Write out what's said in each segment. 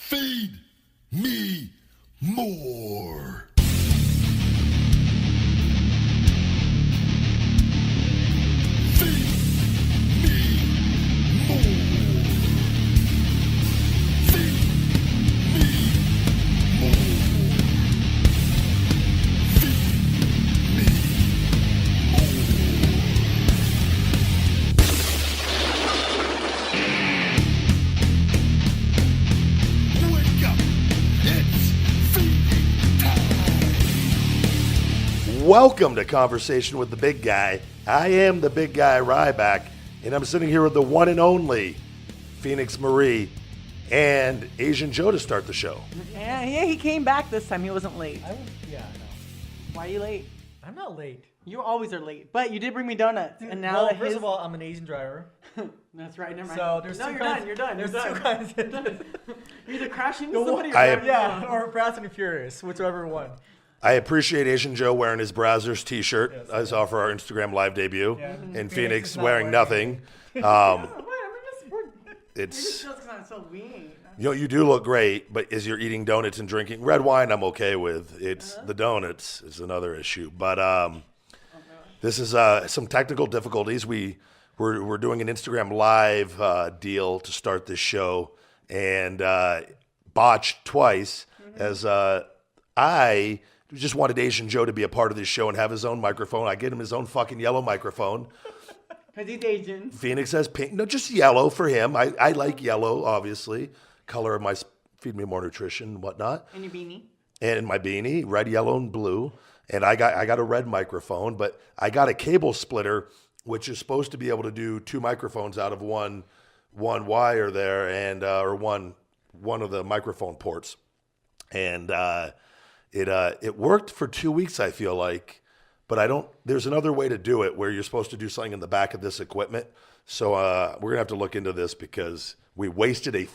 Feed me more. Feed me more. Feed me more. Feed me more. Wake up! It's feeding time! Welcome to Conversation with the Big Guy. I am the Big Guy Ryback, and I'm sitting here with the one and only Phoenix Marie and Asian Joe to start the show. Yeah, he came back this time. He wasn't late. I know. Why are you late? I'm not late. You always are late. But you did bring me donuts. And now Well, that first his... of all, I'm an Asian driver. That's right, never mind. So there's no, two you're kinds. done. You're done. There's you're two done. kinds. You're either crashing into The somebody or one- driving yeah, alone. or Fast and Furious, whichever one. I appreciate Asian Joe wearing his Brazzers t-shirt Yes, I saw for our Instagram live debut, Yeah. and Phoenix Phoenix is not wearing wearing nothing. Wait, I mean, It's just because I'm so lean. you do look great, but as you're eating donuts and drinking red wine, I'm okay with. It's the donuts is another issue. But this is some technical difficulties. We're doing an Instagram live deal to start this show, and botched twice as I just wanted Asian Joe to be a part of this show and have his own microphone. I get him his own fucking yellow microphone. Because he's Asian. Phoenix has pink. No, just yellow for him. I like yellow, obviously. Color of my Feed Me More Nutrition and whatnot. And your beanie. And my beanie, red, yellow, and blue. And I got a red microphone, but I got a cable splitter, which is supposed to be able to do two microphones out of one wire there, and or one of the microphone ports. And it worked for 2 weeks, I feel like. But I don't. There's another way to do it where you're supposed to do something in the back of this equipment. So we're gonna have to look into this because we wasted a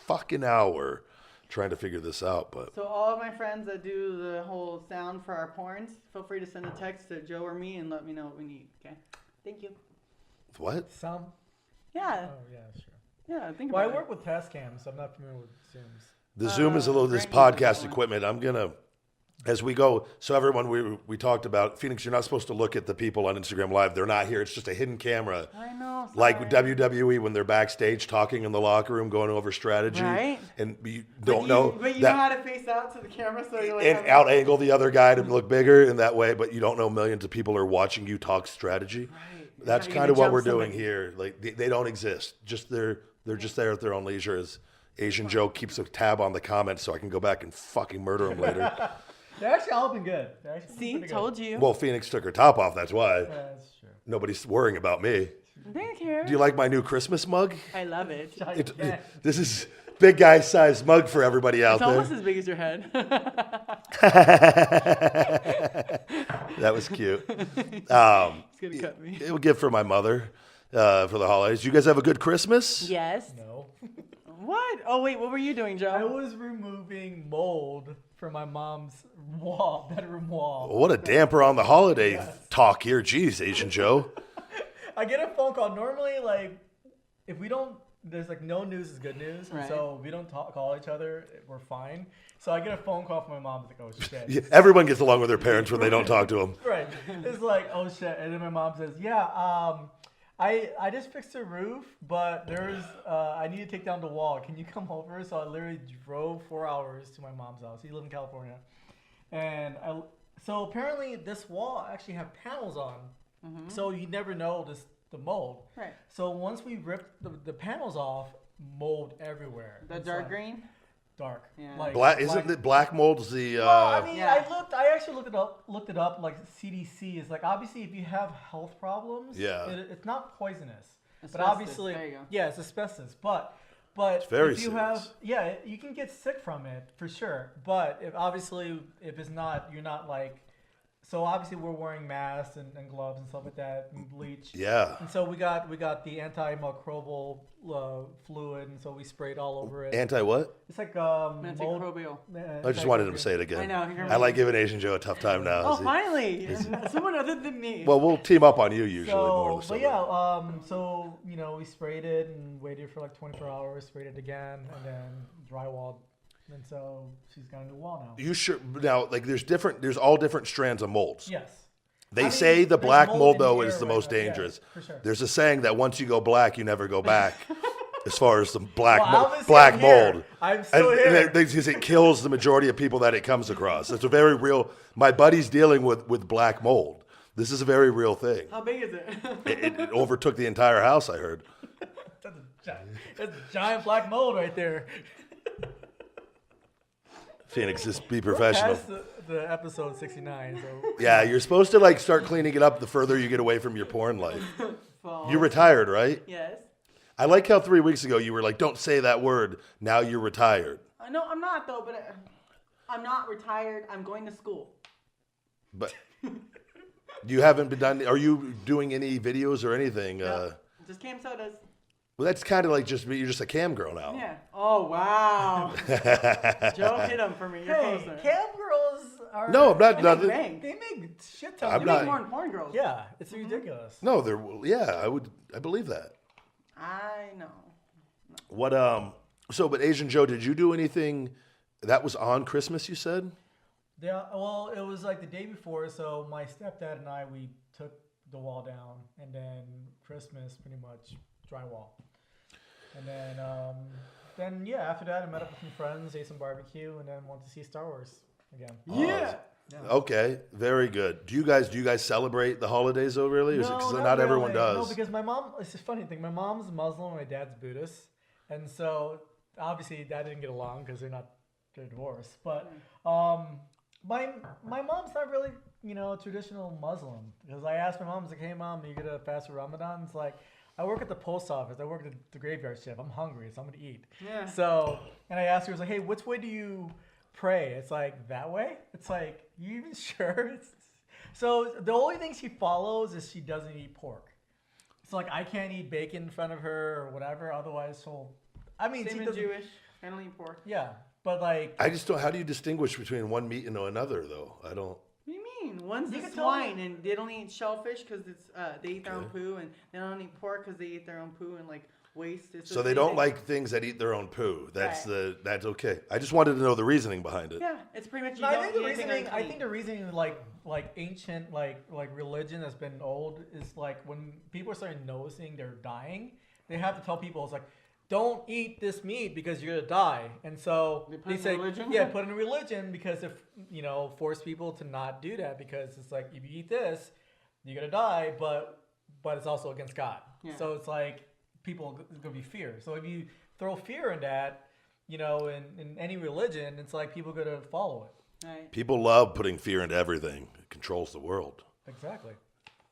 fucking hour trying to figure this out. But So all of my friends that do the whole sound for our porns, feel free to send a text to Joe or me and let me know what we need. Okay. Thank you. what? Some? Yeah. Oh, yeah, sure. Yeah. Think Well, about I work with test cams, so I'm not familiar with Zooms. The Zoom is a little this Grant needs podcast one. equipment. I'm gonna. As we go, so everyone, we talked about Phoenix. You're not supposed to look at the people on Instagram Live. They're not here. It's just a hidden camera. I know. Like sorry. with WWE when they're backstage talking in the locker room, going over strategy, Right. and you But don't you- know But you that, know how to face out to the camera so you're like. and out angle the other guy to look bigger in that way. But you don't know millions of people are watching you talk strategy. Right. That's You're kind gonna of what jump we're doing somebody. here. Like they don't exist. Just they're just there at their own leisure. As Asian Joe keeps a tab on the comments so I can go back and fucking murder them later. They're actually all been good. They're actually See, pretty good. told you. Well, Phoenix took her top off. That's why Yeah, that's true. nobody's worrying about me. Thank you. Do you like my new Christmas mug? I love it. Yeah. This is big guy size mug for everybody out It's there. almost as big as your head. That was cute. It's gonna cut me. It would give for my mother for the holidays. You guys have a good Christmas? Yes. No. What? Oh wait, what were you doing, Joe? I was removing mold from my mom's bedroom wall. What a damper on the holiday talk here. Jeez, Asian Joe. I get a phone call. Normally, like, if we don't, there's like no news is good news. Right. So we don't call each other, we're fine. So I get a phone call from my mom. It's like, oh shit. Yeah, everyone gets along with their parents when they don't talk to them. Right. It's like, oh shit. And then my mom says, yeah, I just fixed the roof, but there's I need to take down the wall. Can you come over? So I literally drove 4 hours to my mom's house. He lives in California. And so apparently this wall actually have panels on. So you never know the mold. Right. So once we ripped the panels off, mold everywhere. The It's dark like green. Dark. Yeah. Like Black isn't it black mold's the well, I mean, Yeah. I actually looked it up. Like CDC is like, obviously, if you have health problems, Yeah. it's not poisonous. But Asbestos, obviously, there you go. yeah, it's asbestos. But very if you serious. you can get sick from it for sure. But if it's not, you're not like so obviously we're wearing masks and gloves and stuff like that, and bleach. Yeah. And so we got the antimicrobial fluid, and so we sprayed all over it. Anti what? It's like Antimicrobial. I just wanted him to say it again. I know. I like giving Asian Joe a tough time now. Oh, finally, someone other than me. Well, we'll team up on you usually more. But yeah, so we sprayed it and waited for like 24 hours, sprayed it again, and then drywalled. And so she's got a new wall now. You sure now? Like, there's all different strands of molds. Yes. They say the black mold though is the most right now. dangerous. Yeah, for sure. There's a saying that once you go black, you never go back. As far as the black I'm mold, here. I'm still here. Because it kills the majority of people that it comes across. It's a very real. My buddy's dealing with black mold. This is a very real thing. How big is it? It overtook the entire house. I heard. That's a giant black mold right there. Phoenix, just be professional. Past the episode 69. So Yeah, you're supposed to like start cleaning it up the further you get away from your porn life. Fall. You retired, right? Yes. I like how 3 weeks ago you were like, "Don't say that word." Now you're retired. No, I'm not though. But I'm not retired. I'm going to school. But you haven't been done. Are you doing any videos or anything? No, just cam sodas. Well, that's kind of like you're just a cam girl now. Yeah. Oh wow. Joe hit him for me. You're hey, closer. cam girls are. No, I'm not. They make bank. They make shit ton. I'm of They not- make more than porn girls. Yeah, it's ridiculous. No, they're. Yeah, I believe that. I know. What? So, but Asian Joe, did you do anything that was on Christmas? You said. Yeah, well, it was like the day before, so my stepdad and I, we took the wall down, and then Christmas, pretty much drywall. And then yeah, after that, I met up with some friends, ate some barbecue, and then went to see Star Wars again. Yeah. Okay, very good. Do you guys celebrate the holidays though? Really? Because not everyone really. does. No, because my mom. It's a funny thing. My mom's Muslim, my dad's Buddhist, and so obviously that didn't get along because they're divorced. But my mom's not really traditional Muslim, because I asked my mom, I was like, "Hey mom, are you gonna fast for Ramadan?" It's like, I work at the post office. I work at the graveyard shift. I'm hungry, so I'm gonna eat. Yeah. So, and I asked her, I was like, "Hey, which way do you pray?" It's like, "That way?" It's like, "You even sure?" So the only thing she follows is she doesn't eat pork. So like, I can't eat bacon in front of her or whatever. Otherwise, she'll. I mean, Same she as doesn't. Jewish. I don't eat pork. Yeah, but like, I just don't. How do you distinguish between one meat and another though? I don't. What do you mean? One's You the can tell swine, me- and they don't eat shellfish because it's they eat their own Okay. poo, and they don't eat pork because they eat their own poo and like waste. So they don't like things that eat their own poo. That's Right. that's okay. I just wanted to know the reasoning behind it. Yeah, it's pretty much. You no, I don't think the eat anything reasoning. I unclean. think the reasoning, like ancient, like religion that's been old, is like when people start noticing they're dying, they have to tell people, it's like, don't eat this meat because you're gonna die. And so They put they in say, religion? yeah, put in religion, because if force people to not do that, because it's like, if you eat this, you're gonna die, but it's also against God. Yeah. So it's like people, it's gonna be fear. So if you throw fear in that, in any religion, it's like people are gonna follow it. Right. People love putting fear into everything. It controls the world. Exactly.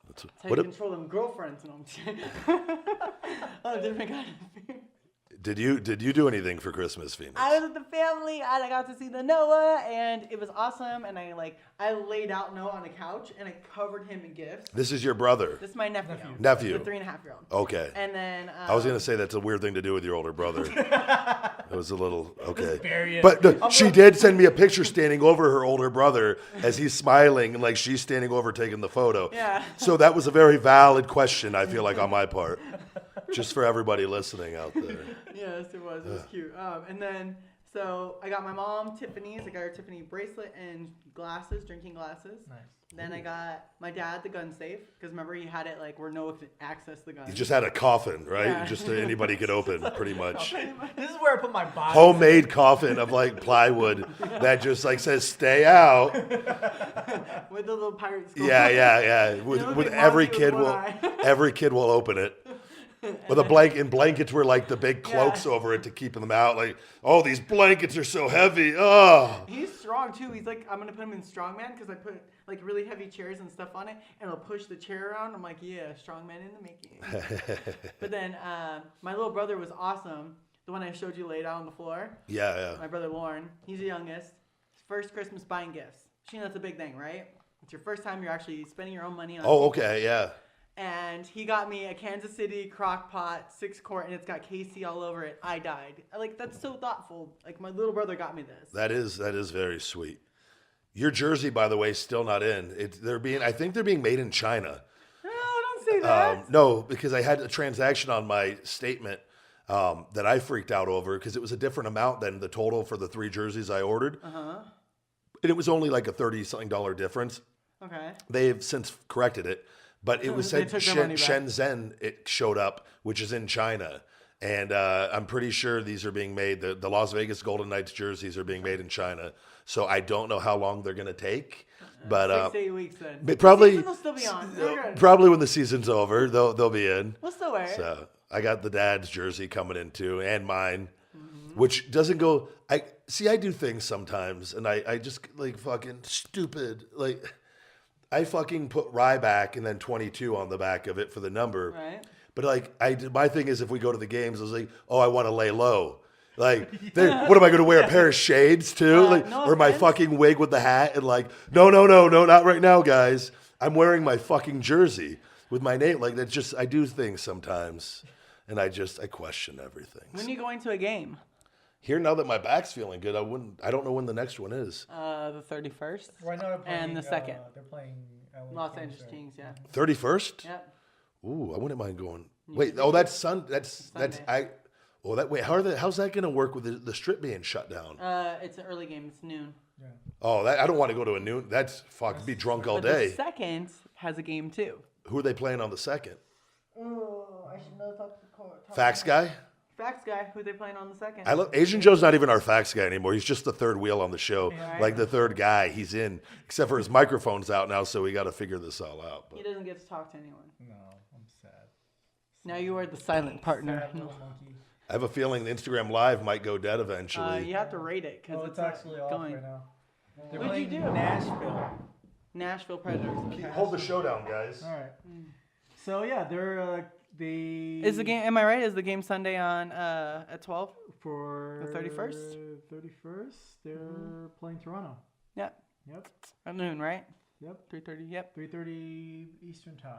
That's That's how what you if- control them girlfriends. No, I'm kidding. Oh, different kind of fear. did you do anything for Christmas, Phoenix? I was with the family, and I got to see the Noah, and it was awesome. And I laid out Noah on the couch, and I covered him in gifts. This is your brother. This is my nephew. Nephew. The 3.5-year-old. Okay. And then I was gonna say that's a weird thing to do with your older brother. It was a little okay. bury it. But no, she did send me a picture standing over her older brother as he's smiling, and like she's standing over taking the photo. Yeah. So that was a very valid question, I feel like, on my part. Just for everybody listening out there. Yes, it was. It was cute. And then, so I got my mom Tiffany's. I got her Tiffany bracelet and glasses, drinking glasses. Nice. Then I got my dad the gun safe, because remember he had it like where Noah could access the gun. You just had a coffin, right? Yeah. Just that anybody could open, pretty much. This is where I put my body. Homemade coffin of like plywood that just like says "stay out." With the little pirate skull. Yeah. It With looks with like every Monty kid with will one eye. every kid will open it. With a blankets were like the big cloaks over it to keep them out. Like, oh, these blankets are so heavy. Oh. He's strong too. He's like, I'm gonna put him in strongman because I put like really heavy chairs and stuff on it, and it'll push the chair around. I'm like, yeah, strongman in the making. But then my little brother was awesome. The one I showed you laid out on the floor. Yeah. My brother Lauren, he's the youngest. His first Christmas buying gifts. She knows that's a big thing, right? It's your first time you're actually spending your own money on. Oh, tickets. okay, yeah. And he got me a Kansas City crock pot 6-quart, and it's got KC all over it. I died. Like, that's so thoughtful. Like, my little brother got me this. That is very sweet. Your jersey, by the way, is still not in. I think they're being made in China. No, don't say that. No, because I had a transaction on my statement that I freaked out over because it was a different amount than the total for the 3 jerseys I ordered. Uh-huh. And it was only like a $30-something difference. Okay. They've since corrected it. But it was They said took their money back. Shenzhen, it showed up, which is in China. And I'm pretty sure these are being made, the Las Vegas Golden Knights jerseys are being made in China. So I don't know how long they're going to take. But 6 to 8 weeks then. but probably, They'll still be on. They're good. probably when the season's over, they'll be in. We'll still wear it. So I got the dad's jersey coming in too, and mine, Mm-hmm. which doesn't go. I do things sometimes, and I just like fucking stupid. Like I fucking put Ryback and then 22 on the back of it for the number. Right. But like my thing is, if we go to the games, I was like, oh, I want to lay low. Like, what am I going to wear? A pair of shades too, No or my offense. fucking wig with the hat? And like, no, not right now, guys. I'm wearing my fucking jersey with my name. Like that's just I do things sometimes, and I question everything. When are you going to a game? Here now that my back's feeling good, I don't know when the next one is. The 31st. Right now they're playing, And the second. They're playing Los Angeles Kings, yeah. 31st. Yep. Ooh, I wouldn't mind going. Wait, oh, that's Sunday. how's that gonna work with the strip being shut down? It's an early game. It's noon. Yeah. Oh, I don't want to go to a noon. That's be drunk all But day. the second has a game too. Who are they playing on the second? Oh, I should know top the court. Fax guy. Fax guy. Who they playing on the second? I love Asian Joe's not even our fax guy anymore. He's just the third wheel on the show, Yeah, right. like the third guy. He's in, except for his microphone's out now, so we got to figure this all out. He But doesn't get to talk to anyone. No, I'm sad. Now you are the silent partner. Sad little monkey. I have a feeling the Instagram Live might go dead eventually. You have to rate it because Oh, it's it's actually not off going. right now. They're What'd you playing do? Nashville. Nashville Predators. Hold the show down, guys. All right. So yeah, they Is the game? Am I right? Is the game Sunday on at 12? for The 31st? 31st, they're playing Toronto. Yep. Yep. At noon, right? Yep. 3:30. Yep. 3:30 Eastern time.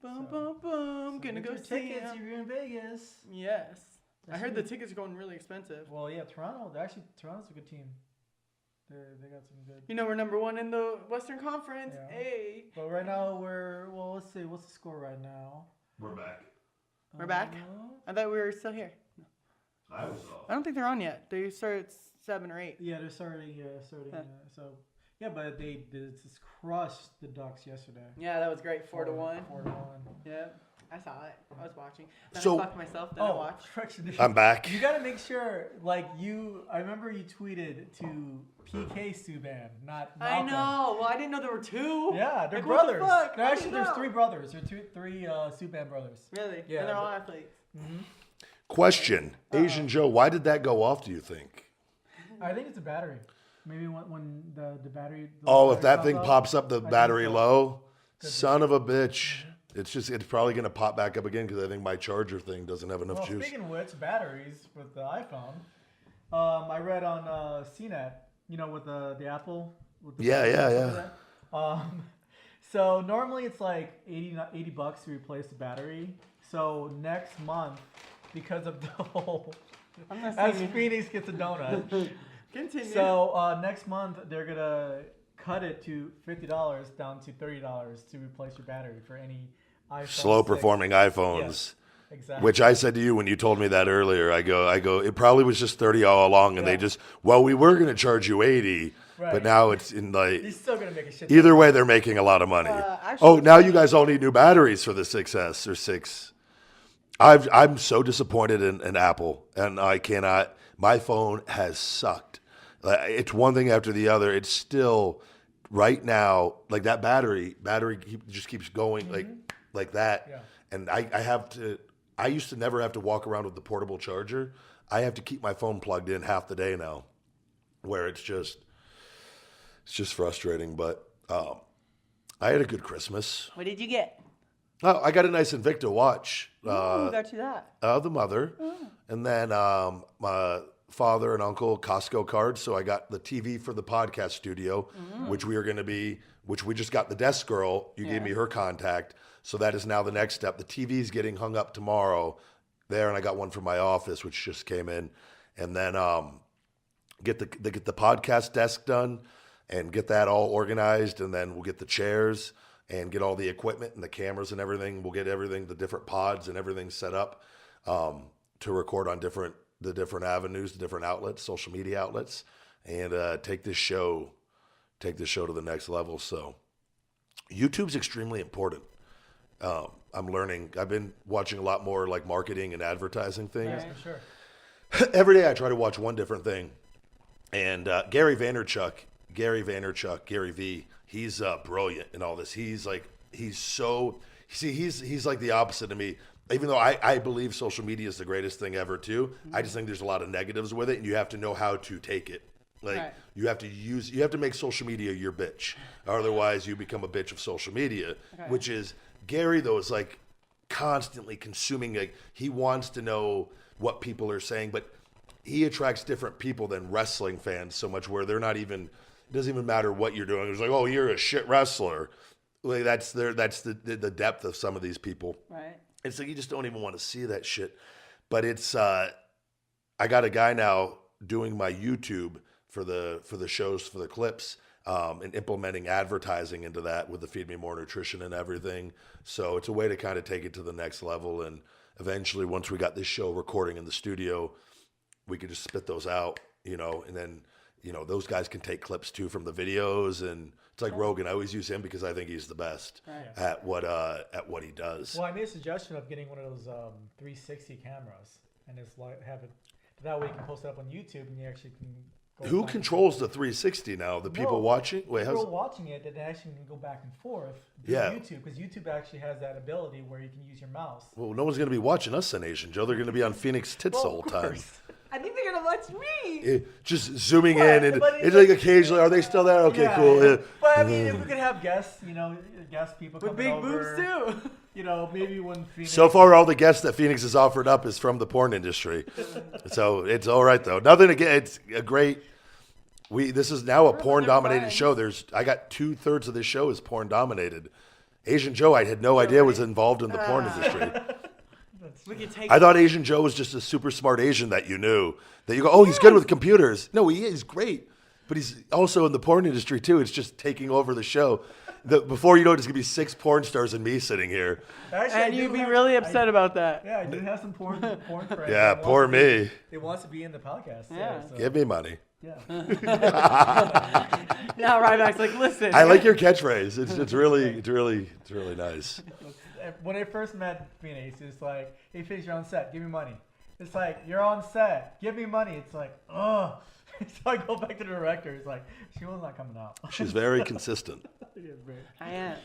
Boom, So- boom, boom. Gonna Get go your see tickets if him. you're in Vegas. Yes. I That heard should the be- tickets are going really expensive. Well, yeah, Toronto. Toronto's a good team. They got some good. You know, we're number 1 in the Western Conference. Yeah. Hey. But right now let's see, what's the score right now? We're back. We're back? I thought we were still here. I was off. I don't think they're on yet. They start at 7 or 8. Yeah, they're starting. Yeah. So yeah, but they just crushed the Ducks yesterday. Yeah, that was great. 4-1. 4-1. Yep. I saw it. I was watching. Then So- I fucked myself. Then I watched. correction. I'm back. You gotta make sure, like I remember you tweeted to PK Subban, not I Malcolm. know. Well, I didn't know there were 2. Yeah, they're Like, what the brothers. fuck? No, I actually, didn't there's know. 3 brothers. Or three Subban brothers. Really? Yeah, And they're all but- athletes. Question: Asian Joe, why did that go off? Do you think? I think it's a battery. Maybe when the battery. the Oh, if battery that thing up, pops up the think battery so. low, son of a bitch. It's probably gonna pop back up again because I think my charger thing doesn't have enough Well, juice. speaking of which, batteries with the iPhone. I read on CNET, with the Apple. With the Yeah. So normally it's like $80 to replace the battery. So next month, because of the whole, I'm not as saying. Phoenix gets a donut. Continue. So next month they're gonna cut it to $50 down to $30 to replace your battery for any iPhone. Slow 6. performing iPhones. Yes, exactly. Which I said to you when you told me that earlier. I go. It probably was just 30 all along, and Yeah. they just. Well, we were going to charge you 80, Right. but now it's in like. He's still gonna make a shit. Either way, they're making a lot of money. actually- Oh, now you guys all need new batteries for the 6S or 6. I'm so disappointed in Apple, and I cannot. My phone has sucked. It's one thing after the other. It's still right now like that battery just keeps going like that. Yeah. And I have to. I used to never have to walk around with the portable charger. I have to keep my phone plugged in half the day now, where it's just frustrating. But I had a good Christmas. What did you get? Oh, I got a nice Invicta watch. Who got you that? The mother, and then father and uncle Costco cards, so I got the TV for the podcast studio, which we just got the desk girl. You gave me her contact, so that is now the next step. The TV is getting hung up tomorrow there, and I got one for my office, which just came in, and then get the podcast desk done and get that all organized, and then we'll get the chairs and get all the equipment and the cameras and everything. We'll get everything, the different pods and everything set up to record on the different avenues, the different outlets, social media outlets, and take this show to the next level. So YouTube's extremely important. I'm learning. I've been watching a lot more like marketing and advertising things. Yeah, for sure. Every day I try to watch one different thing. And Gary Vaynerchuk, Gary V, he's brilliant in all this. He's like the opposite of me. Even though I believe social media is the greatest thing ever too, I just think there's a lot of negatives with it, and you have to know how to take it. Like you have to make social media your bitch. Otherwise you become a bitch of social media, which is Gary though is like constantly consuming, like he wants to know what people are saying, but he attracts different people than wrestling fans so much where they're not even, it doesn't even matter what you're doing. It's like, oh, you're a shit wrestler. Like that's the depth of some of these people. Right. It's like you just don't even want to see that shit. But it's I got a guy now doing my YouTube for the shows, for the clips, and implementing advertising into that with the Feed Me More Nutrition and everything. So it's a way to kind of take it to the next level. And eventually, once we got this show recording in the studio, we could just spit those out, and then, those guys can take clips too from the videos. And it's like Rogan. I always use him because I think he's the best at what he does. Well, I made a suggestion of getting one of those 360 cameras and just have it. That way you can post it up on YouTube and you actually can go. Who controls the 360 now? The people watching? Wait, people watching it that actually can go back and forth. YouTube, because YouTube actually has that ability where you can use your mouse. Well, no one's going to be watching us in Asian Joe. They're going to be on Phoenix Tits the whole time. I think they're gonna watch me. Just zooming in, and it's like occasionally, are they still there? Okay, cool. Yeah. But I mean, if we could have guests, guest people with big boobs too. Maybe when Phoenix. So far, all the guests that Phoenix has offered up is from the porn industry. So it's all right though. Nothing again. It's a great. This is now a porn-dominated show. I got 2/3 of this show is porn-dominated. Asian Joe, I had no idea was involved in the porn industry. I thought Asian Joe was just a super smart Asian that you knew. That you go, oh, he's good with computers. No, he's great. But he's also in the porn industry too. It's just taking over the show. Before you know it, it's going to be 6 porn stars and me sitting here. Actually, and you'd be really upset about that. Yeah, I do have some porn friends. Yeah, poor me. It wants to be in the podcast. Yeah. So. Give me money. Yeah. Now Ryback's like, listen. I like your catchphrase. It's really nice. When I first met Phoenix, it's like, hey, Phoenix, you're on set. Give me money. It's like, you're on set. Give me money. It's like, oh. So I go back to the director. It's like, she was not coming out. She's very consistent. I am.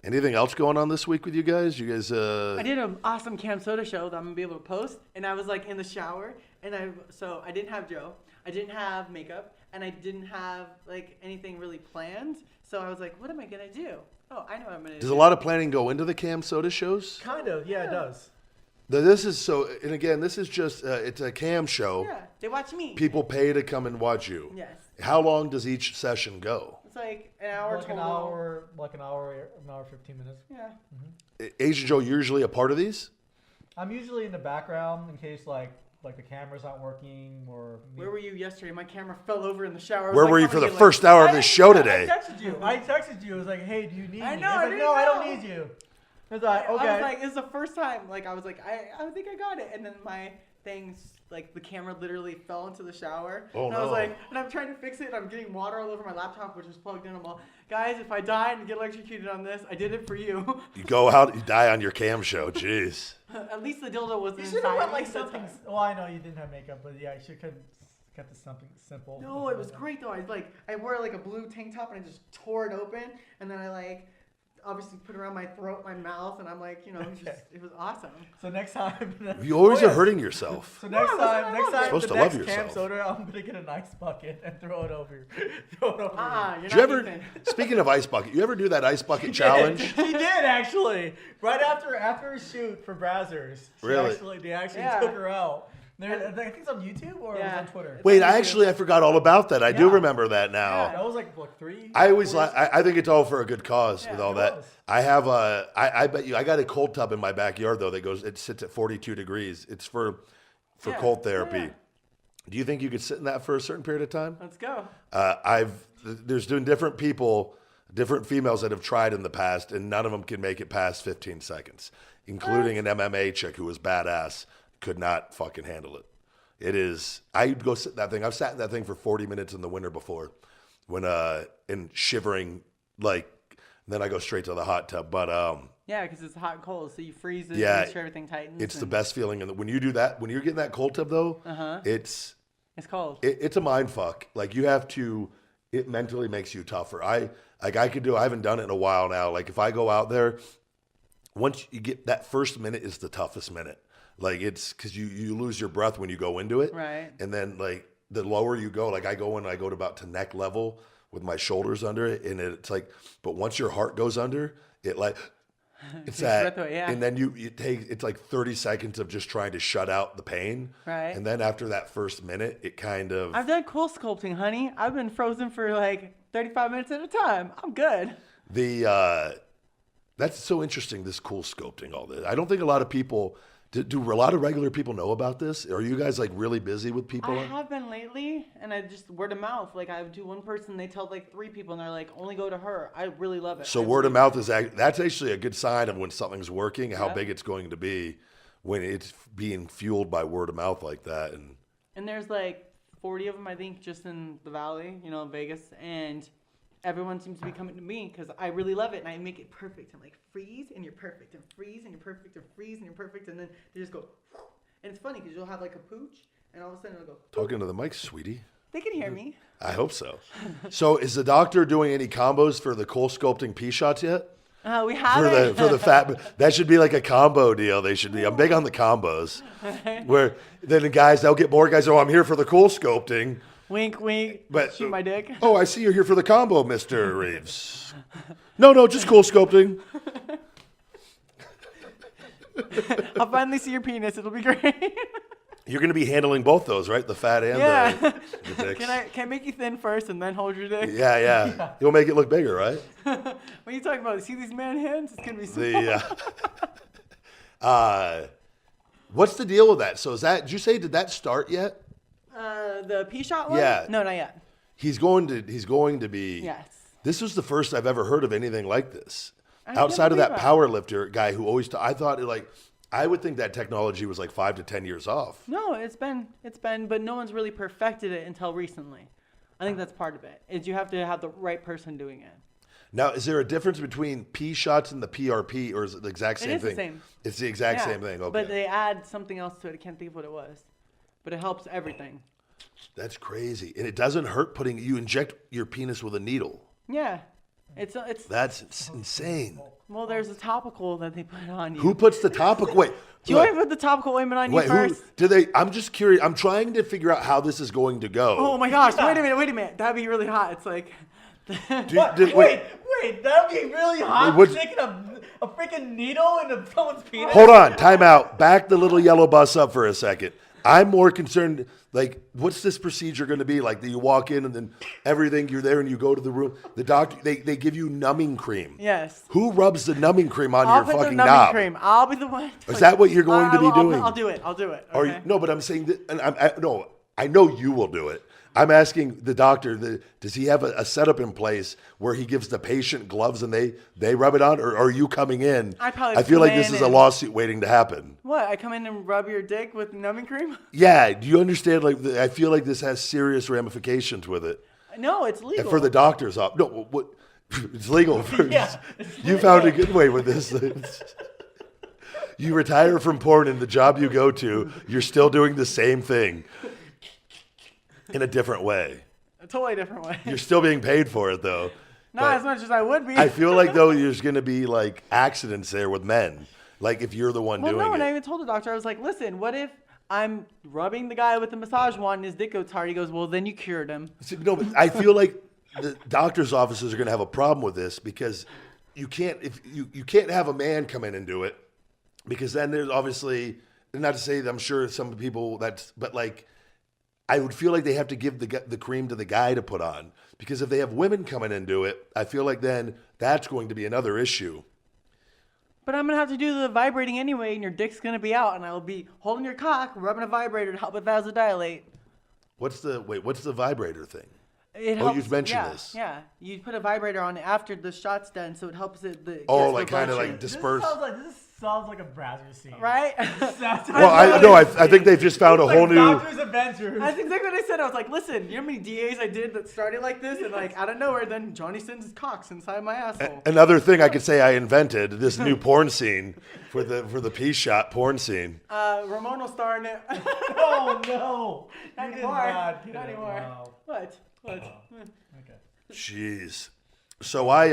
Anything else going on this week with you guys? You guys? I did an awesome Cam Soda show that I'm gonna be able to post, and I was like in the shower, and I didn't have Joe, I didn't have makeup, and I didn't have like anything really planned. So I was like, what am I gonna do? Oh, I know what I'm gonna do. Does a lot of planning go into the Cam Soda shows? Kind of, yeah, it does. This is so, and again, this is just, it's a Cam show. Yeah, they watch me. People pay to come and watch you. Yes. How long does each session go? It's like an hour like total. An hour, 15 minutes. Yeah. Mm-hmm. Asian Joe usually a part of these? I'm usually in the background in case like the camera's not working or. Where were you yesterday? My camera fell over in the shower. Where were you for the first hour of this show today? I texted you. I was like, hey, do you need me? I know. I was like, no, I don't need you. I was like, okay. I was like, it's the first time. Like, I was like, I think I got it. And then my things, like, the camera literally fell into the shower. Oh, and no. I was like, and I'm trying to fix it, and I'm getting water all over my laptop, which is plugged in. I'm all, guys, if I die and get electrocuted on this, I did it for you. You go out, you die on your Cam show. Jeez. At least the dildo wasn't You inside. should have went like something. Well, I know you didn't have makeup, but yeah, you should have kept it something simple. No, it was great though. I wore like a blue tank top, and I just tore it open, and then I obviously put it around my throat, my mouth, and I'm like, it was awesome. So next time, You always are hurting yourself. So next time, You're supposed the to love next Cam yourself. Soda, I'm gonna get an ice bucket and throw it over. You're Did not you ever, Ethan. speaking of ice bucket, you ever do that ice bucket challenge? He did actually. Right after a shoot for Brazzers, they actually Yeah. took her out. I think it's on YouTube or Yeah. it was on Twitter. Wait, I forgot all about that. I do Yeah. remember that now. Yeah. That was like what 3? I always I think it's all for a good cause with all it that. was. I have I bet you I got a cold tub in my backyard though it sits at 42 degrees. It's for Yeah. cold therapy. Yeah. Do you think you could sit in that for a certain period of time? Let's go. There's been different people, different females that have tried in the past, and none of them can make it past 15 seconds, including an MMA chick who was badass, could not fucking handle it. It is. I'd go sit in that thing. I've sat in that thing for 40 minutes in the winter before, when and shivering like. Then I go straight to the hot tub. But Yeah, because it's hot and cold, so you freeze it. Yeah, make sure everything tightens. it's the best feeling. And when you do that, when you're getting that cold tub though, it's cold. it's a mind fuck. Like you have to. It mentally makes you tougher. I haven't done it in a while now. Like if I go out there, once you get that first minute is the toughest minute. Like it's because you lose your breath when you go into it. Right. And then like the lower you go, like I go to about to neck level with my shoulders under it. And it's like, but once your heart goes under it, like it's that, breath away, yeah. and then it's like 30 seconds of just trying to shut out the pain. Right. And then after that first minute, it kind of, I've done cool sculpting, honey. I've been frozen for like 35 minutes at a time. I'm good. that's so interesting, this cool sculpting, all this. I don't think a lot of people, do a lot of regular people know about this? Are you guys like really busy with people? I have been lately, and I just word of mouth. Like I do one person, they tell like 3 people, and they're like, only go to her. I really love it. So word of mouth that's actually a good sign of when something's working, how big it's going to be when it's being fueled by word of mouth like that. And there's like 40 of them, I think, just in the valley, Vegas, and everyone seems to be coming to me because I really love it, and I make it perfect. I'm like, freeze, and you're perfect, and freeze, and you're perfect, and freeze, and you're perfect, and then they just go, and it's funny because you'll have like a pooch, and all of a sudden it'll go. Talking to the mic, sweetie. They can hear me. I hope so. So is the doctor doing any combos for the coal sculpting pea shots yet? We have For the fat, that should be like a combo deal. They should be. I'm big on the combos, where then the guys, they'll get more guys. Oh, I'm here for the cool sculpting. Wink, wink. But shoot my dick. Oh, I see you're here for the combo, Mr. Reeves. No, just cool sculpting. I'll finally see your penis. It'll be great. You're going to be handling both those, right? The fat and Yeah. the dicks. Can I make you thin first and then hold your dick? Yeah. You'll make it look bigger, right? What are you talking about? See these man hands? It's gonna be so. What's the deal with that? So did you say, did that start yet? The pea shot one? Yeah. No, not yet. He's going to be. Yes. This was the first I've ever heard of anything like this. I Outside of can't that believe power lifter guy who always, I thought I would think that technology was like 5 to 10 years off. No, it's been, but no one's really perfected it until recently. I think that's part of it. Is you have to have the right person doing it. Now, is there a difference between P shots and the PRP, or is it the exact same It is thing? the same. It's the exact Yeah, same thing. Okay. But they add something else to it. I can't think of what it was. But it helps everything. That's crazy. And it doesn't hurt you inject your penis with a needle. Yeah. It's That's insane. well, there's a topical that they put on you. Who puts the topical? Wait. Do you want to put the topical ointment on you Wait, first? I'm just curious. I'm trying to figure out how this is going to go. Oh my gosh! Wait a minute. That'd be really hot. It's like. Wait, that'd be really hot. Wait, Sticking a freaking needle into someone's penis. Hold on, time out. Back the little yellow bus up for a second. I'm more concerned, like, what's this procedure going to be? Like, you walk in and then everything, you're there and you go to the room. The doctor, they give you numbing cream. Yes. Who rubs the numbing cream on I'll your put fucking the numbing knob? cream. I'll be the one. Is that what you're going to be doing? I'll do it. Okay? No, but I'm saying that, and I know you will do it. I'm asking the doctor, does he have a setup in place where he gives the patient gloves and they rub it on, or are you coming in? I feel like this is a lawsuit waiting to happen. What? I come in and rub your dick with numbing cream? Yeah. Do you understand? Like, I feel like this has serious ramifications with it. No, it's legal. And for the doctor's office. No, what? It's legal. Yeah, You found a good way with this. You retire from porn, and the job you go to, you're still doing the same thing in a different way. A totally different way. You're still being paid for it, though. Not But as much as I would be. I feel like, though, there's going to be, like, accidents there with men. Like, if you're the one doing no, and it. I even told the doctor, I was like, listen, what if I'm rubbing the guy with the massage wand and his dick goes hard? He goes, well, then you cured him. No, but I feel like the doctor's offices are going to have a problem with this because you can't have a man come in and do it, because then there's obviously not to say that I'm sure some people but like, I would feel like they have to give the cream to the guy to put on, because if they have women coming into it, I feel like then that's going to be another issue. But I'm going to have to do the vibrating anyway, and your dick's going to be out, and I will be holding your cock, rubbing a vibrator to help it vasodilate. What's the vibrator thing? It helps, you've mentioned this. Yeah, you put a vibrator on it after the shot's done, so it helps it. Like kind of like This disperse. sounds like a browser scene. Right? Well, I think they've just found a whole new. Doctor's Adventures. That's exactly what I said. I was like, listen, you know how many DAs I did that started like this, and like out of nowhere, then Johnny sends his cocks inside my asshole. Another thing I could say I invented, this new porn scene for the pea shot porn scene. Ramon will star in it. Oh no! Not You did anymore. not get Not it. anymore. Wow. What? Okay. Jeez. So I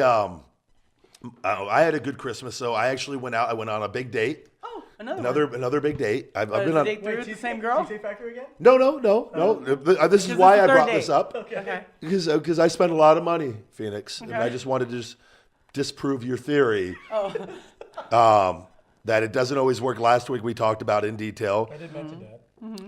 had a good Christmas. So I actually went out. I went on a big date. Oh, another big date. I've one. been on. Date 3 with the same girl? Cheesecake Factory again? No. This is why this is I third brought date. this up. Okay. Because I spent a lot of money, Phoenix, and Okay. I just wanted to just disprove your theory Oh. that it doesn't always work. Last week we talked about in detail I did mention that.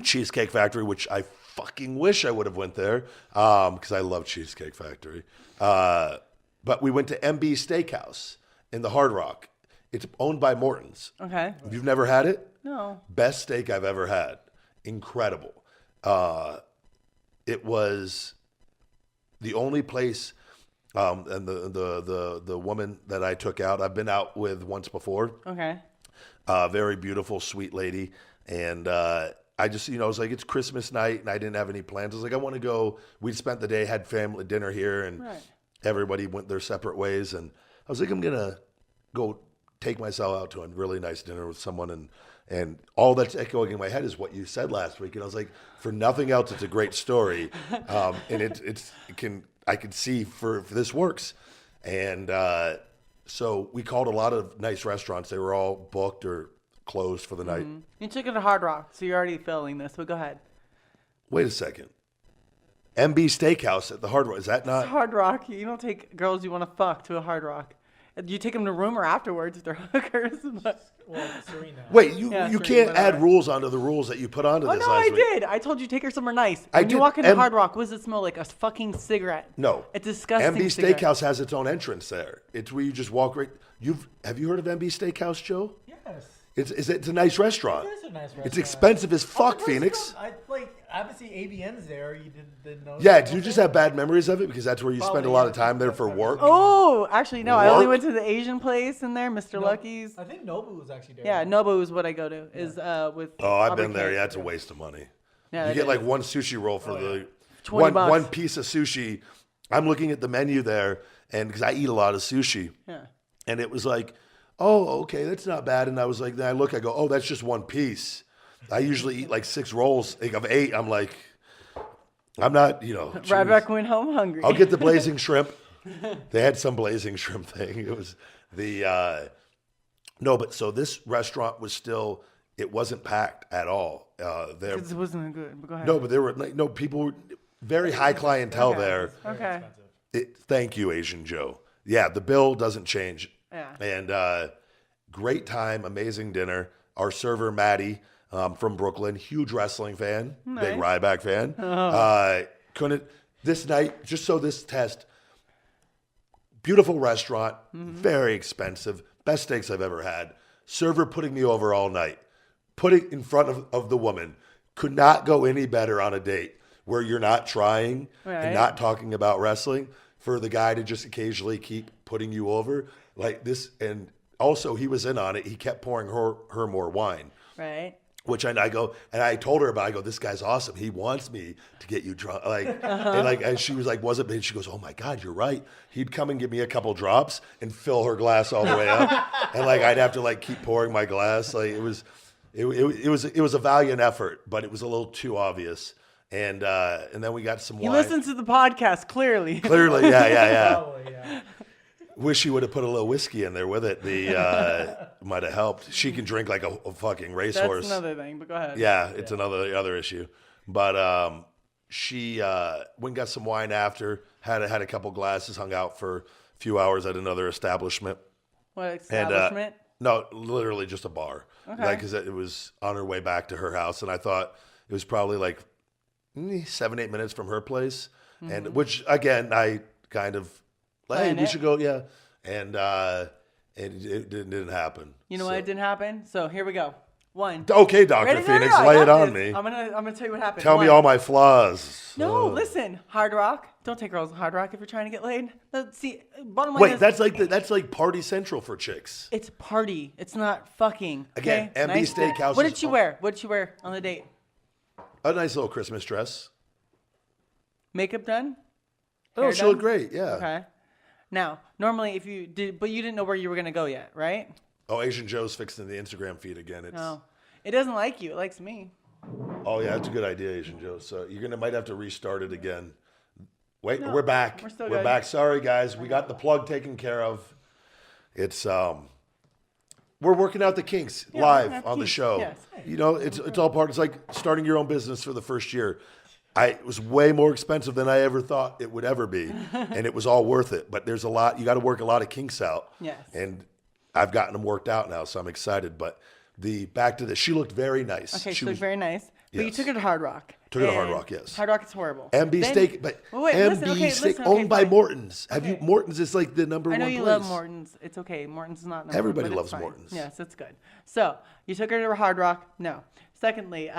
Cheesecake Factory, which I fucking wish I would have went there because I love Cheesecake Factory. But we went to MB Steakhouse in the Hard Rock. It's owned by Morton's. Okay. If you've never had it, No. best steak I've ever had. Incredible. It was the only place, and the woman that I took out, I've been out with once before. Okay. Very beautiful, sweet lady. And I just, I was like, it's Christmas night, and I didn't have any plans. I was like, I want to go. We spent the day, had family dinner here, and Right. everybody went their separate ways. And I was like, I'm going to go take myself out to a really nice dinner with someone. And all that's echoing in my head is what you said last week. And I was like, for nothing else, it's a great story. And I can see for this works. And so we called a lot of nice restaurants. They were all booked or closed for the night. You took it to Hard Rock, so you're already feeling this, but go ahead. Wait a second. MB Steakhouse at the Hard Rock. Is that not? Hard Rock, you don't take girls you want to fuck to a Hard Rock. You take them to room or afterwards if they're hookers. But... Well, Serena. Wait, you Yeah, can't Serena, add whatever. rules onto the rules that you put onto Oh, this no, last I week. did. I told you take her somewhere nice. I When you did. walk into M- Hard Rock, what does it smell like? A fucking cigarette. No. It's disgusting. MB cigarette. Steakhouse has its own entrance there. It's where you just walk right. Have you heard of MB Steakhouse, Joe? Yes. It's a nice restaurant. It is a nice restaurant. It's expensive as fuck, the Phoenix. restaurant, obviously ABN's there. You didn't know. Yeah, do you just have bad memories of it because that's where you spend a Probably, lot yeah. of time there for work? Oh, actually, no. I only Work? went to the Asian place in there, Mr. Lucky's. I think Nobu was actually there. Yeah, Nobu is what I go to. Is with. Oh, I've Albert been there. King. Yeah, it's a waste of money. Yeah, You it get like is. one sushi roll for the 20 bucks. one piece of sushi. I'm looking at the menu there, and because I eat a lot of sushi, Yeah. and it was like, oh, okay, that's not bad. And I was like, then I look, I go, oh, that's just one piece. I usually eat like 6 rolls. Like of 8, I'm like, I'm not, geez. Ryback went home hungry. I'll get the blazing shrimp. They had some blazing shrimp thing. It was the no, but so this restaurant was still. It wasn't packed at all. There, It wasn't good. But go ahead. no, but there were no people. Were very high clientele Okay. there. Okay. Thank you, Asian Joe. Yeah, the bill doesn't change. Yeah. And great time, amazing dinner. Our server Maddie from Brooklyn, huge wrestling fan, big Nice. Ryback fan. Couldn't this night just so this test. Beautiful restaurant, very expensive, best steaks I've ever had. Server putting me over all night, putting in front of the woman. Could not go any better on a date where you're not trying Right. and not talking about wrestling. For the guy to just occasionally keep putting you over like this, and also he was in on it. He kept pouring her more wine. Right. Which I go and I told her about. I go, this guy's awesome. He wants me to get you drunk. And she was like, was it? And she goes, oh my God, you're right. He'd come and give me a couple drops and fill her glass all the way up, and I'd have to keep pouring my glass. It was a valiant effort, but it was a little too obvious. And then we got some He wine. listens to the podcast clearly. Clearly, yeah. Probably, yeah. Wish he would have put a little whiskey in there with it. The might have helped. She can drink like a fucking racehorse. That's another thing. But go ahead. Yeah, it's other issue. But she went and got some wine after, had a couple glasses, hung out for a few hours at another establishment. What establishment? No, literally just a bar. Okay. Like, because it was on her way back to her house, and I thought it was probably like 7-8 minutes from her place, and which again I kind of, hey, Planned we it. should go, yeah, and it didn't happen. You know So- why it didn't happen? So here we go. One. Okay, Dr. Ready? No, Phoenix, I lay got it on this. me. I'm gonna tell you what happened. Tell me One. all my flaws. No, Ugh. listen. Hard Rock. Don't take girls to Hard Rock if you're trying to get laid. See, bottom line Wait, is, that's like Party Central for chicks. it's party. It's not fucking. Again, okay? MB Steakhouse What is did she all- wear? What did she wear on the date? A nice little Christmas dress. Makeup done? Oh, Hair she done? looked great. Yeah. Okay. Now, normally if you did, but you didn't know where you were gonna go yet, right? Oh, Asian Joe's fixing the Instagram feed again. It's No. It doesn't like you. It likes me. Oh yeah, that's a good idea, Asian Joe. So might have to restart it again. Wait, No, we're back. we're still We're good. back. Sorry guys, we got the plug taken care of. It's we're working out the kinks Yeah, live working out on the kinks, show. yes. You know, it's all part. It's like starting your own business for the first year. It was way more expensive than I ever thought it would ever be, and it was all worth it. But there's a lot. You got to work a lot of kinks out. Yes. And I've gotten them worked out now, so I'm excited. But she looked very nice. Okay, she she looked very nice. But you Yes. took her to Hard Rock. Took her to Hard And Rock, yes. Hard Rock is horrible. MB Then- Steak, but Wait, MB listen, okay, Steak listen, okay, owned by fine. Morton's. Have you? Okay. Morton's is like the number I know one you place. love Morton's. It's okay. Morton's is not number Everybody one, but loves it's fine. Morton's. Yes, it's good. So you took her to Hard Rock. No. Secondly,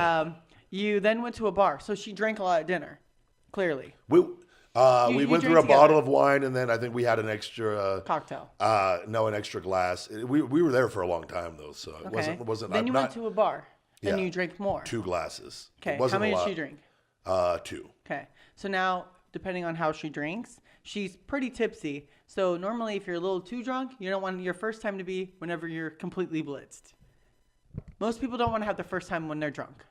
you then went to a bar. So she drank a lot at dinner. Clearly, We You went through drink a bottle together. of wine, and then I think we had an extra cocktail. an extra glass. We were there for a long time though, so it Okay. wasn't. Then I'm you not went to a bar. Then Yeah. you drank more. 2 glasses. Okay. It How wasn't many a did lot. she drink? 2. Okay. So now, depending on how she drinks, she's pretty tipsy. So normally, if you're a little too drunk, you don't want your first time to be whenever you're completely blitzed. Most people don't want to have their first time when they're drunk.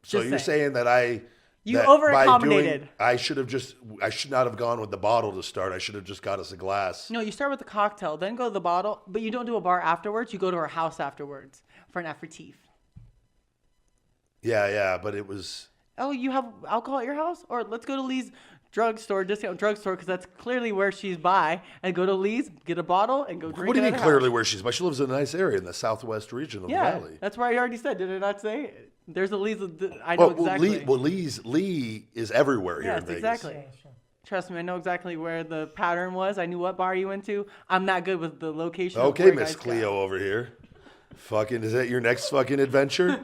So Just you're saying. saying that You that over by accommodated. doing- I should not have gone with the bottle to start. I should have just got us a glass. No, you start with the cocktail, then go to the bottle, but you don't do a bar afterwards. You go to her house afterwards for an aperitif. Yeah, but it was. Oh, you have alcohol at your house? Or let's go to Lee's drugstore, discount drugstore, because that's clearly where she's by. And go to Lee's, get a bottle, and go drink What do it you at mean her clearly house. where she's by? She lives in a nice area in the southwest region of Yeah, the valley. that's where I already said. Did I not say? There's a Lee's. I know exactly. Lee is everywhere here Yes, in Vegas. exactly. Trust me, I know exactly where the pattern was. I knew what bar you went to. I'm not good with the location. of Okay, where Miss guys go. Cleo over here. Fucking, is that your next fucking adventure?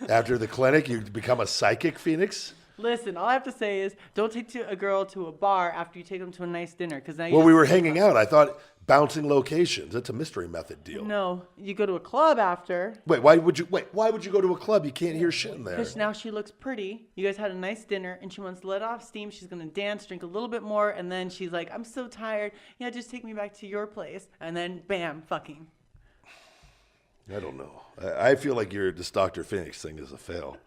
After the clinic, you become a psychic, Phoenix? Listen, all I have to say is don't take a girl to a bar after you take them to a nice dinner. Because now you Well, just- we were hanging out. I thought bouncing locations. It's a mystery method deal. No, you go to a club after. Why would you go to a club? You can't hear shit in there. Because now she looks pretty. You guys had a nice dinner, and she wants to let off steam. She's gonna dance, drink a little bit more, and then she's like, "I'm so tired. Yeah, just take me back to your place." And then, bam, fucking. I don't know. I feel like this Dr. Phoenix thing is a fail.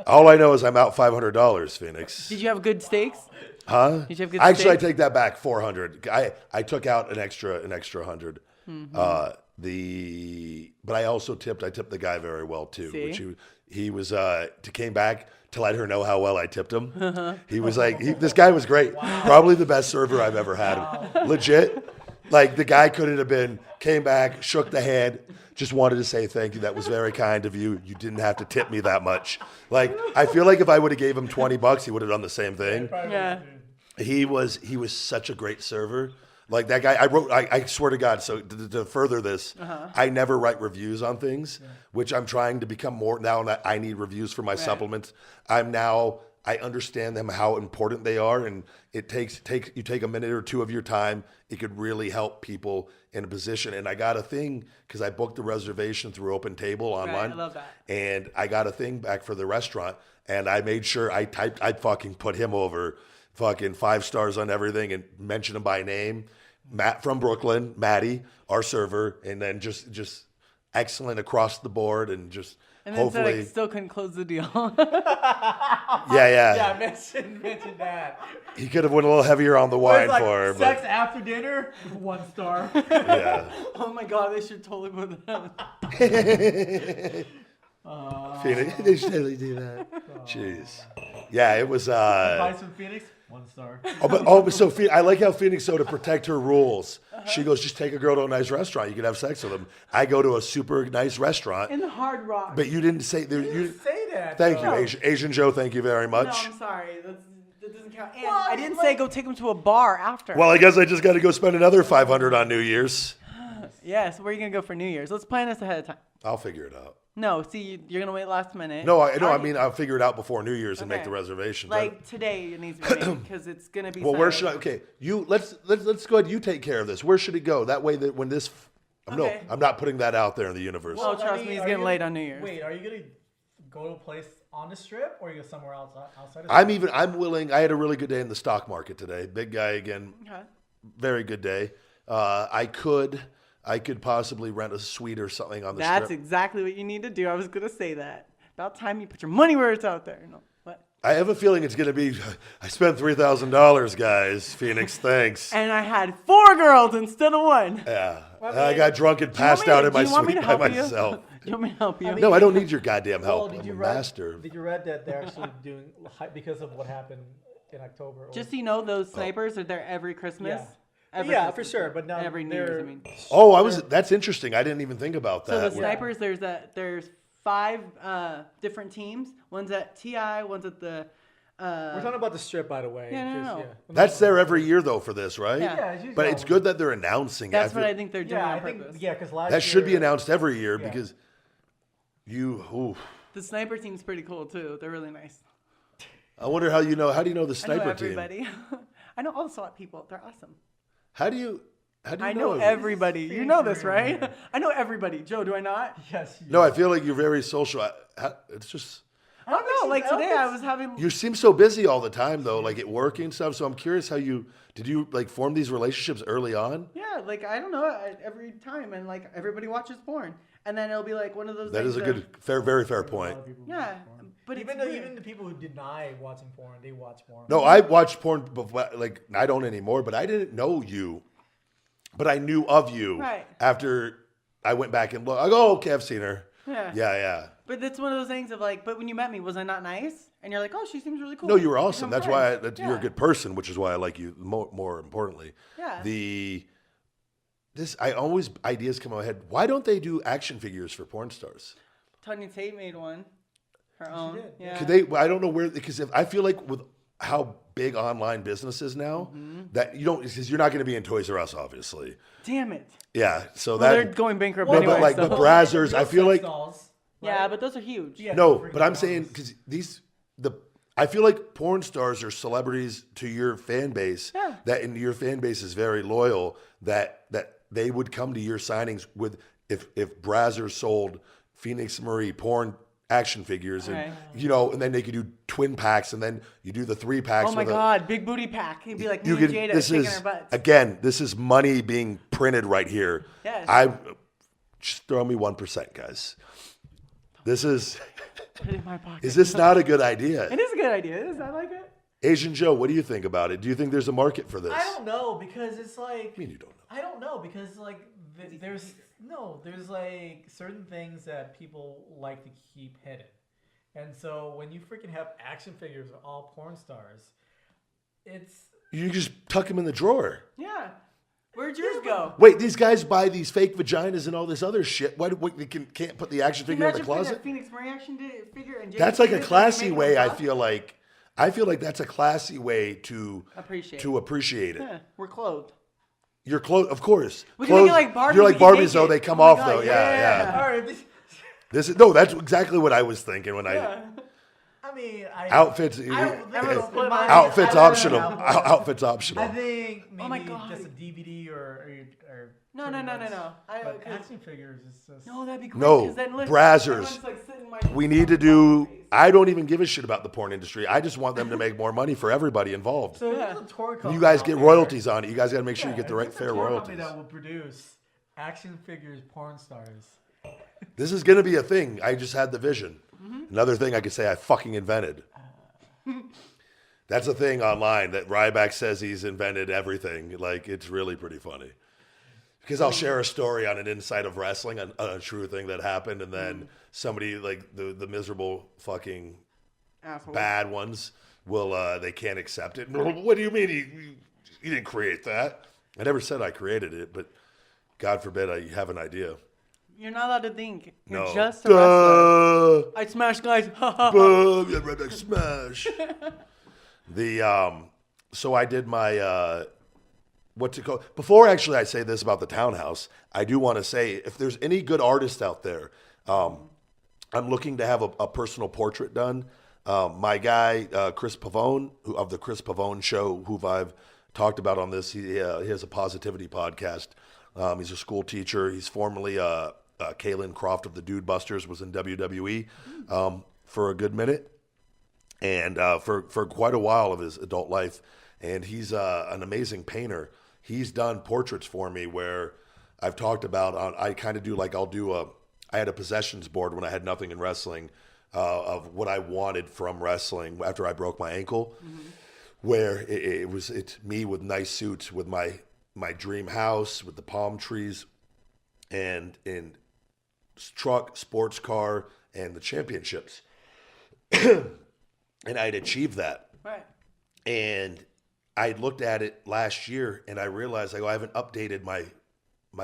All I know is I'm out $500, Phoenix. Did you have good steaks? Huh? Did you have good Actually, I steak? take that back. 400. I took out an extra 100. Mm-hmm. But I also tipped the guy very well too. See? Which he was came back to let her know how well I tipped him. He was like, this guy was great. Probably the best server I've ever had. Legit. Like the guy couldn't have been. Came back, shook the hand. Just wanted to say thank you. That was very kind of you. You didn't have to tip me that much. Like I feel like if I would have gave him $20, he would have done the same thing. Yeah. He was such a great server. Like that guy, I swear to God. So to further this, I never write reviews on things, which I'm trying to become more now that I need reviews for my supplements. I understand them, how important they are. And it you take a minute or two of your time. It could really help people in a position. And I got a thing because I booked the reservation through Open Table online. I love that. And I got a thing back for the restaurant, and I made sure I fucking put him over, fucking 5 stars on everything, and mention him by name. Matt from Brooklyn, Maddie, our server, and then just excellent across the board, and just And then said I hopefully, still couldn't close the deal. yeah. Yeah, mention that. He could have went a little heavier on the wine It's like for her, sex but after dinner, 1 star. yeah. Oh my god, they should totally put that. Phoenix, they should totally do that. Jeez. Yeah, it was. Advice from Phoenix: 1 star. So I like how Phoenix, so to protect her rules, she goes, just take a girl to a nice restaurant. You can have sex with them. I go to a super nice restaurant. In the Hard Rock. But you didn't say... You didn't say that. Thank though. you, Asian Joe. Thank you very much. No, I'm sorry. That doesn't count. And Well, I didn't say go take them to a bar after. Well, I guess I just got to go spend another $500 on New Year's. Yes, where are you going to go for New Year's? Let's plan this ahead of time. I'll figure it out. No, see, you're going to wait last minute. No, I mean, I'll figure it out before New Year's and make Okay. the reservations. Like today it needs to be made because it's going to be Well, where should Saturday. let's go ahead. You take care of this. Where should it go? That way that when this, Okay. no, I'm not putting that out there in the universe. Well, trust me, he's are getting you- late on New Year's. Wait, are you gonna go to a place on the strip, or you go somewhere outside? Of I'm willing. I had a really good day in the stock market today. Big guy again. Okay. Very good day. I could possibly rent a suite or something on the That's strip. exactly what you need to do. I was going to say that. About time you put your money where it's out there. No, what? I have a feeling it's going to be. I spent $3,000, guys. Phoenix, thanks. And I had 4 girls instead of 1. Yeah, Well, I got drunk and passed out in my suite by myself. Do you want me to help you? No, I don't need your goddamn Well, help. did I'm you a read? master. Did you read that they're actually doing because of what happened in October? Just so you know, those snipers are there every Christmas. Yeah. Every Yeah, Christmas. for sure, but now every New Year's, I mean. Oh, that's interesting. I didn't even think about So that. the snipers, there's 5 different teams. One's at TI, one's at the. We're talking about the strip, by the way. Yeah, no, 'cause, no. That's there every year though for this, right? Yeah. Yeah, it's usually But it's always- good that they're announcing That's it. what I think they're doing Yeah, on I think purpose. because last That should be year- announced every year Yeah. because you. The sniper team's pretty cool too. They're really nice. I wonder how you know. How do you know the I know sniper team? everybody. I know all the SWAT people. They're awesome. How do you? I know everybody. You know this, right? I know everybody. Joe, do I not? Yes. No, I feel like you're very social. It's just I don't know. Like today, I was having. you seem so busy all the time though, like at work and stuff. So I'm curious how you did you like form these relationships early on? Yeah, like I don't know. Every time, and like everybody watches porn, and then it'll be like one of those. That things is a good, very fair point. Yeah, but even it's weird. even the people who deny watching porn, they watch porn. No, I watched porn before, like I don't anymore, but I didn't know you. But I knew of you Right. after I went back and looked. I go, oh, okay, I've seen her. Yeah. Yeah. But it's one of those things of like, but when you met me, was I not nice? And you're like, oh, she seems really cool. No, you were awesome. Become That's why friends. you're a good person, which is why I like you more importantly. Yeah. Ideas come in my head. Why don't they do action figures for porn stars? Tanya Tate made one, her own. did. Yeah. Could they? I don't know where, because I feel like with how big online business is now, that you don't, because you're not going to be in Toys R Us, obviously. Damn it. Yeah, so Well, they're that. going bankrupt No, anyway. but like so. the Brazzers, I Real feel sex like dolls, yeah, right? but those are huge. Yeah, no, freaking but I'm dolls. saying because I feel like porn stars are celebrities to your fan base. Yeah. That in your fan base is very loyal. That they would come to your signings with if Brazzers sold Phoenix Marie porn action figures and Right. and then they could do twin packs and then you do the 3 packs. Oh my with God, big booty pack. He'd be like me You and could. Jada This shaking is our butts. again. This is money being printed right here. Yes. I just throw me 1%, guys. This is. Put it in my pocket. Is this not a good idea? It is a good idea. It is. I like it. Asian Joe, what do you think about it? Do you think there's a market for this? I don't know because it's like I mean, you don't know. I don't know because like there's like certain things that people like to keep hidden, and so when you freaking have action figures of all porn stars, it's You just tuck them in the drawer. Yeah. Where'd yours go? Wait, these guys buy these fake vaginas and all this other shit. Why they can't put the action Can you figure in the imagine putting closet? that Phoenix Marie action figure and That's like a classy way. I feel. feel like that's a classy way to Appreciate. it. Yeah, we're clothed. You're clothes, of course. We can make it like Barbies, You're we like can Barbies make though. it. They come Oh my off God, though. Yeah. all right. That's exactly what I was thinking when I mean, outfits. Outfits I optional. don't know. Outfits optional. I think maybe Oh my God. just a DVD or No. But action figures is just No, that'd be great. No, 'cause then look, Brazzers. everyone's, like, sitting my- We need to do. I don't even give a shit about the porn industry. I just want them to make more money for everybody involved. So Yeah. there's a tour company You guys out get there. royalties on it. You guys got to make sure you Yeah, get the right there's a fair tour company royalties. that will produce action figures porn stars. This is going to be a thing. I just had the vision. Another thing I could say I fucking invented. That's a thing online that Ryback says he's invented everything. Like, it's really pretty funny. Because I'll share a story on an inside of wrestling, a true thing that happened, and then somebody, like the miserable fucking Asshole. bad ones, they can't accept it. What do you mean you didn't create that? I never said I created it, but God forbid I have an idea. You're not allowed to think. You're No. just a wrestler. Duh. I smash guys. Boom, yeah, Ryback smash. So I did my what's it called? Before actually I say this about the townhouse, I do want to say if there's any good artists out there, I'm looking to have a personal portrait done. My guy Chris Pavone, of the Chris Pavone Show, who I've talked about on this, he has a positivity podcast. He's a school teacher. He's formerly Kalen Croft of the Dude Busters, was in WWE for a good minute, and for quite a while of his adult life. And he's an amazing painter. He's done portraits for me where I've talked about. I kind of do like I had a possessions board when I had nothing in wrestling of what I wanted from wrestling after I broke my ankle, where it's me with nice suits, with my dream house, with the palm trees, and in truck, sports car, and the championships. And I'd achieved that. Right. And I looked at it last year, and I realized I haven't updated my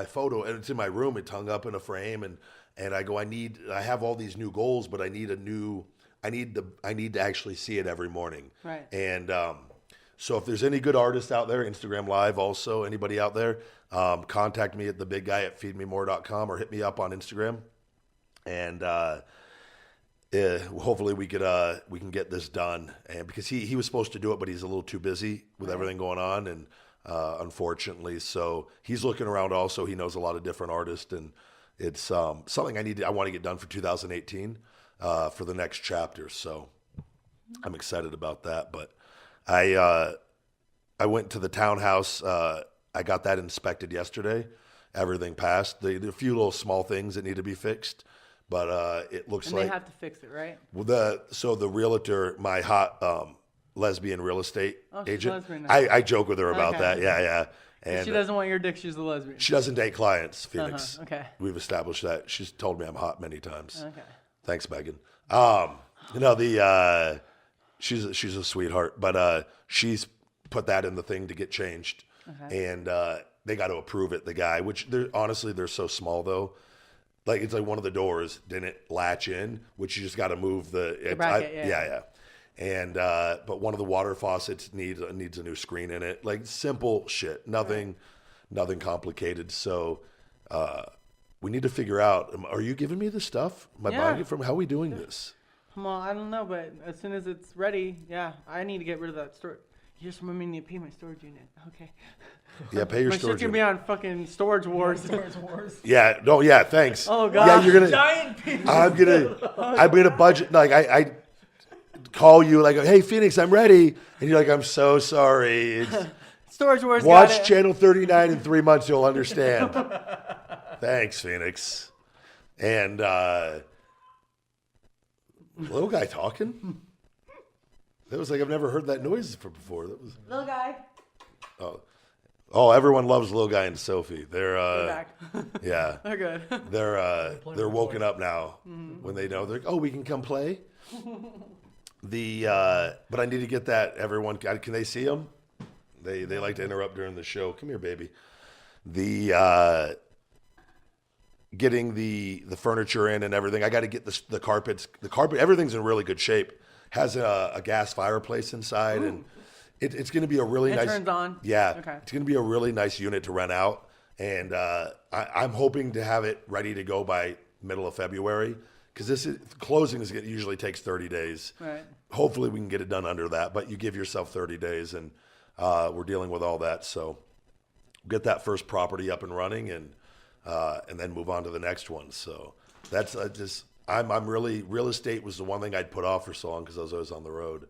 photo, and it's in my room. It's hung up in a frame, and I go, I have all these new goals, but I need to actually see it every morning. Right. And so if there's any good artists out there, Instagram Live also, anybody out there, contact me at thebigguy@feedmemore.com or hit me up on Instagram, and hopefully we can get this done. And because he was supposed to do it, but he's a little too busy with everything going on, and unfortunately, so he's looking around. Also, he knows a lot of different artists, and it's something I want to get done for 2018 for the next chapter. So I'm excited about that. But I went to the townhouse. I got that inspected yesterday. Everything passed. There are a few little small things that need to be fixed, but it looks And like they have to fix it, right? well, the realtor, my hot lesbian real estate she's agent. lesbian now. I joke with her about Okay. that. Yeah. And She doesn't want your dick. She's a lesbian. she doesn't date clients, Phoenix. Okay. We've established that. She's told me I'm hot many times. Okay. Thanks, Megan. She's a sweetheart, but she's put that in the thing to get changed, and they got to approve it. The guy, which they're so small though. Like it's like one of the doors didn't latch in, which you just got to move the bracket. yeah. And but one of the water faucets needs a new screen in it. Like simple shit, nothing complicated. So we need to figure out. Are you giving me the stuff? Am I buying it from? How are we doing this? Well, I don't know, but as soon as it's ready, I need to get rid of that storage. You just remember me to pay my storage unit. Okay. Yeah, pay your My storage. shit's gonna be on fucking Storage Wars. Storage Wars. Yeah, no, yeah, thanks. Oh, God. Yeah, you're gonna. Giant piece. I'm gonna budget. Like I call you like, hey Phoenix, I'm ready, and you're like, I'm so sorry. It's, Storage Wars. watch got it. channel 39 in 3 months, you'll understand. Thanks, Phoenix. And little guy talking. That was like I've never heard that noise before. That was Little guy. oh, everyone loves little guy and Sophie. They're They're back. yeah. They're good. They're woken up now when they know they're like, oh, we can come play. But I need to get that. Everyone, can they see them? They like to interrupt during the show. Come here, baby. Getting the furniture in and everything. I got to get the carpets. The carpet, everything's in really good shape. Has a gas fireplace inside, and it's going to be a really nice. Turns on. Yeah, Okay. it's going to be a really nice unit to rent out, and I'm hoping to have it ready to go by middle of February because closing usually takes 30 days. Right. Hopefully we can get it done under that, but you give yourself 30 days, and we're dealing with all that. So get that first property up and running, and then move on to the next one. So that's I'm really, real estate was the one thing I'd put off for so long because I was always on the road.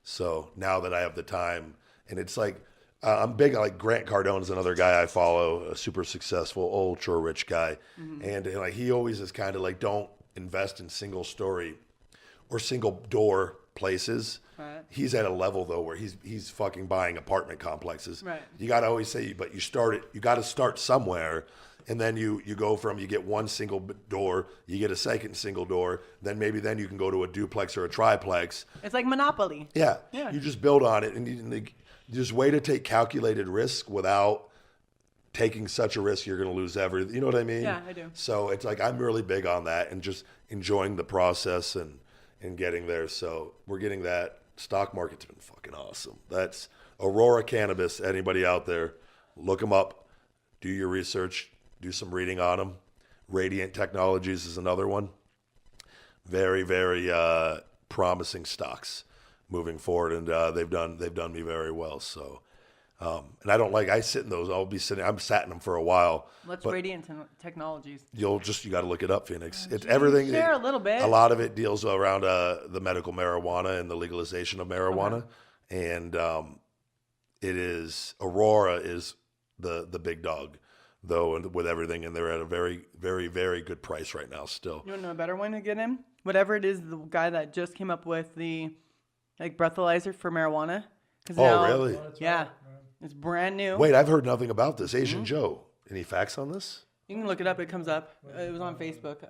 So now that I have the time, and it's like, I'm big, like Grant Cardone's another guy I follow, a super successful, ultra rich guy. And like, he always is kind of like, don't invest in single story or single door places. Right. He's at a level though, where he's fucking buying apartment complexes. Right. You got to always say, but you got to start somewhere. and then you go from, you get one single door, you get a second single door, then you can go to a duplex or a triplex. It's like Monopoly. Yeah, Yeah. you just build on it, and there's a way to take calculated risk without taking such a risk you're going to lose everything. You know what I mean? Yeah, I do. So it's like I'm really big on that and just enjoying the process and getting there. So we're getting that. Stock market's been fucking awesome. That's Aurora Cannabis. Anybody out there, look them up. Do your research. Do some reading on them. Radiant Technologies is another one. Very, very promising stocks moving forward, and they've done me very well. So. And I sit in those. I'm sat in them for a while. What's but Radiant Technologies? you got to look it up, Phoenix. It's everything. Share a little bit. A lot of it deals around the medical marijuana and the legalization of marijuana. Okay. And it is, Aurora is the big dog, though, and with everything. And they're at a very, very, very good price right now still. You want to know a better one to get in? Whatever it is, the guy that just came up with the breathalyzer for marijuana. Oh, really? Yeah. It's brand new. Wait, I've heard nothing about this. Asian Joe. Any facts on this? You can look it up. It comes up. It was on Facebook.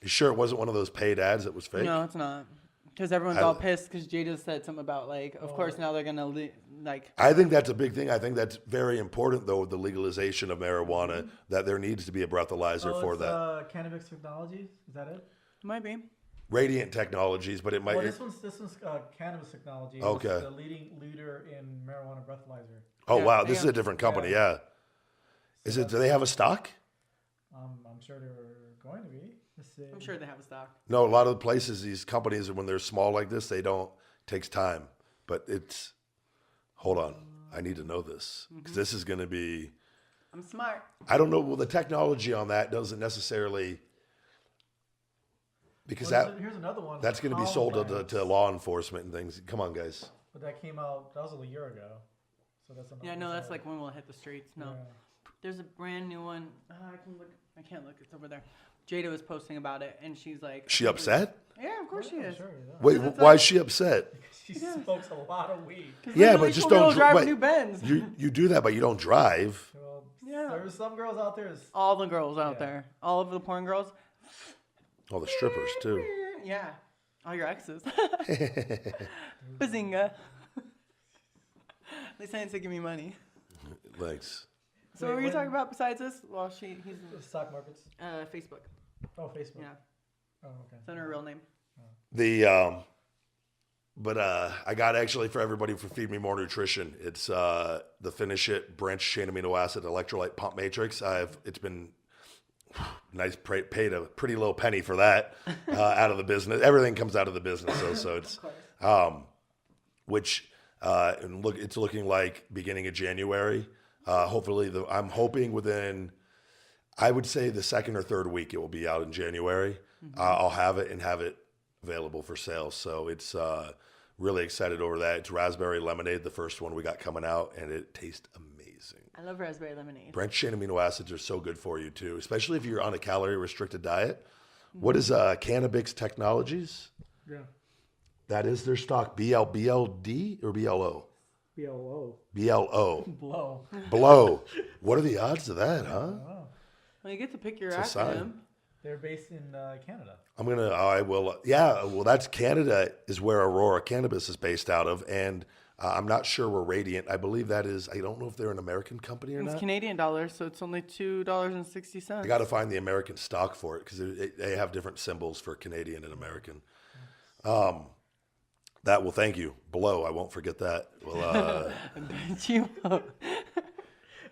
You sure it wasn't one of those paid ads that was fake? No, it's not. Because everyone's all pissed because Jada said something about, of course, now they're going to, I think that's a big thing. I think that's very important, though, with the legalization of marijuana, that there needs to be a breathalyzer for that. Cannabis Technologies? Is that it? Might be. Radiant Technologies, but it might. Well, this one's Cannabis Technology. Okay. It's the leader in marijuana breathalyzer. Oh Yeah, wow, this is a different company. Yeah. Is it? Do they have a stock? I'm sure they're going to be. Let's see. I'm sure they have a stock. No, a lot of the places, these companies, when they're small like this, they don't. Takes time, but it's. Hold on, I need to know this because this is going to be. I'm smart. I don't know. Well, the technology on that doesn't necessarily. Because here's another one. That's going to be sold to law enforcement and things. Come on, guys. But that came out. That was a year ago. So that's another. Yeah, no, that's like when we'll hit the streets. No, Yeah. There's a brand new one. I can look. I can't look. It's over there. Jada was posting about it, and she's like, She upset? Yeah, of course she is. Sure, yeah. Wait, why is she upset? She smokes a lot of weed. Yeah, but just don't drive a wait. new Benz. You do that, but you don't drive. Well, Yeah. there's some girls out there. All the girls out Yeah. there, all of the porn girls. All the strippers too. Yeah, all your exes. Bazinga. They saying to give me money. Thanks. So what were you talking about besides this? Well, he's Stock markets. Facebook. Oh, Facebook. Yeah, Oh, okay. it's not her real name. But I got actually for everybody for Feed Me More Nutrition. It's the Finish It Branch Chain Amino Acid Electrolyte Pump Matrix. It's been nice, paid a pretty low penny for that out of the business. Everything comes out of the business, so it's it's looking like beginning of January. Hopefully, I'm hoping within, I would say the second or third week it will be out in January. I'll have it available for sale. So it's really excited over that. It's raspberry lemonade, the first one we got coming out, and it tastes amazing. I love raspberry lemonade. Branched chain amino acids are so good for you too, especially if you're on a calorie restricted diet. What is Cannabix Technologies? Yeah. That is their stock. BLD or BLO? BLO. BLO. Blow. Blow. What are the odds of that, huh? Wow. Well, you get to pick your It's a sign. acronym. They're based in Canada. I will. Yeah, well, that's Canada is where Aurora Cannabis is based out of. And I'm not sure where Radiant, I believe that is, I don't know if they're an American company or It's not. Canadian dollars, so it's only $2.60. I got to find the American stock for it because they have different symbols for Canadian and American. Thank you. Below, I won't forget that. Well, I bet you won't.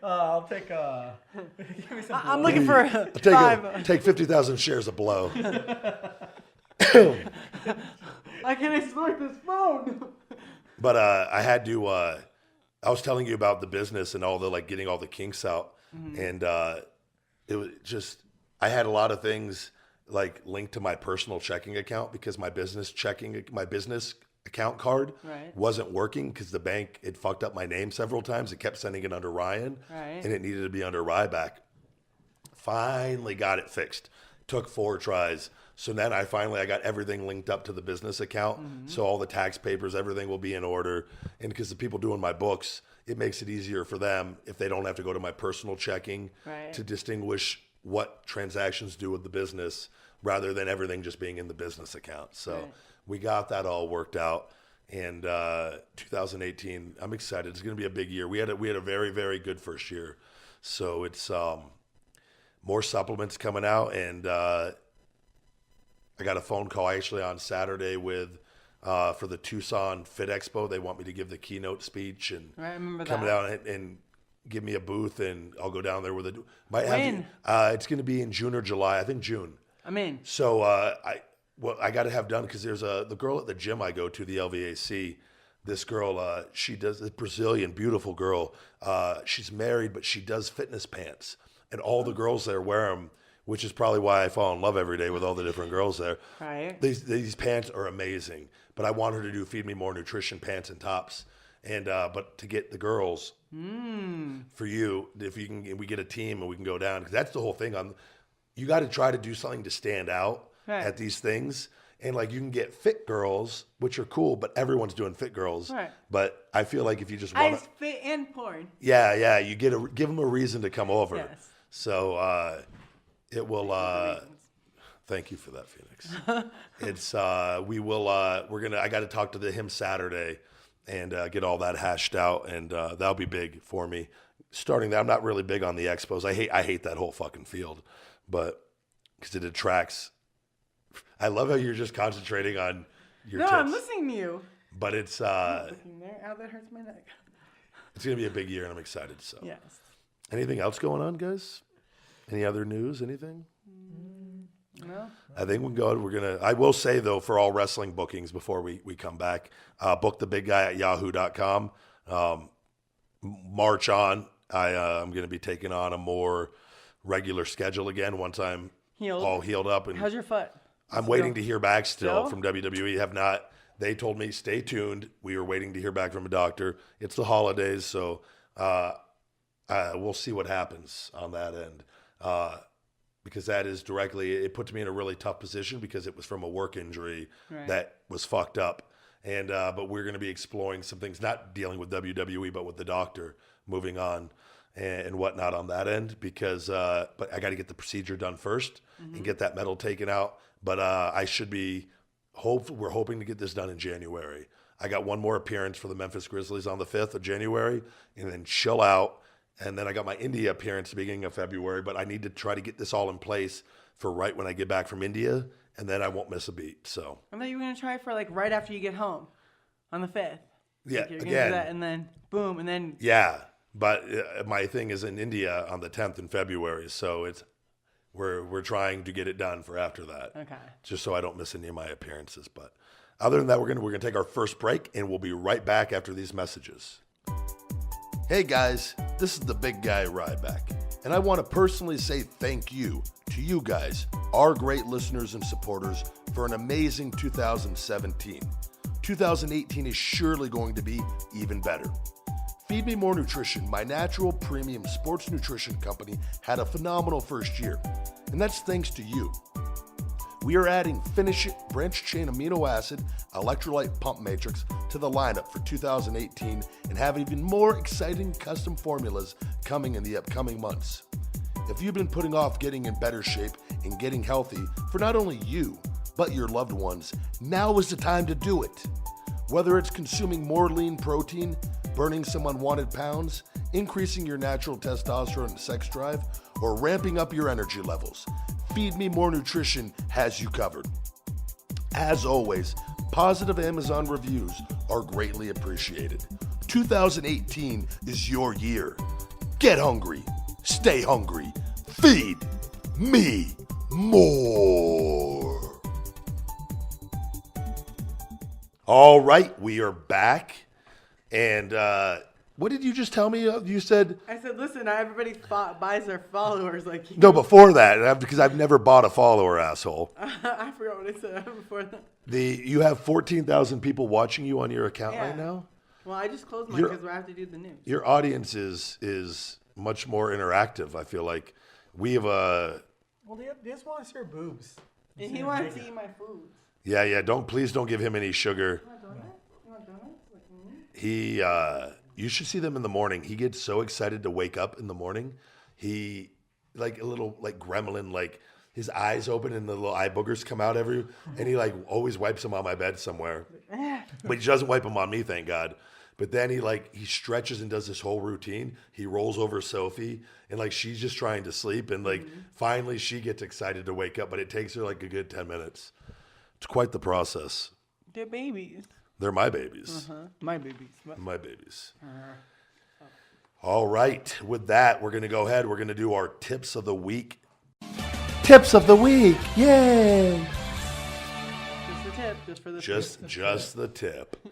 I'll take. Give me some. I'm looking for five. Take 50,000 shares of Blow. I can exploit this phone. But I had to. I was telling you about the business and all the getting all the kinks out, and it was just I had a lot of things linked to my personal checking account because my business account card wasn't working because the bank had fucked up my name several times. It kept sending it under Ryan, and it needed to be under Ryback. Finally got it fixed. Took 4 tries. So then I got everything linked up to the business account. So all the tax papers, everything will be in order. And because the people doing my books, it makes it easier for them if they don't have to go to my personal checking to distinguish what transactions do with the business rather than everything just being in the business account. So we got that all worked out. And 2018, I'm excited. It's going to be a big year. We had a very, very good first year. So it's more supplements coming out, and I got a phone call actually on Saturday with for the Tucson Fit Expo. They want me to give the keynote speech and I remember come that. down and give me a booth, and I'll go down there with a. When? It's going to be in June or July. I think June. I'm in. So I got to have done because there's the girl at the gym I go to, the LVAC. This girl, she does this Brazilian, beautiful girl. She's married, but she does fitness pants, and all the girls there wear them, which is probably why I fall in love every day with all the different girls there. Right. These pants are amazing, but I want her to do Feed Me More Nutrition pants and tops, and but to get the girls for you, if you can, we get a team and we can go down, because that's the whole thing. You got to try to do something to stand out at these things. And like you can get fit girls, which are cool, but everyone's doing fit girls. Right. But I feel like if you just want Ice fit and porn. yeah, you give them a reason to come over. Yes. So it will. Thank you for that, Phoenix. It's we're gonna. I got to talk to him Saturday and get all that hashed out, and that'll be big for me. Starting that, I'm not really big on the expos. I hate that whole fucking field, but because it attracts. I love how you're just concentrating on your No, tits. I'm listening to you. But it's Looking there. Ow, that hurts my neck. it's gonna be a big year, and I'm excited. So, Yes. anything else going on, guys? Any other news? Anything? No. I think we're gonna. I will say though, for all wrestling bookings before we come back, book the big guy at yahoo.com. March on. I'm gonna be taking on a more regular schedule again once I'm all healed up. And How's your foot? I'm waiting to hear back still Still? from WWE. Have not. They told me stay tuned. We were waiting to hear back from a doctor. It's the holidays, so we'll see what happens on that end. Because that is directly, it puts me in a really tough position because it was from a work injury that was fucked up. And but we're going to be exploring some things, not dealing with WWE, but with the doctor, moving on and whatnot on that end. Because but I got to get the procedure done first and get that metal taken out. But I should be. We're hoping to get this done in January. I got one more appearance for the Memphis Grizzlies on the 5th of January, and then chill out. And then I got my India appearance at the beginning of February, but I need to try to get this all in place for right when I get back from India, and then I won't miss a beat. So I thought you were going to try for like right after you get home on the 5th. yeah, Like you're gonna again, do that and then boom, and then yeah. But my thing is in India on the 10th in February, so it's we're trying to get it done for after that. Okay. Just so I don't miss any of my appearances. But other than that, we're gonna take our first break, and we'll be right back after these messages. Hey guys, this is the big guy Ryback, and I want to personally say thank you to you guys, our great listeners and supporters, for an amazing 2017. 2018 is surely going to be even better. Feed Me More Nutrition, my natural premium sports nutrition company, had a phenomenal first year, and that's thanks to you. We are adding Finish It branched chain amino acid electrolyte pump matrix to the lineup for 2018 and have even more exciting custom formulas coming in the upcoming months. If you've been putting off getting in better shape and getting healthy for not only you, but your loved ones, now is the time to do it. Whether it's consuming more lean protein, burning some unwanted pounds, increasing your natural testosterone and sex drive, or ramping up your energy levels, Feed Me More Nutrition has you covered. As always, positive Amazon reviews are greatly appreciated. 2018 is your year. Get hungry, stay hungry, feed me more. All right, we are back. And what did you just tell me? You said I said, listen, not everybody buys their followers like you. no before that, because I've never bought a follower, asshole. I forgot what I said before that. You have 14,000 people watching you on your account Yeah. right now. Well, I just closed mine because I have to do the news. Your audience is much more interactive. I feel like we have a Well, they just want to see your boobs. And he wants to eat my food. Yeah. Please don't give him any sugar. You want donuts? You want donuts? You should see them in the morning. He gets so excited to wake up in the morning. He, like a little, like gremlin, like his eyes open and the little eye boogers come out and he like always wipes them on my bed somewhere. But he doesn't wipe them on me, thank God. But then he stretches and does this whole routine. He rolls over Sophie and like she's just trying to sleep and like finally she gets excited to wake up, but it takes her like a good 10 minutes. It's quite the process. They're babies. They're my babies. My babies. My babies. All right. With that, we're going to go ahead. We're going to do our tips of the week. Tips of the week. Yay. Just a tip. Just for the Just the tip.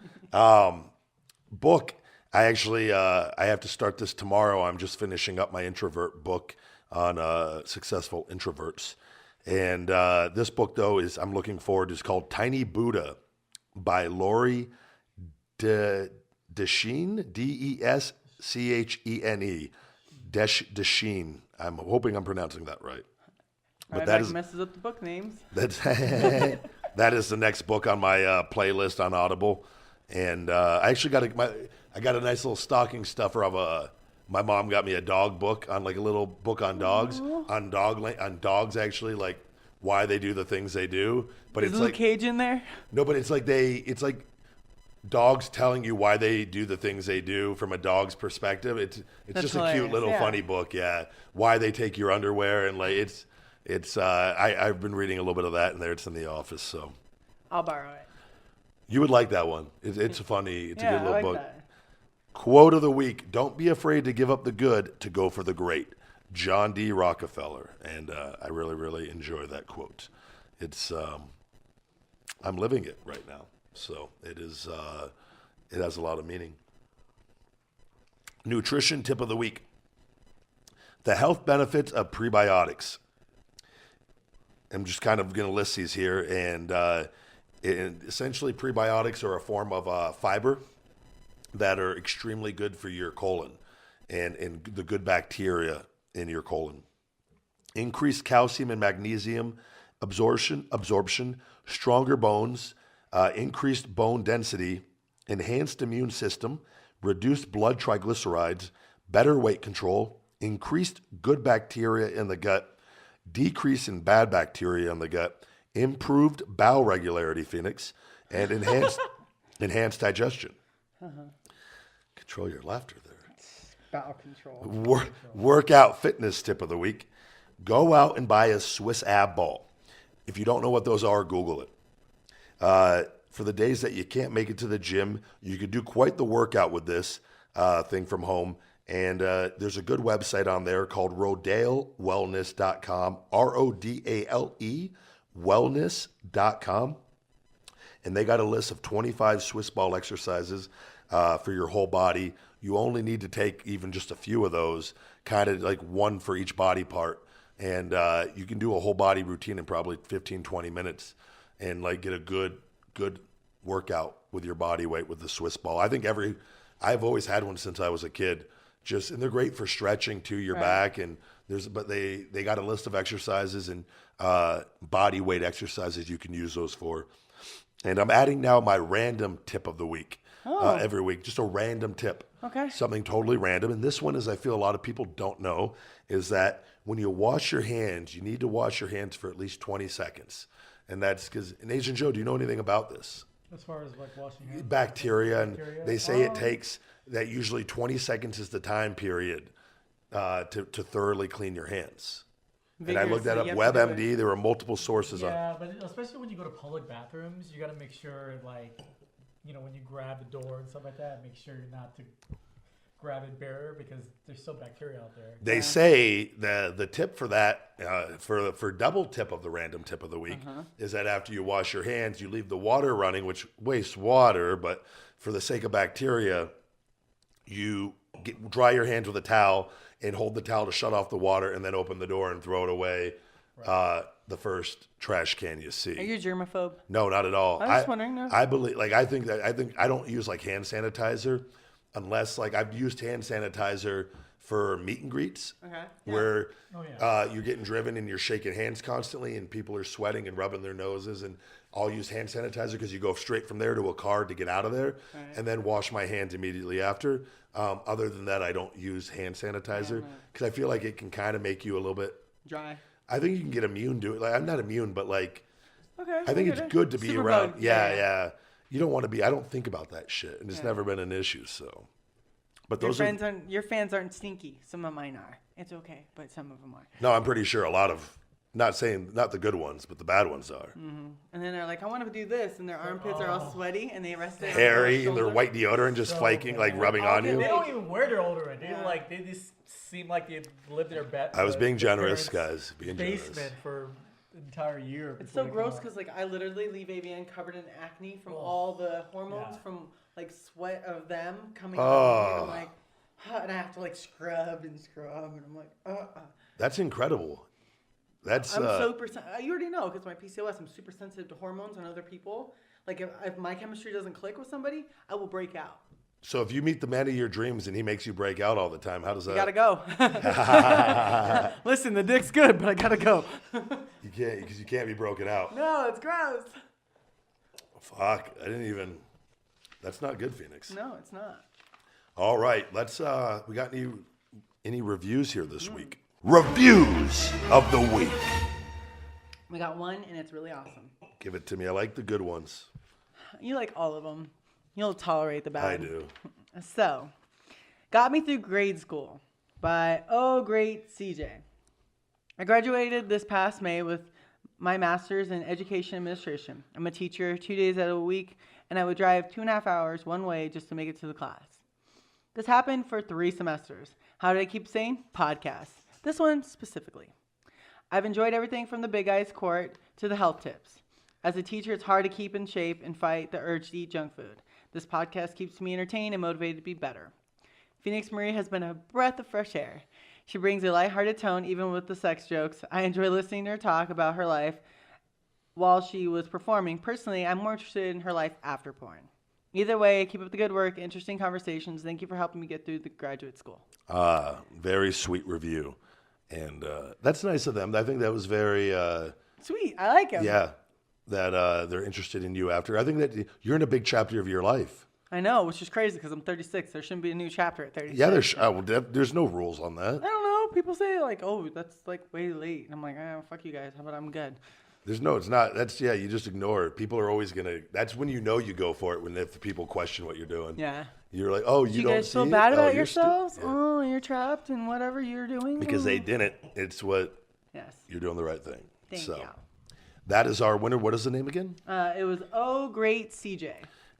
Book. I actually, I have to start this tomorrow. I'm just finishing up my introvert book on successful introverts. And this book, though, I'm looking forward. It's called Tiny Buddha by Lori Deschene, Deschene. Deschene. I'm hoping I'm pronouncing that right. But that messes up the book names. That is the next book on my playlist on Audible. And I actually got a nice little stocking stuffer of my mom got me a dog book on like a little book on dogs, on dogs actually, like why they do the things they do. But Is it's Luke like Cage in there? no, but it's like dogs telling you why they do the things they do from a dog's perspective. It's That's just a cute little funny book, yeah. Why they take your underwear and like I've been reading a little bit of that in there. It's in the office, so I'll borrow it. you would like that one. It's funny. It's a good little I like book. that. Quote of the week: Don't be afraid to give up the good to go for the great. John D. Rockefeller, and I really, really enjoy that quote. It's I'm living it right now, so it is. It has a lot of meaning. Nutrition tip of the week: the health benefits of prebiotics. I'm just kind of going to list these here, and essentially prebiotics are a form of fiber that are extremely good for your colon and the good bacteria in your colon. Increased calcium and magnesium absorption, stronger bones, increased bone density, enhanced immune system, reduced blood triglycerides, better weight control, increased good bacteria in the gut, decrease in bad bacteria in the gut, improved bowel regularity, Phoenix, and enhanced digestion. Control your laughter there. Bowel control. Workout fitness tip of the week: go out and buy a Swiss ab ball. If you don't know what those are, Google it. For the days that you can't make it to the gym, you could do quite the workout with this thing from home. And there's a good website on there called rodalewellness.com, RODALE wellness.com. And they got a list of 25 Swiss ball exercises for your whole body. You only need to take even just a few of those, kind of like one for each body part. And you can do a whole body routine in probably 15, 20 minutes and like get a good workout with your body weight with the Swiss ball. I've always had one since I was a kid. And they're great for stretching to your back. And but they got a list of exercises and body weight exercises you can use those for. And I'm adding now my random tip of the week every week, just a random tip. Okay. Something totally random. And this one is, I feel a lot of people don't know, is that when you wash your hands, you need to wash your hands for at least 20 seconds. And that's because, and Asian Joe, do you know anything about this? As far as like washing hands? Bacteria. And they say it takes that usually 20 seconds is the time period to thoroughly clean your hands. And I looked that up, WebMD. There were multiple sources. Yeah, but especially when you go to public bathrooms, you got to make sure, like, when you grab the door and stuff like that, make sure you're not to grab it bare because there's still bacteria out there. They say the tip for that, for double tip of the random tip of the week, is that after you wash your hands, you leave the water running, which wastes water, but for the sake of bacteria, you dry your hands with a towel and hold the towel to shut off the water and then open the door and throw it away. The first trash can you see. Are you a germaphobe? No, not at all. I was just wondering. No. I believe, I think I don't use like hand sanitizer unless like I've used hand sanitizer for meet and greets. Okay. Where Oh, yeah. you're getting driven and you're shaking hands constantly and people are sweating and rubbing their noses, and I'll use hand sanitizer because you go straight from there to a car to get out of there, and then wash my hands immediately after. Other than that, I don't use hand sanitizer because I feel like it can kind of make you a little bit Dry. I think you can get immune to it. Like, I'm not immune, but like Okay. I think it's good to be around. Superbug. Yeah. You don't want to be. I don't think about that shit, and it's never been an issue. So, but Your those are. your fans aren't stinky. Some of mine are. It's okay, but some of them are. No, I'm pretty sure a lot of. Not saying not the good ones, but the bad ones are. And then they're like, I want to do this, and their armpits are all sweaty, and they rest it. Hairy and their white deodorant just flaking, like rubbing on They you. don't even wear their deodorant. Yeah. They just seem like they lived their best. I was being generous, guys. Being Basement generous. for the entire year. It's before so they gross come out. because like I literally leave AVN covered in acne from all the hormones Yeah. from like sweat of them coming out. And I'm like, and I have to like scrub, and I'm like, That's incredible. That's I'm super. You already know because my PCOS. I'm super sensitive to hormones on other people. Like if my chemistry doesn't click with somebody, I will break out. so. If you meet the man of your dreams and he makes you break out all the time, how does that? I gotta go. Listen, the dick's good, but I gotta go. You can't because you can't be broken out. No, it's gross. Fuck! I didn't even. That's not good, Phoenix. No, it's not. All right, let's. We got any reviews here this week? Reviews of the week. We got one, and it's really awesome. Give it to me. I like the good ones. You like all of them. You'll tolerate the bad. I do. So, got me through grade school by Oh Great CJ. I graduated this past May with my master's in education administration. I'm a teacher 2 days out of a week, and I would drive 2.5 hours one way just to make it to the class. This happened for 3 semesters. How did I keep sane? Podcasts. This one specifically. I've enjoyed everything from the Big Eyes Court to the health tips. As a teacher, it's hard to keep in shape and fight the urge to eat junk food. This podcast keeps me entertained and motivated to be better. Phoenix Marie has been a breath of fresh air. She brings a lighthearted tone even with the sex jokes. I enjoy listening to her talk about her life while she was performing. Personally, I'm more interested in her life after porn. Either way, keep up the good work, interesting conversations. Thank you for helping me get through the graduate school. Very sweet review. And that's nice of them. I think that was very, Sweet. I like him. yeah, that they're interested in you after. I think that you're in a big chapter of your life. I know, which is crazy because I'm 36. There shouldn't be a new chapter at 36. Yeah, there's no rules on that. I don't know. People say like, oh, that's like way late. And I'm like, oh, fuck you guys. How about I'm good? It's not. You just ignore it. People are always going to, that's when you know you go for it, when if people question what you're doing. Yeah. You're like, oh, you You don't guys see feel it? bad Oh, about you're yourselves? yeah. Oh, you're trapped in whatever you're doing? Because they didn't. It's what Yes. you're doing the right thing. Thank so you. that is our winner. What is the name again? It was Oh Great CJ.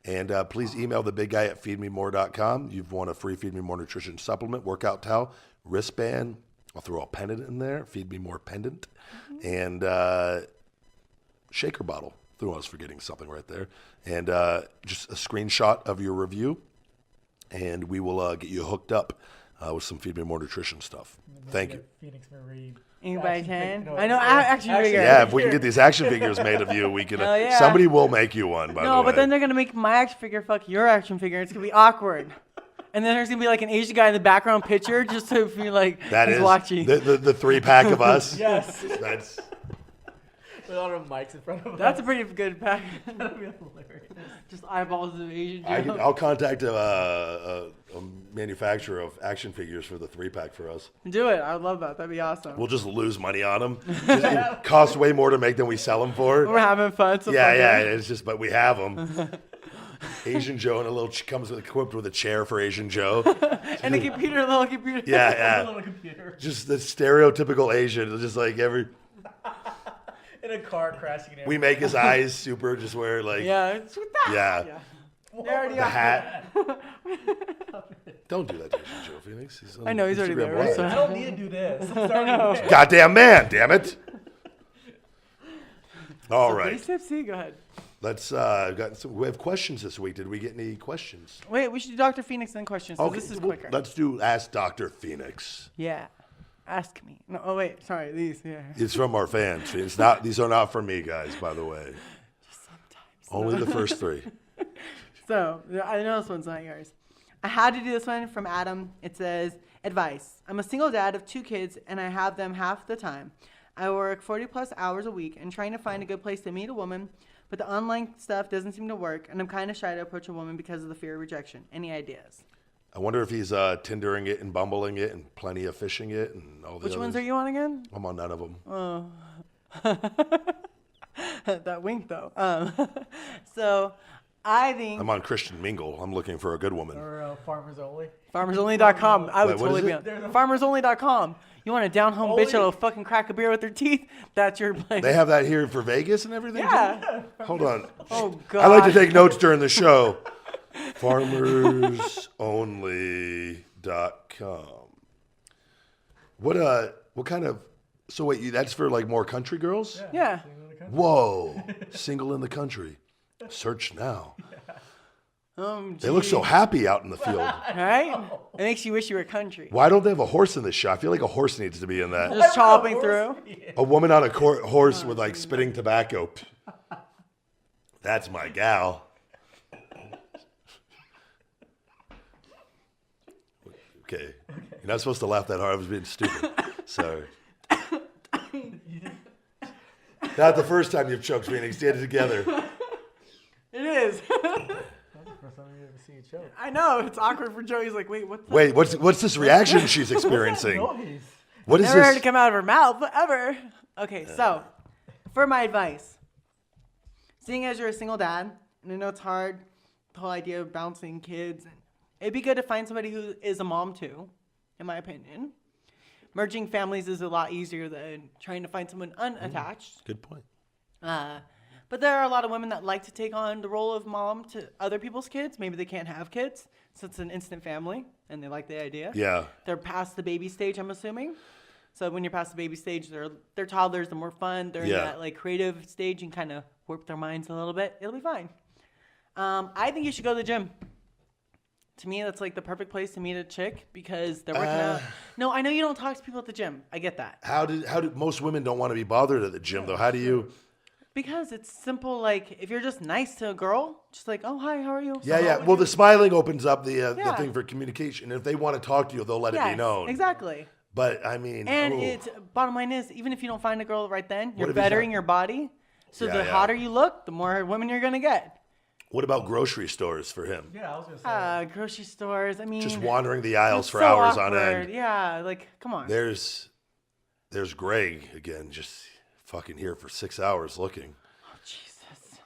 And please email the big guy at feedmemore.com. You've won a free Feed Me More nutrition supplement, workout towel, wristband. I'll throw a pendant in there, Feed Me More pendant, and shaker bottle. I was forgetting something right there. And just a screenshot of your review, and we will get you hooked up with some Feed Me More nutrition stuff. Thank you. Phoenix Marie. Anybody Action can? figure- no, I know, yeah, action action figure. Yeah, if we can get these action figures made of you, we can. Hell yeah. Somebody will make you one. By the No, way. but then they're going to make my action figure fuck your action figure. It's going to be awkward. And then there's going to be like an Asian guy in the background picture just to feel like that he's is watching. the 3-pack of us. Yes. That's With all the mics in front of us. That's a pretty good pack. That'd be hilarious. Just eyeballs of Asian Joe. I'll contact a manufacturer of action figures for the 3-pack for us. Do it. I would love that. That'd be awesome. We'll just lose money on them. It costs way more to make than we sell them for. We're having fun. So Yeah. It's just, but we have them. Asian Joe and a little comes equipped with a chair for Asian Joe. And a little computer. A Yeah. little computer. Just the stereotypical Asian. Just like In a car crashing. we make his eyes super. Just wear like Yeah. It's with that. Yeah. They already the are. hat. Don't do that to Asian Joe, Phoenix. He's on I know, he's already Instagram there, Live. so- I don't need to do this. I'm starting to Goddamn man, damn it. All right. Pretty tipsy. Go ahead. Let's we have questions this week. Did we get any questions? Wait, we should do Dr. Phoenix then questions. So this is well, quicker. let's do Ask Dr. Phoenix. Yeah. Ask me. No, oh wait, sorry. These. Yeah. It's from our fans. It's not. These are not from me, guys. By the way, Just sometimes. only the first 3. So I know this one's not yours. I had to do this one from Adam. It says, Advice. I'm a single dad of 2 kids, and I have them half the time. I work 40-plus hours a week and trying to find a good place to meet a woman, but the online stuff doesn't seem to work, and I'm kind of shy to approach a woman because of the fear of rejection. Any ideas? I wonder if he's Tindering it and Bumbling it and Plenty of Fishing it and all the Which others. ones are you on again? I'm on none of them. Oh. That wink, though. So I think... I'm on Christian Mingle. I'm looking for a good woman. Or Farmers Only. FarmersOnly.com. I would Wait, what totally is be it? on FarmersOnly.com. You want a down-home bitch that'll fucking crack a beer with her teeth? That's your place. They have that here for Vegas and everything? Yeah. Too? Hold on. Oh, God. I like to take notes during the show. FarmersOnly.com. What kind of... So wait, that's for like more country girls? Yeah. Whoa. Single in the country. Search now. They look Gee. so happy out in the field. Right? It makes you wish you were country. Why don't they have a horse in this show? I feel like a horse needs to be in that. Just chopping through. A woman on a horse with like spitting tobacco. That's my gal. Okay. You're not supposed to laugh that hard. I was being stupid. Sorry. Not the first time you've choked Phoenix. Did it together. It is. That's the first time you ever see a choke. I know. It's awkward for Joe. He's like, wait, what the... Wait, what's this reaction she's experiencing? Noise. What is Never heard it this? come out of her mouth, ever. Okay, so for my advice, seeing as you're a single dad, and I know it's hard, the whole idea of bouncing kids, it'd be good to find somebody who is a mom too, in my opinion. Merging families is a lot easier than trying to find someone unattached. Good point. But there are a lot of women that like to take on the role of mom to other people's kids. Maybe they can't have kids, so it's an instant family, and they like the idea. Yeah. They're past the baby stage, I'm assuming. So when you're past the baby stage, they're toddlers, they're more fun. They're in that like creative stage and kind of warp their minds a little bit. It'll be fine. I think you should go to the gym. To me, that's like the perfect place to meet a chick because they're working out. No, I know you don't talk to people at the gym. I get that. How do most women don't want to be bothered at the gym though? How do you? Because it's simple. Like if you're just nice to a girl, just like, oh hi, how are you? Yeah. Well, the smiling opens up the Yeah. thing for communication. If they want to talk to you, they'll let it be Yes, known. exactly. But I mean, And ooh. it's bottom line is, even if you don't find a girl right then, you're if he's bettering not- your body. So Yeah, the yeah. hotter you look, the more women you're gonna get. What about grocery stores for him? Yeah, I was gonna say. Grocery stores. I mean, Just wandering the aisles it's for so hours on awkward. end. Yeah, like come on. There's Greg again, just fucking here for 6 hours looking, Oh, Jesus.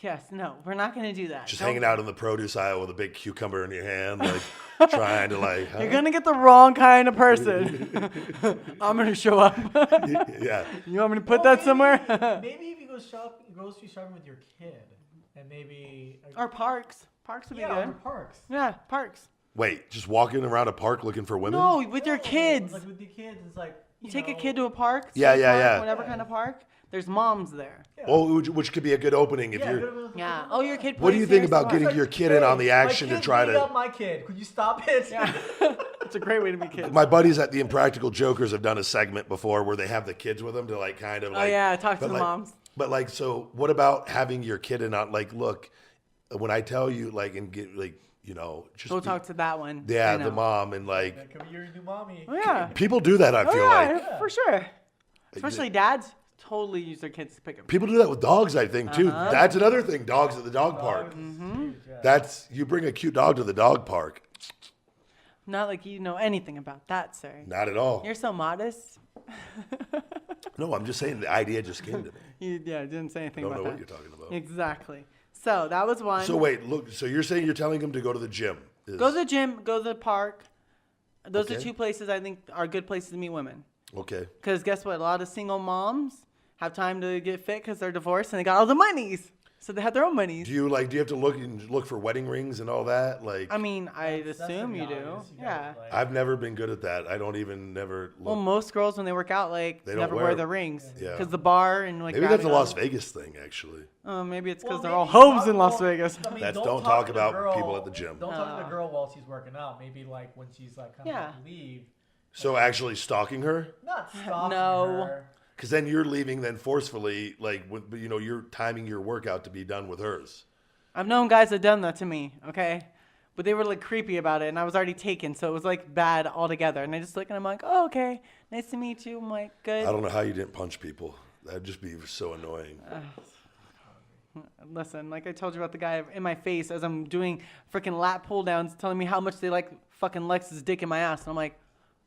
Yes, no, we're not gonna do that. just Don't- hanging out in the produce aisle with a big cucumber in your hand, like trying to like. You're gonna get the wrong kind of person. I'm gonna show up. Yeah. You want me to put that somewhere? Maybe if you go grocery shopping with your kid, and maybe Or parks. Parks would be or good. parks. Yeah, parks. Wait, just walking around a park looking for women? No, with your kids. Like with your kids, it's like You take a know, kid to a park. Yeah, skate yeah, park, yeah. Whatever kind of park. There's moms there. Oh, which could be a good opening if Yeah, you're. go to the- Yeah. Oh, your kid. What do you plays think here, about so- getting your kid in on the action my to kid try beat to? up my kid. Could you stop it? Yeah. It's a great way to be kids. My buddies at the Impractical Jokers have done a segment before where they have the kids with them to like kind of Oh like. yeah, talk to but the like- moms. But like, so what about having your kid in on like, look, when I tell you like and get like, you know, just Go be- talk to that one. yeah, I the know. mom and like That could be your new mommy. Oh yeah. people do that. I Oh feel yeah, like for sure. Especially dads totally use their kids to pick up. people do that with dogs. I think too. Uh-huh. That's another thing. Dogs at the dog park. Mm-hmm. That's you bring a cute dog to the dog park. Not like you know anything about that, sir. Not at all. You're so modest. No, I'm just saying the idea just came to me. You didn't say anything Don't about know that. what you're talking about. Exactly. So that was one. So wait, look. So you're saying you're telling him to go to the gym? Go to the gym. Go to the park. Those are Okay. two places I think are good places to meet women. Okay. Because guess what? A lot of single moms have time to get fit because they're divorced and they got all the monies. So they have their own monies. Do you have to look for wedding rings and all that? Like I mean, I That's assume pretty you do. obvious. You Yeah. gotta, like- I've never been good at that. I don't even never look. Well, most girls when they work out, like, They don't never wear wear it. the rings. Yeah. Because the bar and like. Maybe that's a grabbing Las on- Vegas thing, actually. Oh, maybe it's because Well, they're all maybe hoes talk- in Las well, Vegas. I mean, That's don't talk talk to the about girl- people at the gym. Don't talk to the girl while she's working out. Maybe like when she's like kind Yeah. of leave. So actually stalking her, Not stalking No. her. because then you're leaving then forcefully, like you're timing your workout to be done with hers. I've known guys that done that to me. Okay, but they were like creepy about it, and I was already taken, so it was like bad altogether. And I just look and I'm like, oh, okay, nice to meet you. I'm like, good. I don't know how you didn't punch people. That'd just be so annoying. Listen, like I told you about the guy in my face as I'm doing freaking lat pull downs, telling me how much they like fucking Lex's dick in my ass, and I'm like,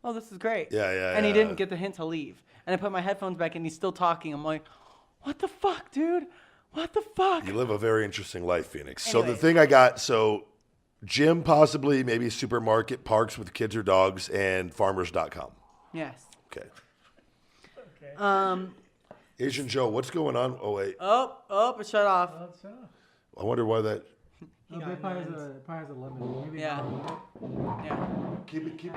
oh, this is great. Yeah. And he didn't get the hint to leave, and I put my headphones back, and he's still talking. I'm like, what the fuck, dude? What the fuck? You live a very interesting life, Phoenix. So the Anyways. thing I got, gym possibly, maybe supermarket, parks with kids or dogs, and farmers.com. Yes. Okay. Okay. Asian Joe, what's going on? Oh, wait. Oh, it shut off. Oh, it's enough. I wonder why that... No, but it probably has a lemon. Maybe Yeah. Yeah. Keep it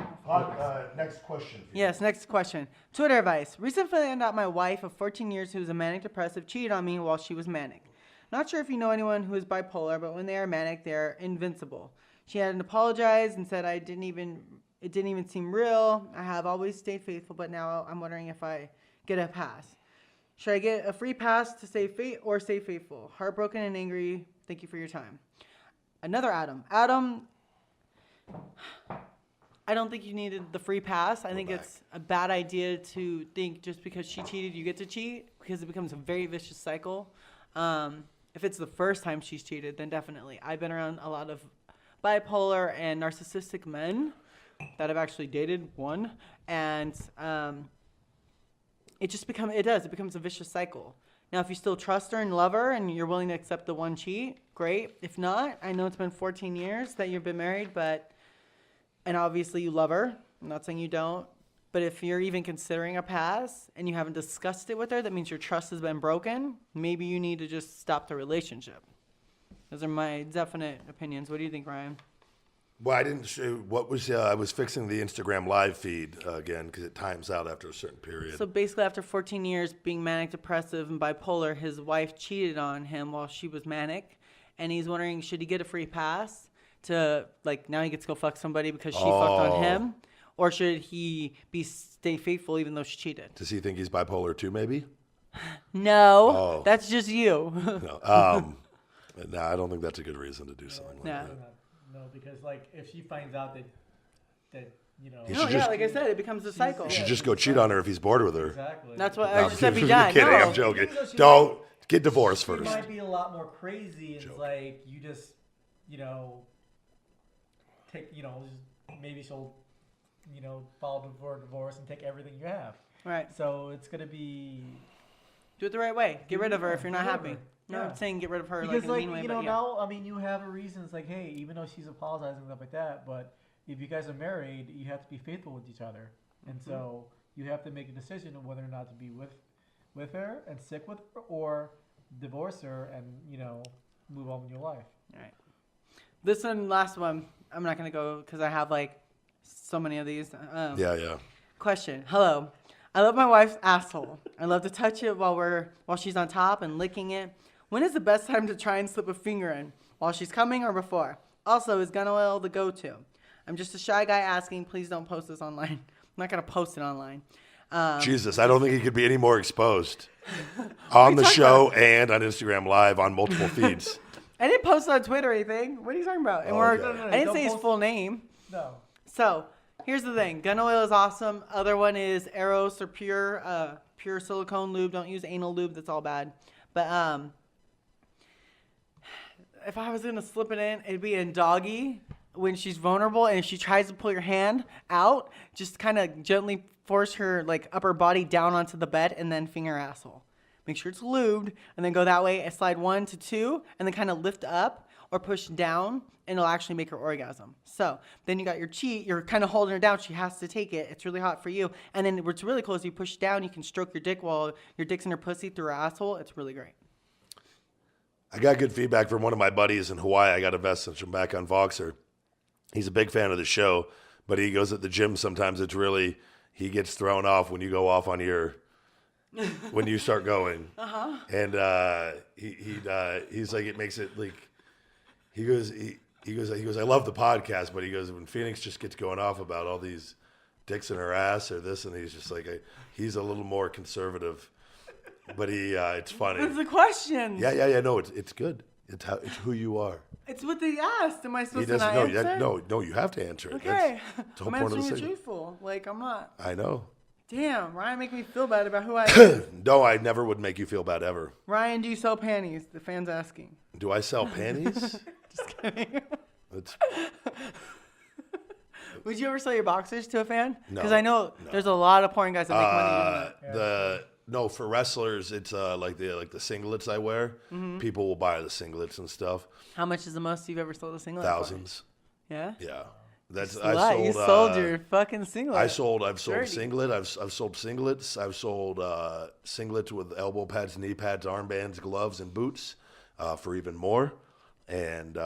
next question. Yes, next question. Twitter advice. Recently found out my wife of 14 years who is a manic depressive cheated on me while she was manic. Not sure if you know anyone who is bipolar, but when they are manic, they are invincible. She hadn't apologized and said it didn't even seem real. I have always stayed faithful, but now I'm wondering if I get a pass. Should I get a free pass to stay faithful? Heartbroken and angry. Thank you for your time. Another Adam. Adam, I don't think you needed the free pass. I think it's a bad idea to think just because she cheated, you get to cheat, because it becomes a very vicious cycle. If it's the first time she's cheated, then definitely. I've been around a lot of bipolar and narcissistic men that have actually dated one, and it becomes a vicious cycle. Now, if you still trust her and love her and you're willing to accept the one cheat, great. If not, I know it's been 14 years that you've been married, and obviously you love her. I'm not saying you don't. But if you're even considering a pass and you haven't discussed it with her, that means your trust has been broken. Maybe you need to just stop the relationship. Those are my definite opinions. What do you think, Ryan? Well, I didn't show I was fixing the Instagram live feed again because it times out after a certain period. So basically, after 14 years being manic depressive and bipolar, his wife cheated on him while she was manic, and he's wondering, should he get a free pass to, like, now he gets to go fuck somebody because she fucked on him, or should he stay faithful even though she cheated? Does he think he's bipolar too? Maybe. No, that's just you. No. No, I don't think that's a good reason to do something like that. No, because like if she finds out that you know. You should just- like I said, it becomes a cycle. You should just go cheat on her if he's bored with her. Exactly. That's what No, I I'm just said. Be kidding. done. Kidding, No. I'm joking. Even though she Don't get divorced She first. might be a lot more crazy, and it's like you just, take, maybe she'll, file for divorce and take everything you have. Right. So it's gonna be Do it the right way. Get rid of her if you're not Get rid of happy. her. No, Yeah. I'm saying get rid of her because like in a mean way, but yeah. now I mean you have a reason. It's like, hey, even though she's apologizing and stuff like that, but if you guys are married, you have to be faithful with each other, and so you have to make a decision of whether or not to be with her and stick with her, or divorce her and move on with your life. All right. This one, last one, I'm not going to go because I have like so many of these. Yeah. Question. Hello. I love my wife's asshole. I love to touch it while she's on top and licking it. When is the best time to try and slip a finger in? While she's coming or before? Also, is gun oil the go-to? I'm just a shy guy asking. Please don't post this online. I'm not going to post it online. Jesus, I don't think he could be any more exposed on the show and on Instagram Live on multiple feeds. I didn't post it on Twitter or anything. What are you talking about? And Okay. No, I didn't don't say his post- full name. No. So here's the thing. Gun oil is awesome. Other one is Eros or pure silicone lube. Don't use anal lube. That's all bad. But if I was going to slip it in, it'd be in doggy when she's vulnerable. And if she tries to pull your hand out, just kind of gently force her like upper body down onto the bed and then finger asshole. Make sure it's lubed and then go that way and slide 1 to 2 and then kind of lift up or push down and it'll actually make her orgasm. So then you got your cheat, you're kind of holding her down. She has to take it. It's really hot for you. And then it's really close. You push down, you can stroke your dick while your dick's in her pussy through her asshole. It's really great. I got good feedback from one of my buddies in Hawaii. I got a message from back on Voxer. He's a big fan of the show, but he goes at the gym sometimes. He gets thrown off when you go off on when you start going. Uh-huh. And he's like, it makes it like, he goes, I love the podcast, but he goes, when Phoenix just gets going off about all these dicks in her ass or this, and he's just like, he's a little more conservative, but it's funny. That's the question. Yeah. No, it's good. It's who you are. It's what they asked. Am I He supposed to doesn't not know. answer? No, you have to answer it. Okay. That's the whole I'm point of the answering it segment. truthful. Like, I'm not. I know. Damn, Ryan make me feel bad about who I am. No, I never would make you feel bad ever. Ryan, do you sell panties? The fan's asking. Do I sell panties? Just kidding. It's, Would you ever sell your boxers to a fan? No, Because I know there's a lot of porn guys that make money doing that. no, for wrestlers, it's like the singlets I wear. Mm-hmm. People will buy the singlets and stuff. How much is the most you've ever sold a singlet? for? Thousands. Yeah? Yeah. That's You sold your fucking singlet. I've sold Dirty. singlet. I've sold singlets. I've sold singlets with elbow pads, knee pads, armbands, gloves, and boots for even more. And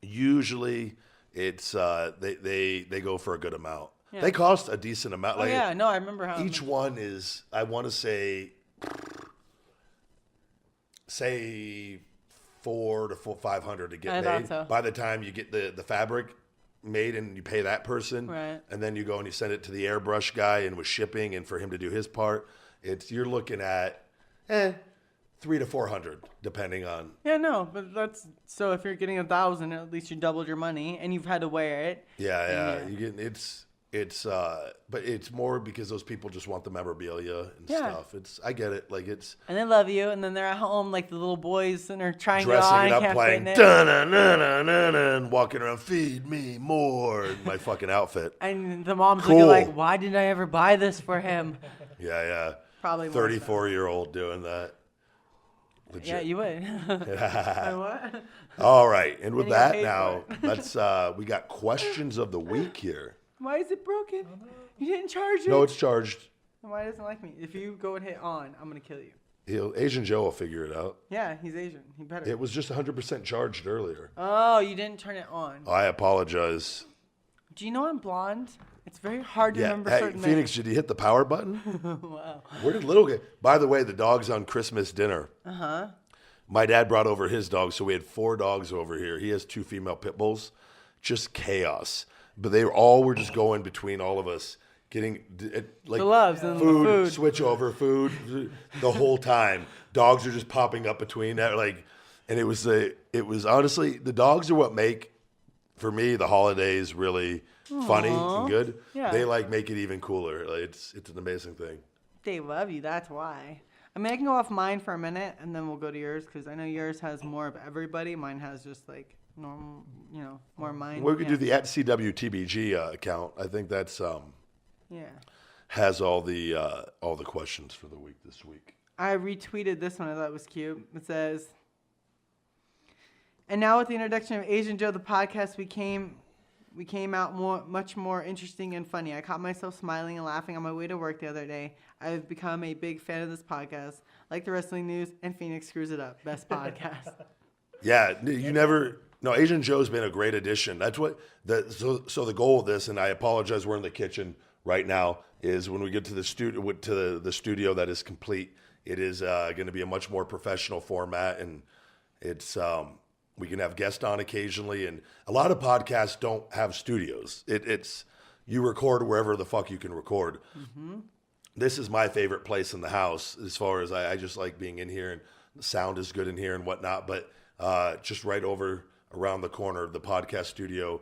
usually it's they go for a good amount. Yeah. They cost a decent amount. Oh, yeah. No, I remember how. Each one is, I want to say 400 to 500 to get I made. thought so. By the time you get the fabric made and you pay that person, Right. and then you go and you send it to the airbrush guy and with shipping and for him to do his part, you're looking at 300 to 400 depending on. Yeah, no, but that's so. If you're getting 1,000, at least you doubled your money, and you've had to wear it. Yeah. You get but it's more because those people just want the memorabilia and Yeah. stuff. I get it. Like it's And they love you, and then they're at home like the little boys, and they're trying to dressing on it and up, can't playing fit in it. da-na-na-na-na-na, and walking around, feed me more in my fucking outfit. And the mom's Cool. looking like, why did I ever buy this for him? Yeah. Probably more so. 34-year-old doing that. Legit. Yeah, you would. What? All right, and with And you got that paid now, for let's we got questions of the week here. Why is it broken? You didn't charge it. No, it's charged. Then why doesn't it like me? If you go and hit on, I'm gonna kill you. Asian Joe will figure it out. Yeah, he's Asian. He better. It was just 100% charged earlier. Oh, you didn't turn it on. I apologize. Do you know I'm blonde? It's very hard to Yeah, remember hey, certain Phoenix, did you hit the power button? Wow. Where did Little get? By the way, the dog's on Christmas dinner. Uh-huh. My dad brought over his dog, so we had 4 dogs over here. He has 2 female pit bulls. Just chaos. But they all were just going between all of us, getting like The loves and the food, food. switch over food the whole time. Dogs are just popping up between that, and it was honestly, the dogs are what make, for me, the holidays really funny and good. Yeah. They make it even cooler. Like, it's an amazing thing. They love you. That's why. I mean, I can go off mine for a minute, and then we'll go to yours, because I know yours has more of everybody. Mine has just, normal, more mine. We could do the @CWTBG account. I think that's Yeah. has all the questions for the week this week. I retweeted this one. I thought it was cute. It says, and now with the introduction of Asian Joe, the podcast became out much more interesting and funny. I caught myself smiling and laughing on my way to work the other day. I've become a big fan of this podcast. Like the wrestling news, and Phoenix screws it up. Best podcast. Yeah, No, Asian Joe's been a great addition. That's what so the goal of this, and I apologize, we're in the kitchen right now, is when we get to the studio that is complete, it is going to be a much more professional format, and it's we can have guests on occasionally, and a lot of podcasts don't have studios. It's you record wherever the fuck you can record. Mm-hmm. This is my favorite place in the house, as far as I just like being in here, and the sound is good in here and whatnot, but just right over around the corner, the podcast studio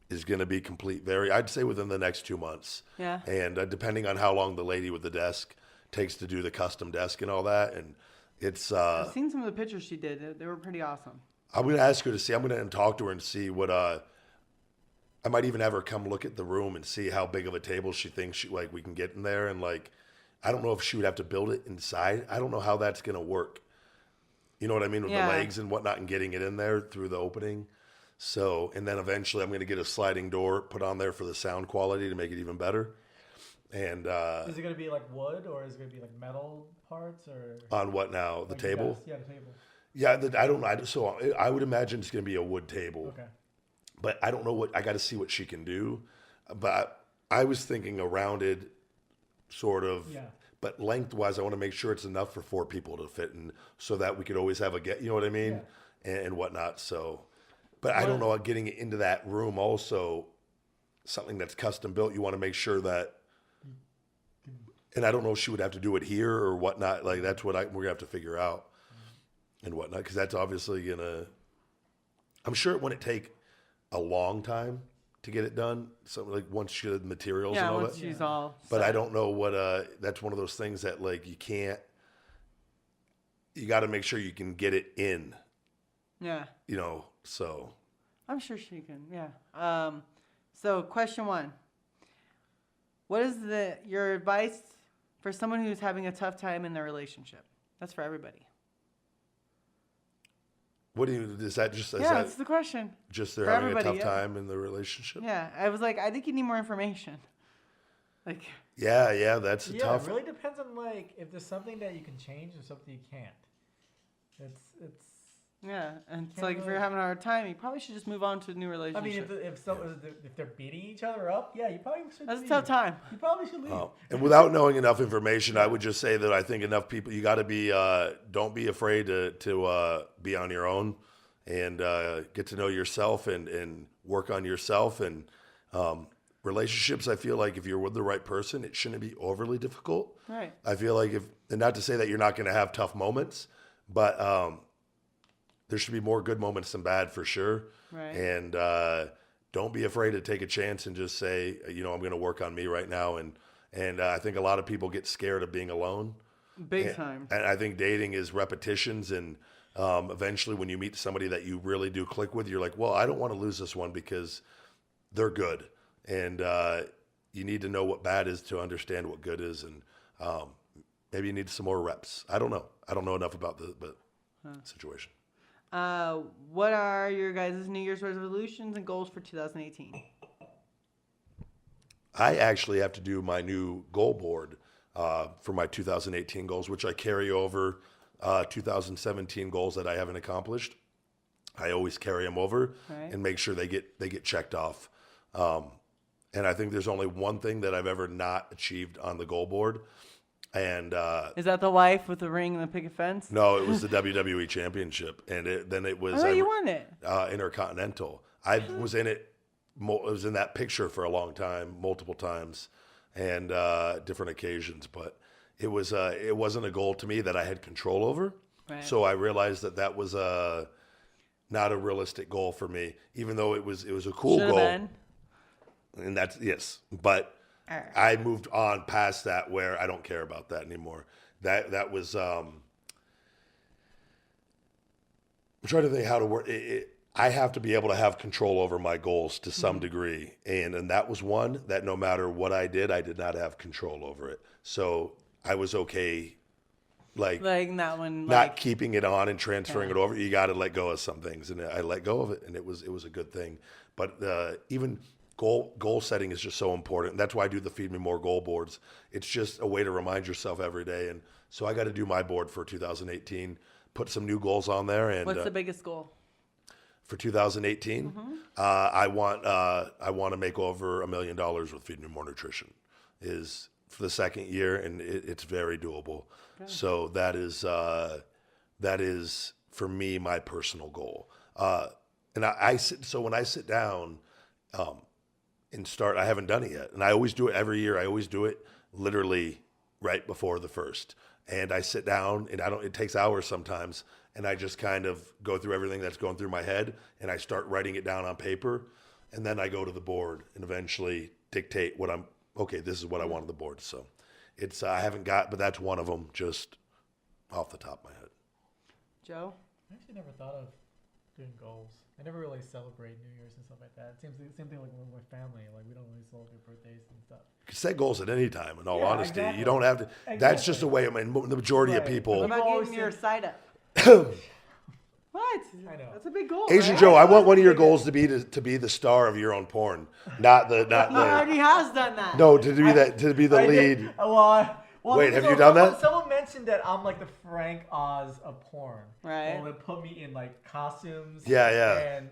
is going to be complete I'd say within the next 2 months. Yeah. And depending on how long the lady with the desk takes to do the custom desk and all that. And it's... I've seen some of the pictures she did. They were pretty awesome. I'm going to ask her to see. I'm going to talk to her and see what... I might even have her come look at the room and see how big of a table she thinks we can get in there. And I don't know if she would have to build it inside. I don't know how that's going to work. You know what I mean? With the legs and whatnot and getting it in there through the opening. So, and then eventually I'm going to get a sliding door put on there for the sound quality to make it even better. And is it going to be like wood, or is it going to be like metal parts, or on what now? The table? Yeah, the table. Yeah, I don't know. So I would imagine it's going to be a wood table. Okay. But I don't know I got to see what she can do. But I was thinking a rounded sort of... Yeah. But lengthwise, I want to make sure it's enough for 4 people to fit in, so that we could always have you know what I mean, and whatnot. So, but I don't know, getting into that room also, something that's custom built. You want to make sure that, and I don't know if she would have to do it here or whatnot. Like that's what we're gonna have to figure out. and whatnot, because that's obviously gonna. I'm sure it wouldn't take a long time to get it done. So like once you get the materials and all once that. she's all. But set. I don't know what. That's one of those things that like you can't. You got to make sure you can get it in. Yeah. So. I'm sure she can. Yeah. So question 1. What is your advice for someone who's having a tough time in their relationship? That's for everybody. What do you? Is that just? Yeah, that's the question. Just they're For having a everybody, tough yeah. time in the relationship. Yeah, I was like, I think you need more information. Like. Yeah, that's Yeah, tough. it really depends on like if there's something that you can change or something you can't. It's. Yeah, and it's like if you're having a hard time, you probably should just move on to a new I relationship. mean, if they're beating each other up, yeah, you probably should. That's leave. a tough time. You probably should leave. And without knowing enough information, I would just say that I think enough people. You got to be. Don't be afraid to be on your own, and get to know yourself and work on yourself. And relationships, I feel like if you're with the right person, it shouldn't be overly difficult. Right. I feel like and not to say that you're not going to have tough moments, but there should be more good moments than bad for sure. Right. And don't be afraid to take a chance and just say, I'm going to work on me right now. And I think a lot of people get scared of being alone. Big time. And I think dating is repetitions. And eventually when you meet somebody that you really do click with, you're like, well, I don't want to lose this one because they're good. And you need to know what bad is to understand what good is. And maybe you need some more reps. I don't know. I don't know enough about the situation. What are your guys' New Year's resolutions and goals for 2018? I actually have to do my new goal board for my 2018 goals, which I carry over 2017 goals that I haven't accomplished. I always carry them over and make sure they get checked off. And I think there's only one thing that I've ever not achieved on the goal board. And is that the wife with the ring and the picket fence? no, it was the WWE Championship, and then it was You won it. Intercontinental. I was in it. I was in that picture for a long time, multiple times, and different occasions. But it wasn't a goal to me that I had control over. Right. So I realized that was not a realistic goal for me, even though it was a cool Should've goal. been. And that's yes, but. I moved on past that where I don't care about that anymore. That was I'm trying to think how to work it. I have to be able to have control over my goals to some degree, and that was one that no matter what I did not have control over it. So I was okay, like that one, not keeping it on and transferring it over. You got to let go of some things, and I let go of it, and it was a good thing. But even goal setting is just so important. That's why I do the Feed Me More goal boards. It's just a way to remind yourself every day. And so I got to do my board for 2018, put some new goals on there. And what's the biggest goal? For 2018, I want to make over $1 million with Feed Me More Nutrition. Is for the second year, and it's very doable. Okay. So that is for me my personal goal. And when I sit down. And start. I haven't done it yet, and I always do it every year. I always do it literally right before the first, and I sit down, and it takes hours sometimes, and I just kind of go through everything that's going through my head, and I start writing it down on paper, and then I go to the board and eventually dictate this is what I want on the board. So it's I haven't got, but that's one of them just off the top of my head. Joe? I actually never thought of doing goals. I never really celebrate New Year's and stuff like that. It seems the same thing like with my family. Like we don't really celebrate birthdays and stuff. You can set goals at any time. In all Yeah, honesty, exactly. you don't have to. Exactly. That's just the way. I mean, the majority of Right. people. What about always getting your side up? What? I know. That's a big goal. Asian right? Joe, I want one of your goals to be the star of your own porn, not He the. already has done that. No, to be the I lead. did- well, Wait, have you done that? Someone mentioned that I'm like the Frank Oz of porn. Right. Well, they put me in like costumes. Yeah. And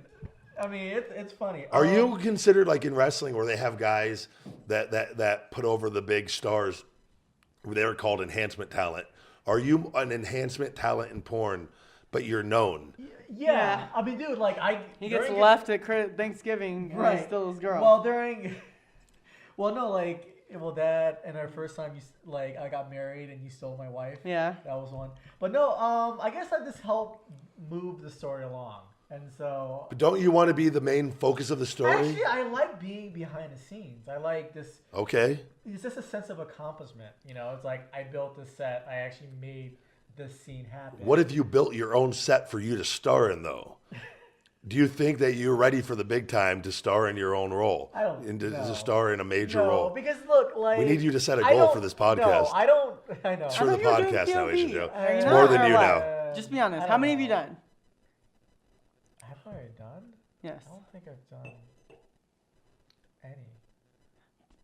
I mean, it's funny. Are you considered like in wrestling where they have guys that put over the big stars? They're called enhancement talent. Are you an enhancement talent in porn, but you're known? Yeah. I mean, dude, like He gets during- left at Thanksgiving and Right. he's still his girl. Well, like well, that and our first time I got married and you stole my wife. Yeah. That was one. But no, I guess I just helped move the story along. And so But don't you want to be the main focus of the story? actually I like being behind the scenes. I like this. Okay. It's just a sense of accomplishment. It's like I built this set. I actually made this scene happen. What if you built your own set for you to star in, though? Do you think that you're ready for the big time to star in your own role? I don't and to know. star in a major No, role? because look, like We need you to set a I goal don't- for this podcast. No, I don't. I know. It's for I the thought you were doing podcast now, POV. Asian Joe. Are you It's not, more than or you what? now. Just be honest. I How don't many have you know. done? Have I done? Yes. I don't think I've done any.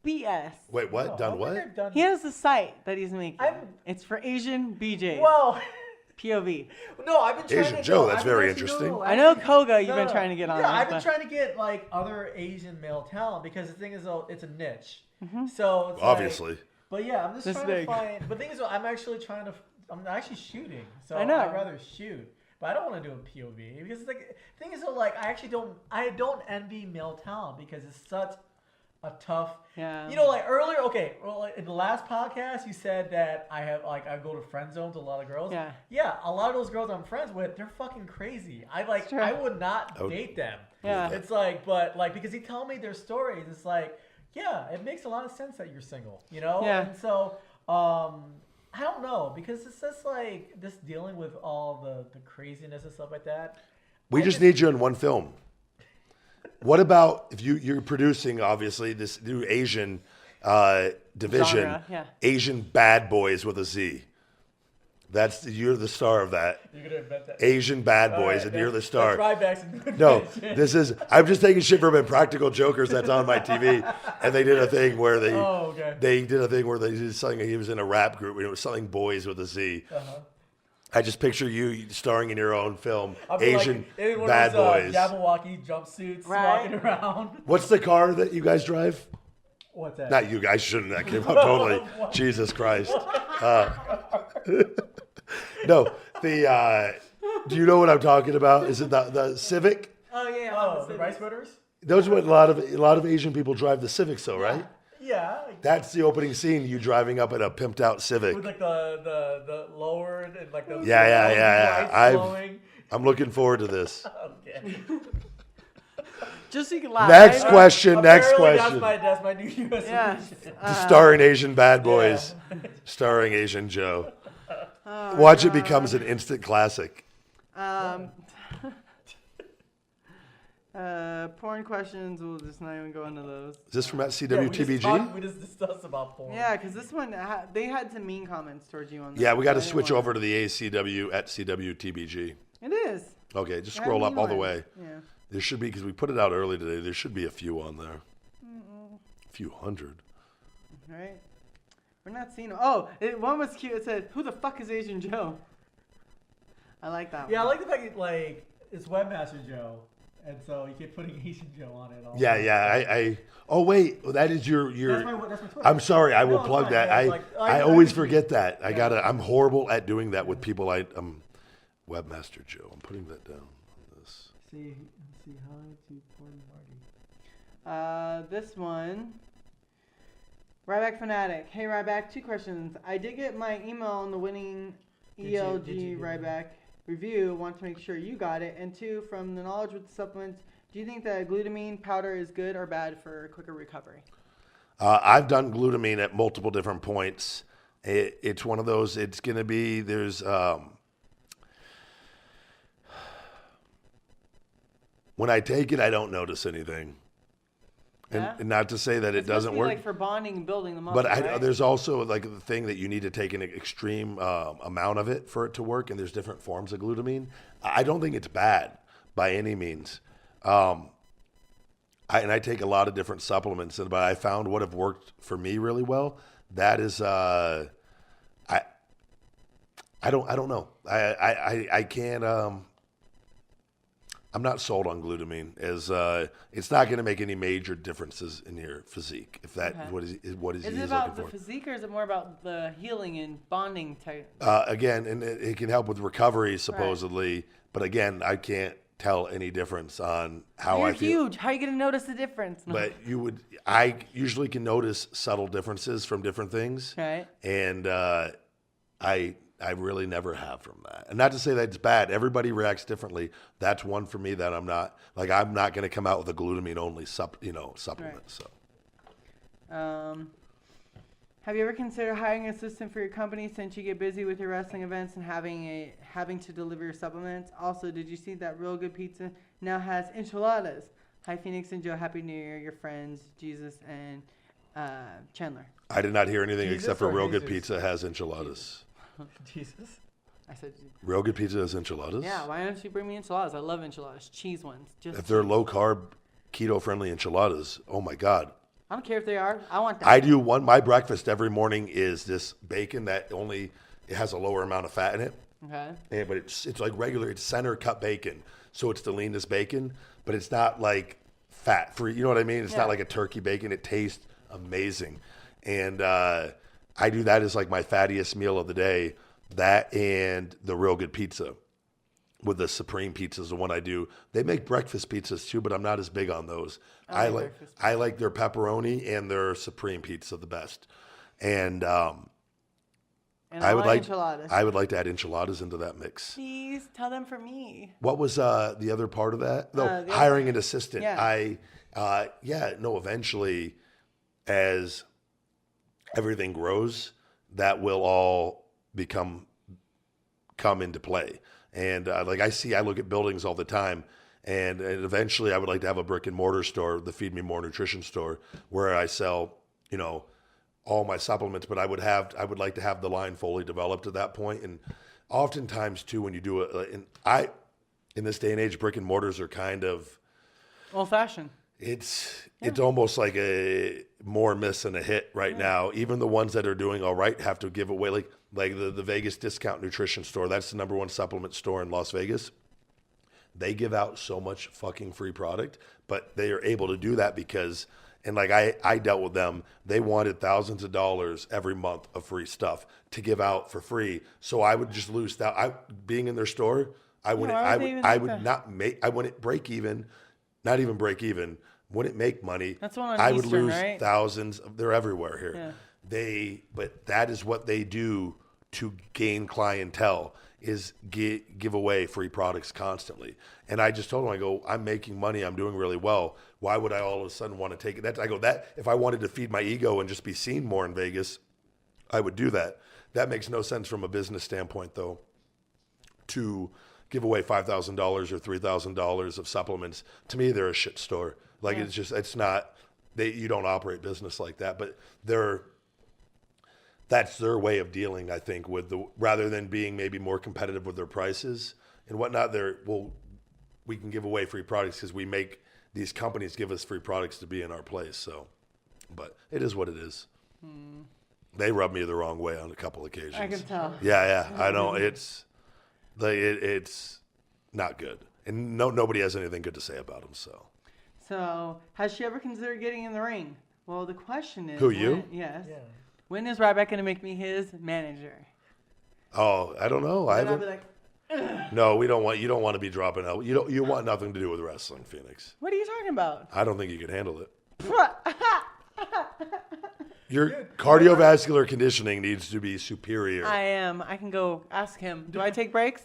BS. Wait, what? No, I Done don't what? think I've done. He has a site that he's making. I'm- It's for Asian BJs. Well, POV. no, I've been trying Asian to. Joe, no, that's I've been very actually- interesting. no, I know actually- Koga, you've no, been no. trying to get on. Yeah, I've but- been trying to get like other Asian male talent because the thing is, though, it's a niche. Mm-hmm. So it's Obviously. but yeah, I'm just This trying big. to find. But the thing is, though, I'm actually trying to. I'm actually shooting, so I know. I'd rather shoot. But I don't want to do a POV because like the thing is, though, like I actually don't. I don't envy male talent because it's such a tough. Yeah. Like earlier, okay, well, like, in the last podcast, you said that I go to friend zones with a lot of girls. Yeah. Yeah, a lot of those girls I'm friends with, they're fucking crazy. True. I would not Oh. date them. Yeah. It's like, but like because they tell me their stories, it's like, yeah, it makes a lot of sense that you're single, Yeah. And so, I don't know because it's just like this dealing with all the craziness and stuff like that. We just need you in one film. What about if you're producing, obviously, this new Asian division, Genre, yeah. Asian Bad Boys with a Z. You're the star of that. You're gonna invent that. Asian Bad All Boys, right, and you're the that's star. Ryback's No, invention. I'm just taking shit from Impractical Jokers that's on my TV, and they did a thing where they Oh, okay. did something. He was in a rap group, and it was something boys with a Z. Uh-huh. I just picture you starring in your own film, I'll be Asian like, in one Bad of those, Boys. Jabberwocky jumpsuits Right. walking around. What's the car that you guys drive? What's that? Not you guys shouldn't. That came up totally. What? Jesus Christ. No, do you know what I'm talking about? Is it the Civic? Oh yeah. Oh, the rice motors? Those are what a lot of Asian people drive the Civics, though, right? Yeah. That's the opining scene. You driving up in a pimped out Civic. With like the lowered and like the Yeah. lights glowing. I'm looking forward to this. Okay. Just so you can laugh. Next right? question. Next Apparently question. That's my New Year's Yeah. resolution. Starring Asian Bad Boys, starring Asian Joe. Watch it becomes an instant classic. Porn questions. We'll just not even go into those. Is this from at Yeah, CWTBG? we just discussed about porn. Yeah, because this one they had some mean comments towards you on. This Yeah, we got to I didn't switch want- over to the ACW at CWTBG. It is. Okay, just They had scroll up mean all the ones. way. Yeah. There should be, because we put it out early today, there should be a few on there. A few hundred. All right. We're not seeing. Oh, one was cute. It said, "Who the fuck is Asian Joe?" I like that. Yeah, I one. like the fact that like it's Webmaster Joe, and so you keep putting Asian Joe on it. All Yeah, I oh wait, that is your That's my Twitter. I'm sorry, I will No, it's plug fine. that. Yeah, I it's like- I I always can- forget that. I'm horrible at doing that with people. I'm Webmaster Joe. I'm putting that down on this. See how to porn Marty. This one. Ryback Fanatic. Hey Ryback, 2 questions. I did get my email on the winning Did you ELG get it? Ryback review. Want to make sure you got it. And 2, from the knowledge with the supplements, do you think that glutamine powder is good or bad for quicker recovery? I've done glutamine at multiple different points. It's one of those. It's going to be when I take it, I don't notice anything. Yeah? And not to say that it It's supposed to doesn't be work. like for bonding and building the muscle, But right? there's also like the thing that you need to take an extreme amount of it for it to work, and there's different forms of glutamine. I don't think it's bad by any means. I take a lot of different supplements, but I found what have worked for me really well. That is, I don't know. I can't. I'm not sold on glutamine as it's not going to make any major differences in your physique if that Okay. what is Is he it is about looking the for. physique or is it more about the healing and bonding type? Again, and it can help with recovery supposedly, but again, I can't tell any difference on how You're I feel. huge. How are you gonna notice the difference? No. But I usually can notice subtle differences from different things. Right. And I really never have from that. And not to say that it's bad. Everybody reacts differently. That's one for me that I'm not going to come out with a glutamine only supplement. Right. So Have you ever considered hiring an assistant for your company since you get busy with your wrestling events and having to deliver your supplements? Also, did you see that Real Good Pizza now has enchiladas? Hi, Phoenix and Joe. Happy New Year. Your friends, Jesus and Chandler. I did not hear anything Jesus except for or Real Good Jesus? Pizza has enchiladas. Jesus. I said, Real Good Pizza has enchiladas? yeah, why don't you bring me enchiladas? I love enchiladas. Cheese ones. Just If they're low carb, keto friendly enchiladas, oh my God. I don't care if they are. I want that. I do my breakfast every morning is this bacon that it has a lower amount of fat in it. Okay. But it's like regular, it's center cut bacon. So it's the leanest bacon, but it's not like fat free. You know what I mean? It's Yeah. not like a turkey bacon. It tastes amazing. And I do that as like my fattiest meal of the day. That and the Real Good Pizza with the Supreme Pizza is the one I do. They make breakfast pizzas too, but I'm not as big on those. I like breakfast I like their pepperoni and their Supreme Pizza the best. And And I would like enchiladas. I would like to add enchiladas into that mix. Please tell them for me. What was the other part of that? No, the hiring an assistant. Yeah. Eventually, as everything grows, that will all come into play. And I look at buildings all the time, and eventually I would like to have a brick and mortar store, the Feed Me More nutrition store, where I sell, all my supplements. But I would like to have the line fully developed at that point. And oftentimes too, when you do it, in this day and age, brick and mortars are kind of, Old fashioned. it's almost like a more miss than a hit right now. Even the ones that are doing all right have to give away, like the Vegas Discount Nutrition Store. That's the number one supplement store in Las Vegas. They give out so much fucking free product, but they are able to do that because, and like I dealt with them, they wanted thousands of dollars every month of free stuff to give out for free. So I would just lose that. Being in their store, I wouldn't break even. Not even break even, wouldn't make money. That's one on I would Eastern, lose right? thousands. They're everywhere here. Yeah. But that is what they do to gain clientele, is give away free products constantly. And I just told them, I'm making money, I'm doing really well. Why would I all of a sudden want to take it? That if I wanted to feed my ego and just be seen more in Vegas, I would do that. That makes no sense from a business standpoint, though, to give away $5,000 or $3,000 of supplements. To me, they're a shit store. Like it's not. You don't operate business like that. But that's their way of dealing, I think, with rather than being maybe more competitive with their prices and whatnot. We can give away free products because we make these companies give us free products to be in our place. So, but it is what it is. They rub me the wrong way on a couple occasions. I can tell. Yeah, I know it's not good, and nobody has anything good to say about them. So, has she ever considered getting in the ring? Well, the question is, Who, you? Yes. Yeah. When is Ryback going to make me his manager? Oh, I don't know. And I'll be like, No, you don't want to be dropping out. You want nothing to do with wrestling, Phoenix. what are you talking about? I don't think you can handle it. Your cardiovascular conditioning needs to be superior. I am. I can go ask him. Do I take breaks?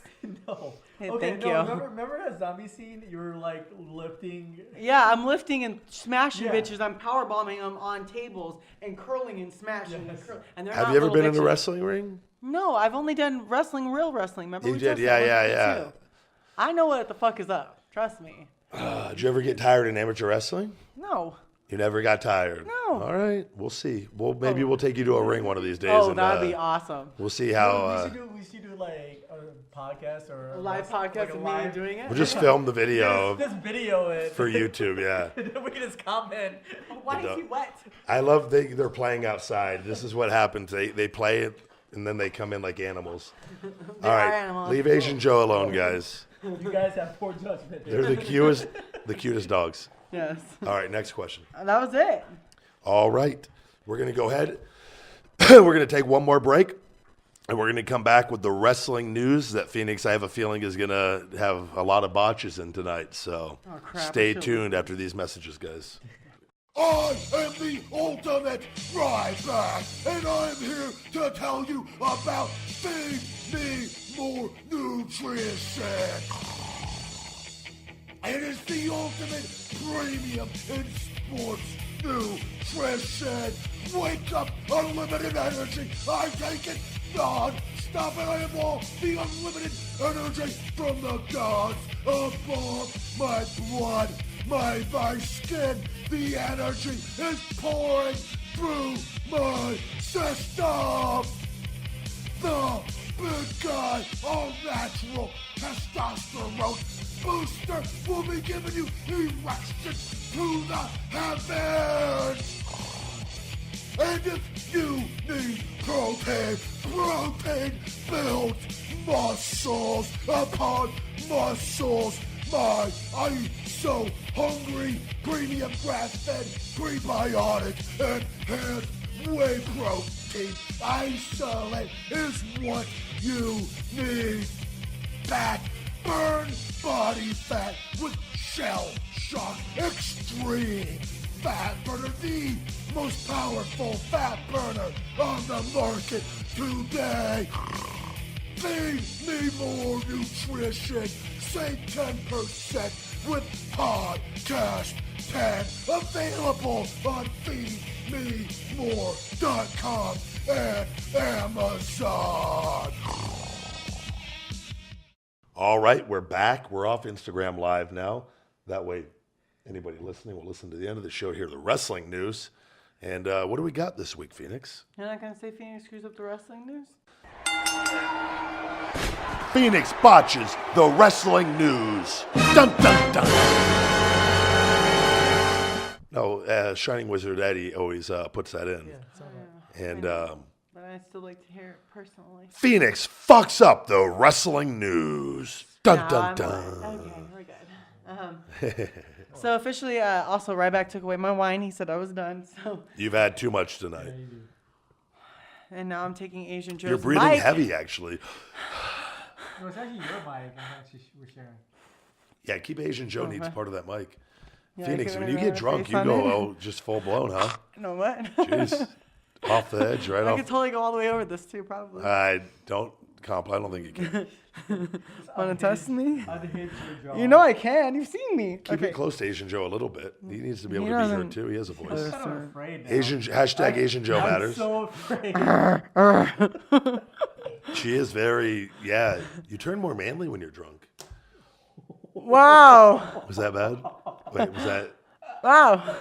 No. Hey, Okay, thank no, you. remember that zombie scene? You were like lifting. Yeah, I'm lifting and smashing Yeah. bitches. I'm power bombing them on tables and curling and smashing. Yes. And they're Have not you ever little been in a bitches. wrestling ring? No, I've only done real wrestling. Remember You we did, just yeah, did yeah, one yeah. too. I know what the fuck is up. Trust me. Did you ever get tired in amateur wrestling? No. You never got tired. No. All right, we'll see. Maybe we'll take you to a ring one of these days. Oh, and, that'd be awesome. We'll see we how. should do like a podcast or A live podcast like a of live- me doing it. We'll just film the video Just video it for YouTube. Yeah. we can just comment. Why is he wet? I love they're playing outside. This is what happens. They play it and then they come in like animals. They All are right, animals. leave Asian Joe alone, guys. You guys have poor judgment. They're the cutest dogs. Yes. All right, next question. That was it. All right, we're gonna go ahead. We're gonna take one more break. And we're going to come back with the wrestling news that Phoenix, I have a feeling, is going to have a lot of botches in tonight. So stay tuned after these messages, guys. I am the ultimate Ryback, and I'm here to tell you about Feed Me More Nutrition. It is the ultimate premium in sports nutrition. Wake up, unlimited energy. I take it non-stop, and I have all the unlimited energy from the gods above my blood. My skin, the energy is pouring through my system. The big guy, all natural testosterone booster will be giving you erections to the heavens. And if you need protein builds muscles upon muscles. I'm so hungry. Premium grass-fed prebiotic and whey protein isolate is what you need. Fat, burn body fat with Shell Shock Extreme Fat Burner, the most powerful fat burner on the market today. Feed me more nutrition. Save 10% with Podcast 10. Available on feedmemore.com and Amazon. All right, we're back. We're off Instagram Live now. That way, anybody listening will listen to the end of the show, hear the wrestling news. And what do we got this week, Phoenix? You're not going to say Phoenix screws up the wrestling news? Phoenix botches the wrestling news. Dun, dun, dun. No, Shining Wizard Eddie always puts that in. Yeah, it's all right. And But I still like to hear it personally. Phoenix fucks up the wrestling news. Dun, No, dun, I'm dun. all right. Okay, we're good. So officially, also Ryback took away my wine. He said I was done. So You've had too much tonight. Yeah, you do. and now I'm taking Asian Joe's You're breathing mic. heavy, actually. No, it's actually your mic. We're sharing. Yeah, keep Asian Joe needs part of that mic. Yeah, Phoenix, give when it you a get drunk, face you on go it. just full blown, huh? You know what? Jeez. Off the edge, right I off. could totally go all the way over this too, probably. I don't think you can. Want to test me? Unhinged your jaw. You know I can. You've seen me. Keep it close to Asian Joe a little bit. He needs to be able He to be heard doesn't- too. He has a I'm voice. kind of afraid now. Hashtag Asian Joe I'm matters. so afraid. She is very, yeah. You turn more manly when you're drunk. Wow. Was that bad? Wait, was that Wow.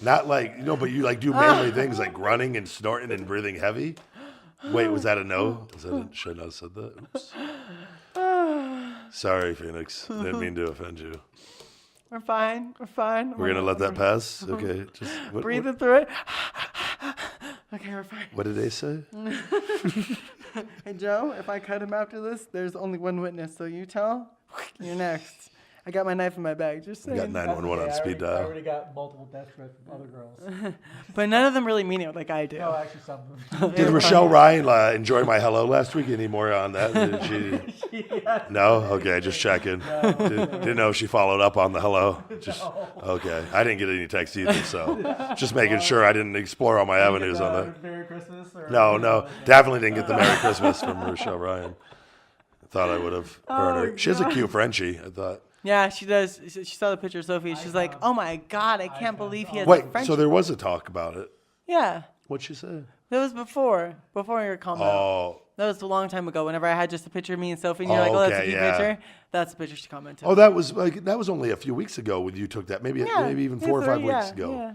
not like, but you like do manly things like grunting and snorting and breathing heavy? Wait, was that a no? Should I not have said that? Oops. Sorry, Phoenix. Didn't mean to offend you. We're fine. We're fine. We're going to let that pass? Okay. Just Breathe it through it. Okay, we're fine. What did they say? Hey, Joe, if I cut him after this, there's only one witness, so you tell. You're next. I got my knife in my bag, just We got saying. 911 on speed I dial. already got multiple death threats from other girls. But none of them really mean it like I do. No, actually, some of them. Did Rochelle Ryan enjoy my hello last week? Any more on that? Did she? No? Okay, just checking. Didn't know if she followed up on the hello. Just okay. I didn't get any text either, so just making sure I didn't explore all my avenues on that. Merry Christmas? Or No, definitely didn't get the Merry Christmas from Rochelle Ryan. I thought I would have heard her. She has a cute Frenchie, I thought. Yeah, she does. She saw the picture of Sophie. She's like, oh my God, I can't believe he has a Wait, French. so there was a talk about it. Yeah, What'd she say? that was before your comment. Oh, That was a long time ago. Whenever I had just a picture of me and Sophie, and you're like, oh, that's a okay, cute yeah. picture. That's the picture she commented. that was only a few weeks ago when you took that. Maybe even 4 or 5 weeks ago. Yeah.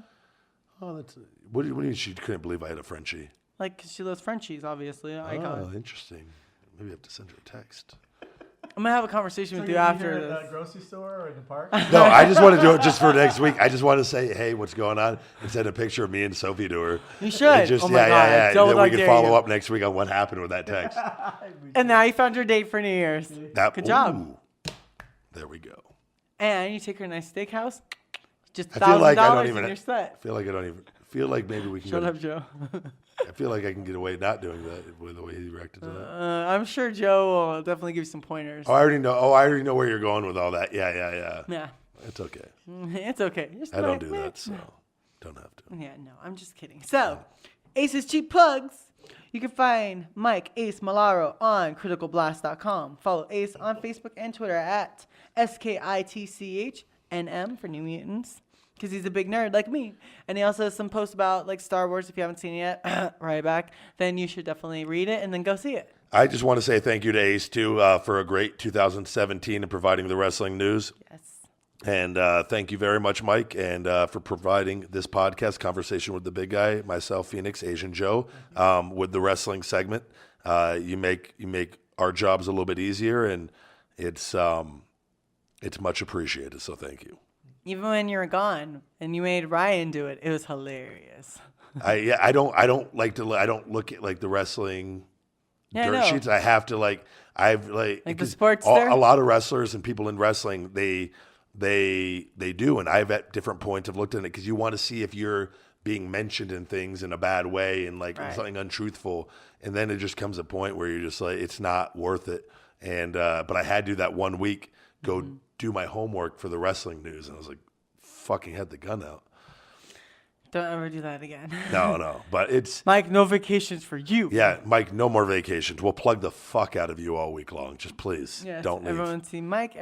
Oh, that's what do you mean she couldn't believe I had a Frenchie? Like, 'cause she loves Frenchies, obviously. Oh, Icon. interesting. Maybe I have to send her a text. I'm going to have a conversation So with you you meet after her this. at a grocery store or in the park? No, I just want to do it just for next week. I just want to say, hey, what's going on? And send a picture of me and Sophie to her. You should. And just, Oh my God. yeah. Joe, Then how we can dare follow you. up next week on what happened with that text. And now you found your date for New Year's. Good job. Ooh, there we go. And you take her to a nice steakhouse. Just I feel like I don't $1,000 even. and you're set. I feel like I don't even feel like maybe we can Shut go up, Joe. I feel like I can get away not doing that with the way he reacted to that. I'm sure Joe will definitely give you some pointers. I already know where you're going with all that. Yeah. Yeah. It's okay. It's okay. Just I don't like, do meh. that, so don't have to. Yeah, no, I'm just kidding. So, Ace's cheap plugs. You can find Mike Ace Malaro on criticalblast.com. Follow Ace on Facebook and Twitter at SKITCHNM for New Mutants, because he's a big nerd like me. And he also has some posts about like Star Wars. If you haven't seen it yet, Ryback, then you should definitely read it and then go see it. I just want to say thank you to Ace, too, for a great 2017 and providing the wrestling news. Yes. And thank you very much, Mike, and for providing this podcast, Conversation with the Big Guy, myself, Phoenix, Asian Joe, with the wrestling segment. You make our jobs a little bit easier, and it's much appreciated, so thank you. Even when you were gone and you made Ryan do it, it was hilarious. I don't look at like the wrestling dirt sheets. I have to like the because sports there? a lot of wrestlers and people in wrestling they do, and I've at different points have looked at it because you want to see if you're being mentioned in things in a bad way and like something untruthful, and then it just comes a point where you're just like it's not worth it. And but I had to do that 1 week, go do my homework for the wrestling news, and I was like, fucking had the gun out. Don't ever do that again. No, but it's Mike, no vacations for you. yeah, Mike. No more vacations. We'll plug the fuck out of you all week long. Just please Yes, don't leave. Everyone see Mike.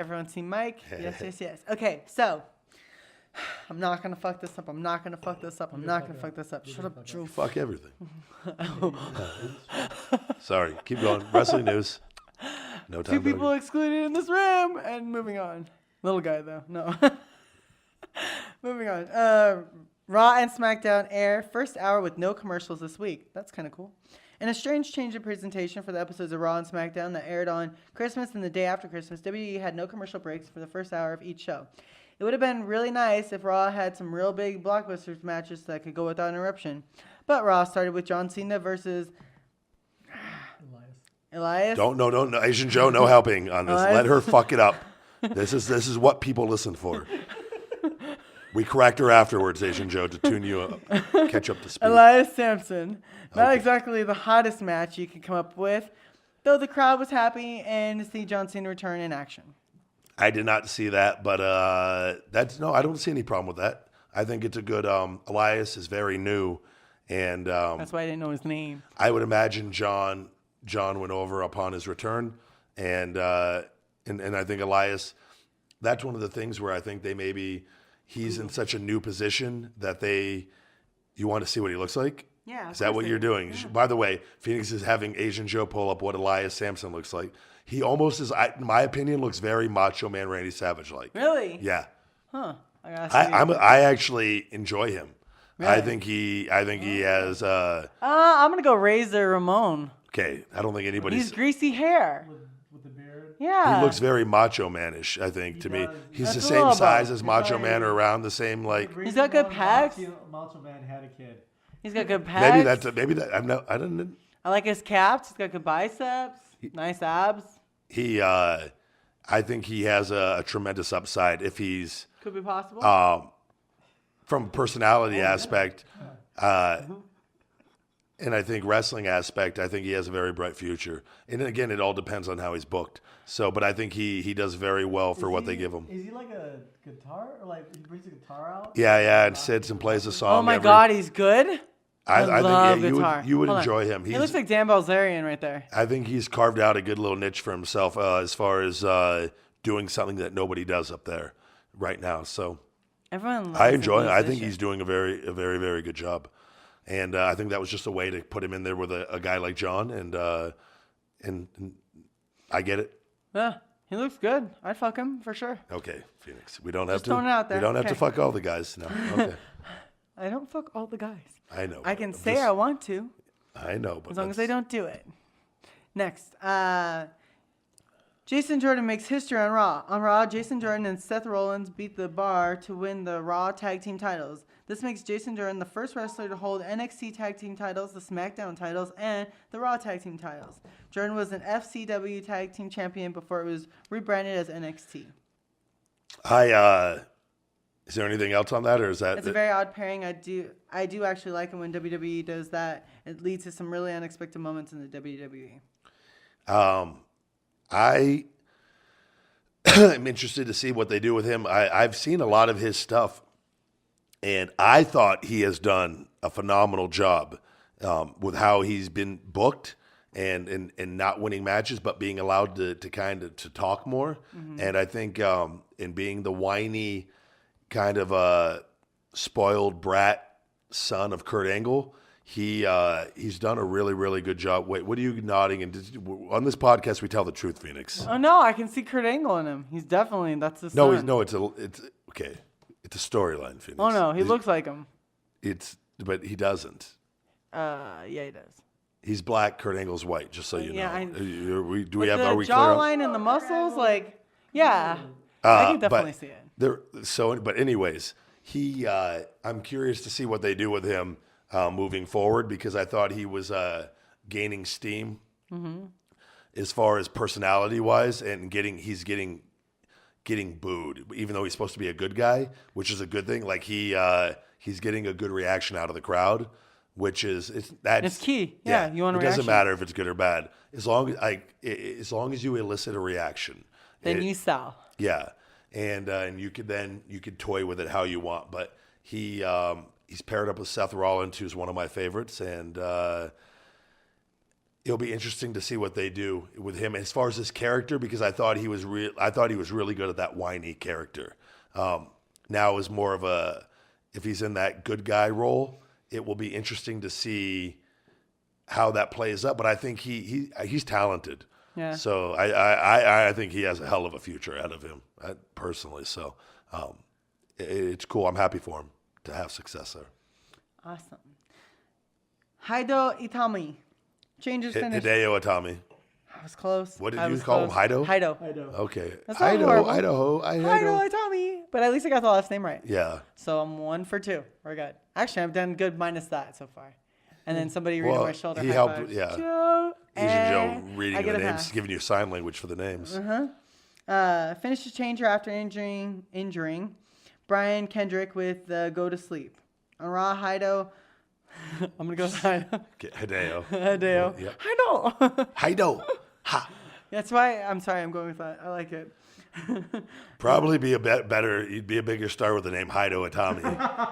Yes. Okay, so I'm not gonna fuck this up. Shut up, Drew. Fuck everything. Sorry. Keep going. Wrestling news. No time. Two people excluded in this room, and moving on. Little guy though. No. Moving on. Raw and SmackDown air first hour with no commercials this week. That's kind of cool. In a strange change of presentation for the episodes of Raw and SmackDown that aired on Christmas and the day after Christmas, WWE had no commercial breaks for the first hour of each show. It would have been really nice if Raw had some real big blockbuster matches that could go without interruption. But Raw started with John Cena versus Elias. Don't no. Asian Joe, no helping on this. Elias. Let her fuck it up. This is what people listen for. We correct her afterwards, Asian Joe, to tune you up, catch up to speed. Elias Sampson. Not Okay. exactly the hottest match you could come up with, though the crowd was happy and to see John Cena return in action. I did not see that, but I don't see any problem with that. I think it's a good. Elias is very new, and That's why I didn't know his name. I would imagine John went over upon his return, and I think Elias. That's one of the things where I think he's in such a new position that you want to see what he looks like. Yeah. Is that what you're doing? Yeah. By the way, Phoenix is having Asian Joe pull up what Elias Sampson looks like. He almost is, in my opinion, looks very Macho Man Randy Savage like. Really? Yeah. Huh. I actually enjoy him. Really? I think he has. I'm gonna go Razor Ramon. Okay, I don't think anybody's. He's greasy hair. With the beard. Yeah. He looks very Macho Man-ish, I think, to me. does. He's That's the a little same size bit. as Macho Man, or around the same like. He's got good pecs. Macho Man had a kid. He's got good pecs. Maybe that I don't. I like his caps. He's got good biceps. Nice abs. I think he has a tremendous upside if he's Could be possible. from a personality aspect, and I think wrestling aspect. I think he has a very bright future. And again, it all depends on how he's booked. So, but I think he does very well for what they give him. Is he like a guitar? Or like he brings a guitar out? Yeah, and sits and plays a song. Oh my God, he's good. I love think guitar. you would Hold on. enjoy him. He looks like Dan Bilzerian right there. I think he's carved out a good little niche for himself as far as doing something that nobody does up there right now. So Everyone loves I enjoy it. I think musician. he's doing a very, very good job. And I think that was just a way to put him in there with a guy like John. And I get it. Yeah, he looks good. I'd fuck him for sure. Okay, Phoenix. We don't have Just to. throwing it out there. We don't have to Okay. fuck all the guys. No. Okay. I don't fuck all the guys. I know. I but can I'm say just- I want to, I know, but as long as I let's- don't do it. Next, Jason Jordan makes history on Raw. On Raw, Jason Jordan and Seth Rollins beat the Bar to win the Raw Tag Team titles. This makes Jason Jordan the first wrestler to hold NXT Tag Team titles, the SmackDown titles, and the Raw Tag Team titles. Jordan was an FCW Tag Team champion before it was rebranded as NXT. Is there anything else on that, or is that? It's a very odd pairing. I do actually like it when WWE does that. It leads to some really unexpected moments in the WWE. I am interested to see what they do with him. I've seen a lot of his stuff, and I thought he has done a phenomenal job with how he's been booked and not winning matches, but being allowed to kind of to talk more. Mm-hmm. And I think in being the whiny kind of spoiled brat son of Kurt Angle, he's done a really, really good job. Wait, what are you nodding? And on this podcast, we tell the truth, Phoenix. Oh no, I can see Kurt Angle in him. He's definitely that's the son. It's okay. It's a storyline, Phoenix. Oh no, he looks like him. But he doesn't. Yeah, he does. He's black. Kurt Angle's white. Just so you know. Are we the clear? Jawline and the muscles, like, yeah, I can definitely see it. But anyways, I'm curious to see what they do with him moving forward, because I thought he was gaining steam as far as personality wise, and he's getting booed, even though he's supposed to be a good guy, which is a good thing. Like he's getting a good reaction out of the crowd, which is it's key. Yeah, you want a reaction. It doesn't matter if it's good or bad, as long as you elicit a reaction. Then you sell. Yeah. And you could toy with it how you want, but he's paired up with Seth Rollins, who's one of my favorites, and it'll be interesting to see what they do with him as far as his character, because I thought he was really good at that whiny character. Now is more of if he's in that good guy role, it will be interesting to see how that plays up. But I think he's talented. Yeah. So I think he has a hell of a future ahead of him, personally. So it's cool. I'm happy for him to have success there. Awesome. Haido Itami changes finish. Hideo Itami. I was close. What did you call him? Haido? Haido. Okay. That's not horrible. Haido Itami. But at least I got the last name right. Yeah. So I'm 1 for 2. We're good. Actually, I've done good minus that so far. And then somebody reading my shoulder. He helped. Yeah. Joe. Asian Joe reading the names, pass. giving you sign language for the names. Finished the changer after injuring Brian Kendrick with go to sleep. On Raw, Haido. I'm going to go with Haido. Hideo. Hideo. Yep. Haido. Haido. Ha. That's why I'm sorry. I'm going with that. I like it. Probably be a better. You'd be a bigger star with the name Haido Itami.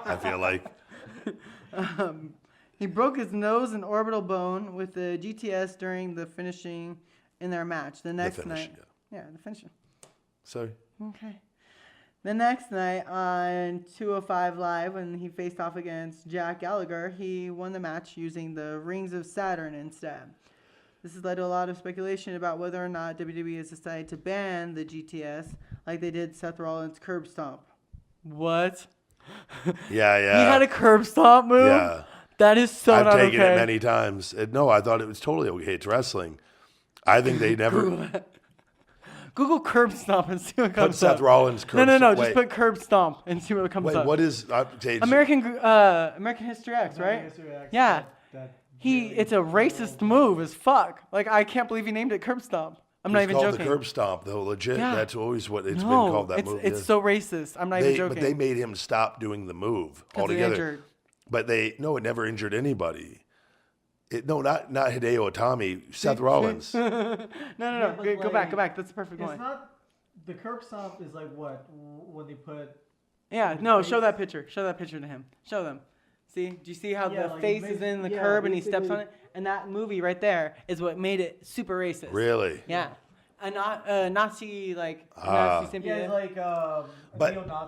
I feel like. He broke his nose and orbital bone with the GTS during the finishing in their match. The next night. Yeah, the finishing. Sorry. Okay. The next night on 205 Live, when he faced off against Jack Gallagher, he won the match using the Rings of Saturn instead. This has led to a lot of speculation about whether or not WWE has decided to ban the GTS like they did Seth Rollins' curb stomp. What? Yeah. He had a curb stomp move? Yeah. That is so not okay. I've taken it many times. No, I thought it was totally okay. It's wrestling. I think they never... Google curb stomp and see what comes up. Seth Rollins curb stomp. No. Just put curb stomp and see what comes up. What is... American History X, right? History X, yeah. It's a racist move as fuck. Like, I can't believe he named it curb stomp. I'm not even joking. It's called the curb stomp, though. Legit. Yeah. That's always what it's been called, that move. It's so racist. I'm not even joking. But they made him stop doing the move altogether. Injured. But it never injured anybody. Not Hideo Itami, Seth Rollins. No. Go back. That's the perfect one. It's not, the curb stomp is like what? When they put... Yeah, no, show that picture. Show that picture to him. Show them. See? Do you see how the face is in the curb and he steps on it? And that movie right there is what made it super racist. Really? Yeah. A Nazi, Nazi symbol. Yeah, like neo-Nazi or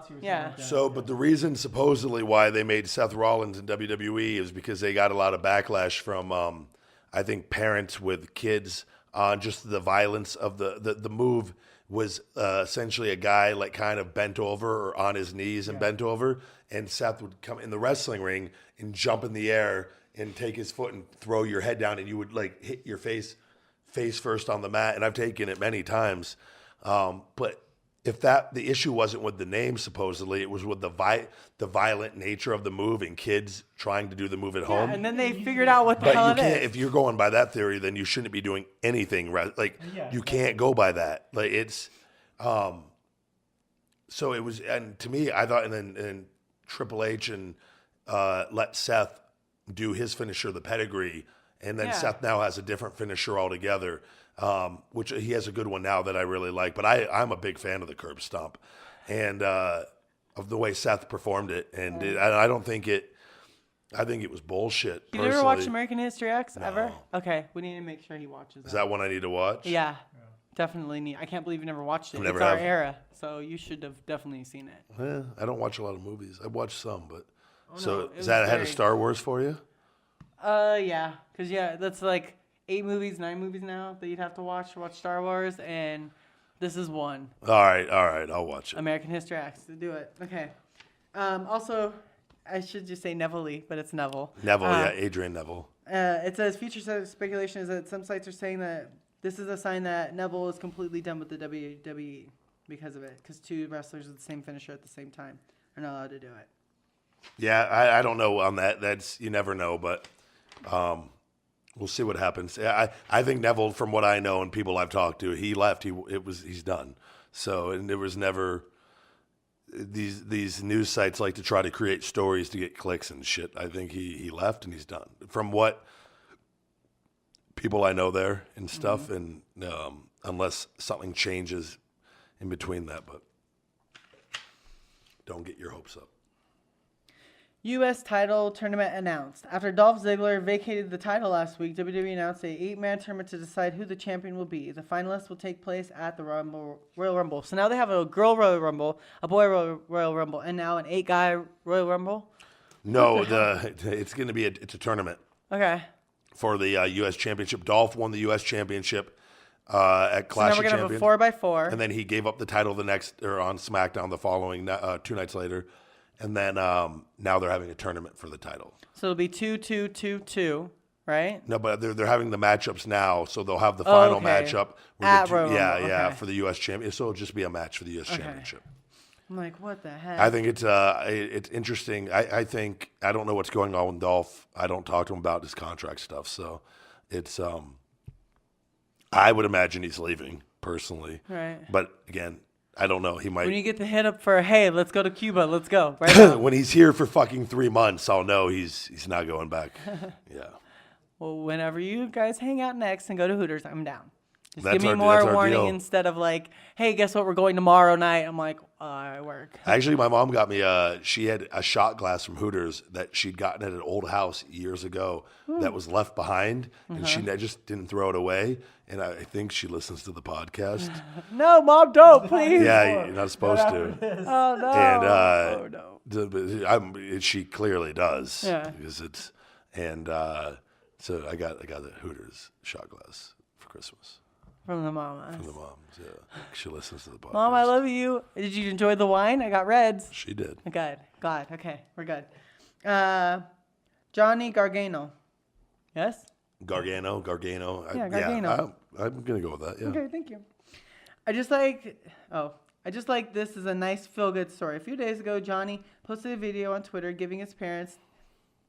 something like that. So, but the reason supposedly why they made Seth Rollins in WWE is because they got a lot of backlash from, I think, parents with kids on just the violence of the move was essentially a guy like kind of bent over or on his knees and bent over, and Seth would come in the wrestling ring and jump in the air and take his foot and throw your head down, and you would like hit your face first on the mat. And I've taken it many times, but if the issue wasn't with the name, supposedly it was with the violent nature of the move and kids trying to do the move at home. And then they figured out what the hell it is. If you're going by that theory, then you shouldn't be doing anything. You can't go by that. Like it's, So it was, and to me, I thought, and then Triple H and let Seth do his finisher, the pedigree, and then Seth now has a different finisher altogether, which he has a good one now that I really like. But I'm a big fan of the curb stomp, and of the way Seth performed it, and I don't think it. I think it was bullshit. You ever watch American History X ever? Okay, we need to make sure he watches that. Is that one I need to watch? Yeah. Definitely need. I can't believe you never watched it. Never it's our have. era, so you should have definitely seen it. I don't watch a lot of movies. I've watched some, but no, is that ahead of Star Wars for you? Yeah, because that's like 9 movies now that you'd have to watch Star Wars, and this is one. All right, I'll watch it. American History X. Do it. Okay. Also, I should just say Neville, but it's Neville. Neville, Adrian Neville. It says future speculation is that some sites are saying that this is a sign that Neville is completely done with the WWE because of it. Because 2 wrestlers with the same finisher at the same time are not allowed to do it. Yeah, I don't know on that. That's you never know, but we'll see what happens. I think Neville, from what I know and people I've talked to, he left. He's done. So and there was never these news sites like to try to create stories to get clicks and shit. I think he left and he's done. From what people I know there and stuff, and unless something changes in between that, but don't get your hopes up. U.S. title tournament announced. After Dolph Ziggler vacated the title last week, WWE announced a 8-man tournament to decide who the champion will be. The finalists will take place at the Royal Rumble. So now they have a girl Royal Rumble, a boy Royal Rumble, and now an 8-guy Royal Rumble? No, it's going to be it's a tournament. Okay. For the U.S. Championship. Dolph won the U.S. Championship at Clash so now of we're going to have a 4x4. And then he gave up the title on SmackDown the following 2 nights later. And then now they're having a tournament for the title. So it'll be 2-2-2-2, right? No, but they're having the matchups now, so they'll have the final matchup. At Royal Rumble, okay. For the U.S. Championship. So it'll just be a match for the U.S. Championship. I'm like, what the heck? I think it's interesting. I think I don't know what's going on with Dolph. I don't talk to him about his contract stuff. So it's I would imagine he's leaving personally. Right. But again, I don't know. He might. When you get the hit up for, hey, let's go to Cuba, let's go. Right now. When he's here for fucking 3 months, I'll know he's not going back. Yeah. Well, whenever you guys hang out next and go to Hooters, I'm down. Just That's give me our more warning deal. Instead of like, hey, guess what? We're going tomorrow night. I'm like, I work. Actually, my mom got me she had a shot glass from Hooters that she'd gotten at an old house years ago that was left behind, and she just didn't throw it away. And I think she listens to the podcast. No, Mom, don't, please. Yeah, you're not supposed to. Oh, no. And she clearly does. Yeah. Because it's so I got the Hooters shot glass for Christmas. From the mamas. From the moms, yeah. She listens to the podcast. Mom, I love you. Did you enjoy the wine? I got reds. She did. Good. God. Okay, we're good. Johnny Gargano. Yes? Gargano. Yeah, Gargano. I'm going to go with that, yeah. Okay, thank you. I just like this is a nice feel-good story. A few days ago, Johnny posted a video on Twitter giving his parents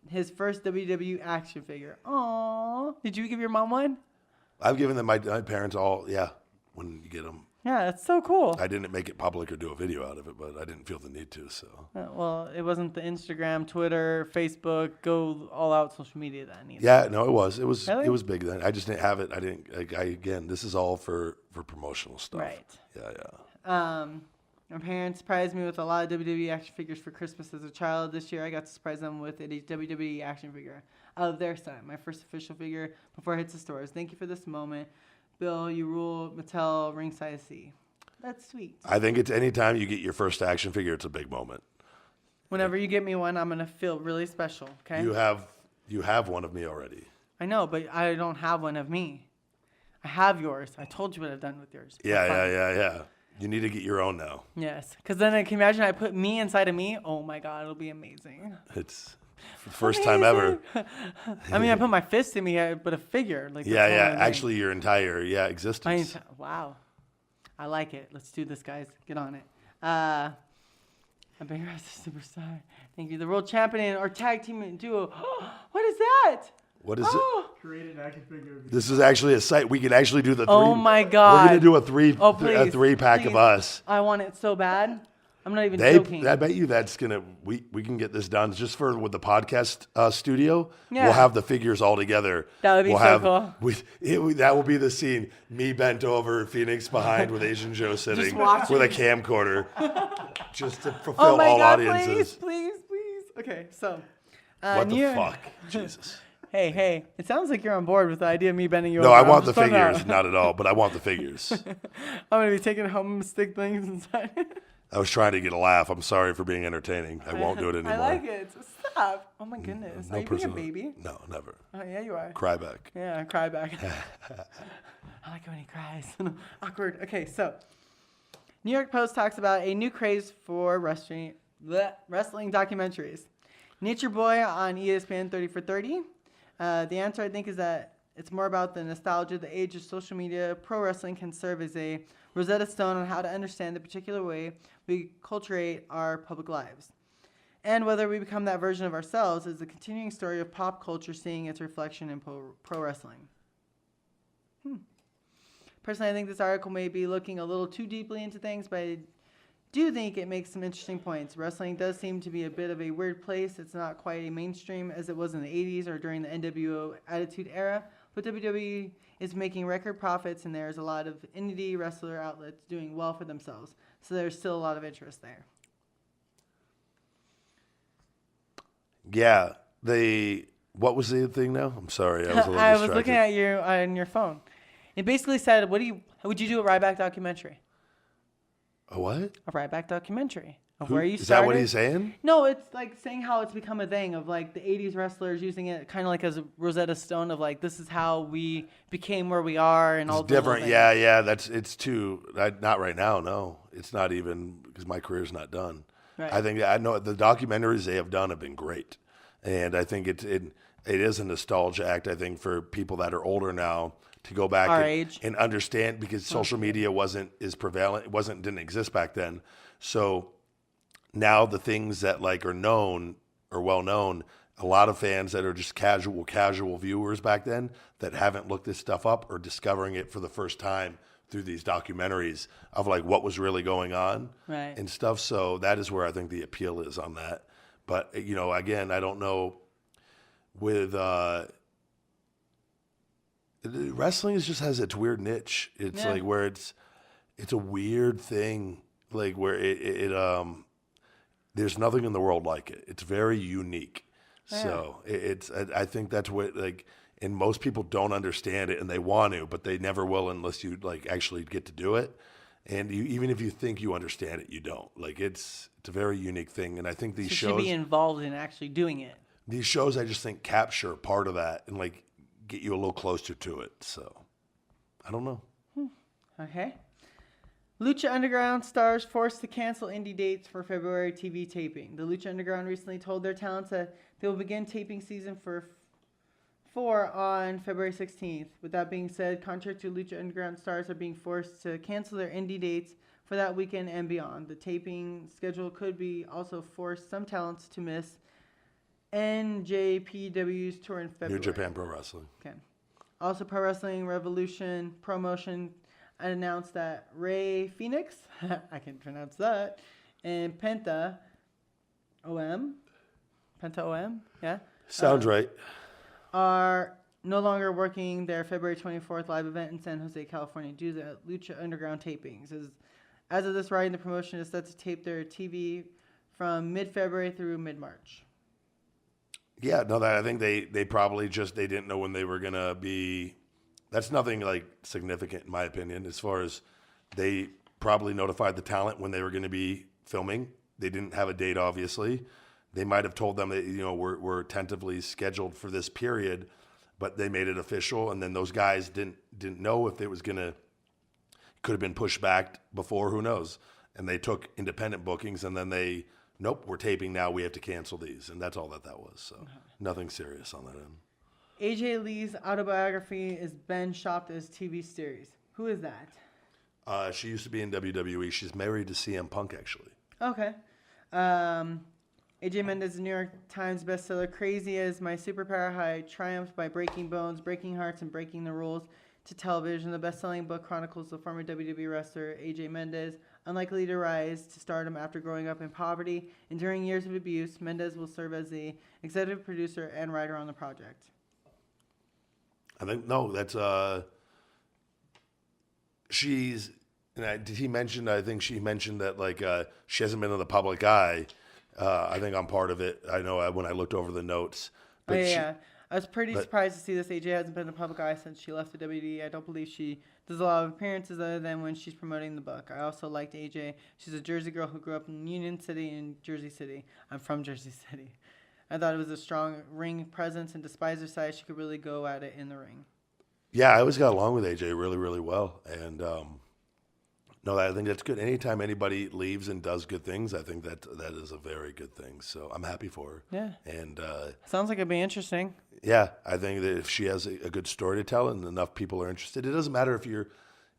his first WWE action figure. Aww. Did you give your mom one? I've given them my parents all, when you get them. Yeah, that's so cool. I didn't make it public or do a video out of it, but I didn't feel the need to, so. Well, it wasn't the Instagram, Twitter, Facebook, go all out social media then either. Yeah, no, it was. It was Really? It was big then. I just didn't have it. Again, this is all for promotional stuff. Right. Yeah. My parents surprised me with a lot of WWE action figures for Christmas as a child. This year, I got to surprise them with a WWE action figure of their son, my first official figure before it hits the stores. Thank you for this moment. Bill, you rule. Mattel, ringside C. That's sweet. I think it's anytime you get your first action figure, it's a big moment. Whenever you get me one, I'm going to feel really special, okay? You have one of me already. I know, but I don't have one of me. I have yours. I told you what I've done with yours. Yeah. You need to get your own now. Yes, because then I can imagine I put me inside of me. Oh my God, it'll be amazing. It's the first time ever. I mean, I put my fist in me, but a figure. Like Yeah. Actually, your entire existence. Wow. I like it. Let's do this, guys. Get on it. A big superstar. Thank you. The world champion or tag team duo. What is that? What is it? Create an action figure. This is actually a site. We can actually do the three. Oh my God. We're going to do a three pack please, of us. I want it so bad. I'm not even joking. I bet you that's gonna. We can get this done just with the podcast studio. Yeah. We'll have the figures all together. That would be cool. That will be the scene. Me bent over, Phoenix behind with Asian Joe sitting watching. with a camcorder, just to fulfill Oh my all God, audiences. please. Okay, so. What the fuck, Jesus. Hey, it sounds like you're on board with the idea of me bending you No, over. I I'm want the just throwing it figures, out. not at all. But I want the figures. I'm going to be taking home stick things inside. I was trying to get a laugh. I'm sorry for being entertaining. I won't do it anymore. I like it. So stop. Oh my goodness. Are you being a baby? No, never. Oh, yeah, you are. Cry back. Yeah, cry back. I like it when he cries. Awkward. Okay, so New York Post talks about a new craze for wrestling documentaries. Nature Boy on ESPN 30 for 30. The answer, I think, is that it's more about the nostalgia, the age of social media. Pro wrestling can serve as a Rosetta Stone on how to understand the particular way we culturate our public lives. And whether we become that version of ourselves is the continuing story of pop culture seeing its reflection in pro wrestling. Personally, I think this article may be looking a little too deeply into things, but I do think it makes some interesting points. Wrestling does seem to be a bit of a weird place. It's not quite a mainstream as it was in the 80s or during the NWO Attitude Era, but WWE is making record profits, and there's a lot of indie wrestler outlets doing well for themselves. So there's still a lot of interest there. Yeah. What was the thing now? I'm sorry. I was a little I distracted. was looking at you on your phone. It basically said, would you do a Ryback documentary? A what? A Ryback documentary of Who- where you is started. that what he's saying? No, it's like saying how it's become a thing of like the 80s wrestlers using it kind of like as a Rosetta Stone of like, this is how we became where we are and all It's the little different. things. Yeah. It's too. Not right now. No, it's not even because my career's not done. Right. I think I know the documentaries they have done have been great, and I think it is a nostalgia act. I think for people that are older now to go back Our age. and understand because social media wasn't as prevalent. It didn't exist back then. So now the things that like are known or well known, a lot of fans that are just casual viewers back then that haven't looked this stuff up are discovering it for the first time through these documentaries of like what was really going on Right. and stuff. So that is where I think the appeal is on that. But again, I don't know with wrestling just has its weird niche. It's Yeah. like where it's a weird thing, like where it there's nothing in the world like it. It's very unique. Yeah. So I think that's what like, and most people don't understand it and they want to, but they never will unless you like actually get to do it. And even if you think you understand it, you don't. Like it's a very unique thing. And I think these You shows, should be involved in actually doing it. I just think capture part of that and like get you a little closer to it. So I don't know. Okay. Lucha Underground stars forced to cancel indie dates for February TV taping. The Lucha Underground recently told their talents that they will begin taping season 4 on February 16th. With that being said, contrary to Lucha Underground stars are being forced to cancel their indie dates for that weekend and beyond. The taping schedule could be also force some talents to miss NJPW's tour in February. New Japan Pro Wrestling. Okay. Also, Pro Wrestling Revolution Promotion announced that Ray Phoenix, I can pronounce that, and Penta OM, yeah, Sounds right. are no longer working their February 24th live event in San Jose, California due to Lucha Underground tapings. As of this writing, the promotion is set to tape their TV from mid-February through mid-March. Yeah, no, I think they probably they didn't know when they were going to be. That's nothing like significant in my opinion, as far as they probably notified the talent when they were going to be filming. They didn't have a date, obviously. They might have told them that, we're tentatively scheduled for this period, but they made it official. And then those guys didn't know if it was could have been pushed back before, who knows? And they took independent bookings and then nope, we're taping now. We have to cancel these. And that's all that was. So nothing serious on that end. AJ Lee's autobiography is Ben shopped as TV series. Who is that? She used to be in WWE. She's married to CM Punk, actually. Okay. AJ Mendez's New York Times bestseller, Crazy as My Superpower, How I Triumphed by Breaking Bones, Breaking Hearts, and Breaking the Rules to television. The best-selling book chronicles the former WWE wrestler AJ Mendez Unlikely to rise to stardom after growing up in poverty, enduring years of abuse, Mendez will serve as the executive producer and writer on the project. I think no, that's she's. And did he mention? I think she mentioned that like she hasn't been in the public eye. I think I'm part of it. I know when I looked over the notes. But yeah. I was pretty surprised to see this. AJ hasn't been in the public eye since she left the WD. I don't believe she does a lot of appearances other than when she's promoting the book. I also liked AJ. She's a Jersey girl who grew up in Union City and Jersey City. I'm from Jersey City. I thought it was a strong ring presence, and despite her size, she could really go at it in the ring. Yeah, I always got along with AJ really, really well. And no, I think that's good. Anytime anybody leaves and does good things, I think that is a very good thing. So I'm happy for her. Yeah. And sounds like it'd be interesting. yeah, I think that if she has a good story to tell and enough people are interested, it doesn't matter if you're,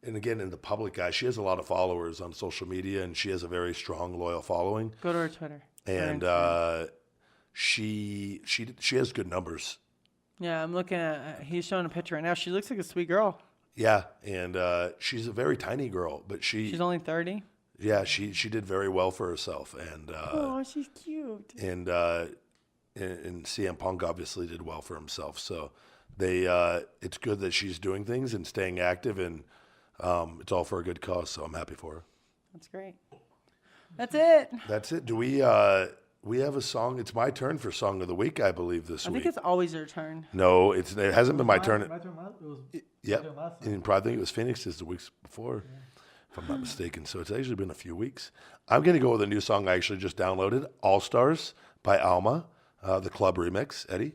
and again, in the public eye, she has a lot of followers on social media and she has a very strong, loyal following. Go to her Twitter. And she has good numbers. Yeah, I'm looking at. He's showing a picture right now. She looks like a sweet girl. Yeah, and she's a very tiny girl, but she's only 30. Yeah, she did very well for herself, and oh, she's cute. And CM Punk obviously did well for himself. So they it's good that she's doing things and staying active, and it's all for a good cause. So I'm happy for her. That's great. That's it. That's it. Do we have a song? It's my turn for Song of the Week, I believe, this week. I think it's always your turn. No, it hasn't been my turn. My turn last. It was Yeah, my turn last time. and probably think it was Phoenix's the weeks before, if I'm not mistaken. So it's actually been a few weeks. I'm going to go with a new song I actually just downloaded, All Stars by Alma, the club remix. Eddie?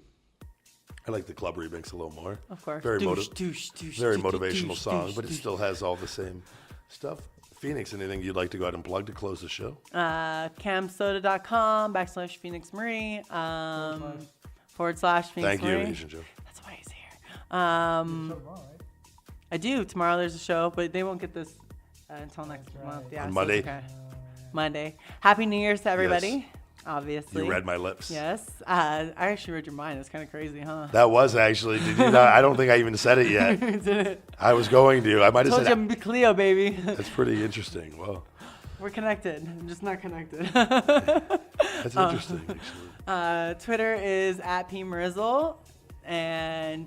I like the club remix a little more. Of course. Very, very douche, motivational douche, song, douche, but it douche. still has all the same stuff. Phoenix, anything you'd like to go ahead and plug to close the show? camsoda.com/Phoenix Marie /Phoenix Thank you, Marie. Asian Joe. That's why he's here. Tomorrow, right? I do. Tomorrow there's a show, but they won't get this until next month. Yeah, On so Monday? it's okay. Monday. Happy New Year's to everybody. Yes. Obviously. You read my lips. Yes. I actually read your mind. It's kind of crazy, huh? That was actually, did you not? I don't think I even said it yet. Did it? I was going to. I might have Told you said I'm Cleo, baby. That's pretty interesting. Well, We're connected. I'm just not connected. that's interesting, actually. Twitter is @PMrizzle, and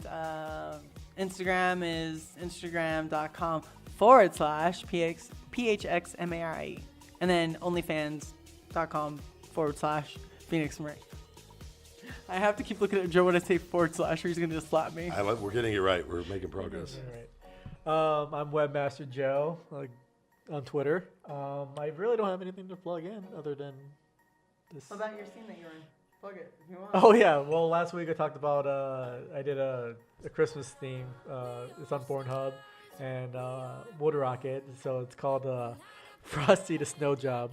Instagram is instagram.com/PHXMARIE. And then onlyfans.com/Phoenix Marie. I have to keep looking at Joe when I say / or he's going to just slap me. We're getting it right. We're making progress. All right. I'm Webmaster Joe on Twitter. I really don't have anything to plug in other than this. How about your scene that you're in? Plug it if you want. Oh yeah. Well, last week I talked about I did a Christmas theme. It's on Pornhub and Wood Rocket. So it's called Frosty the Snow Job.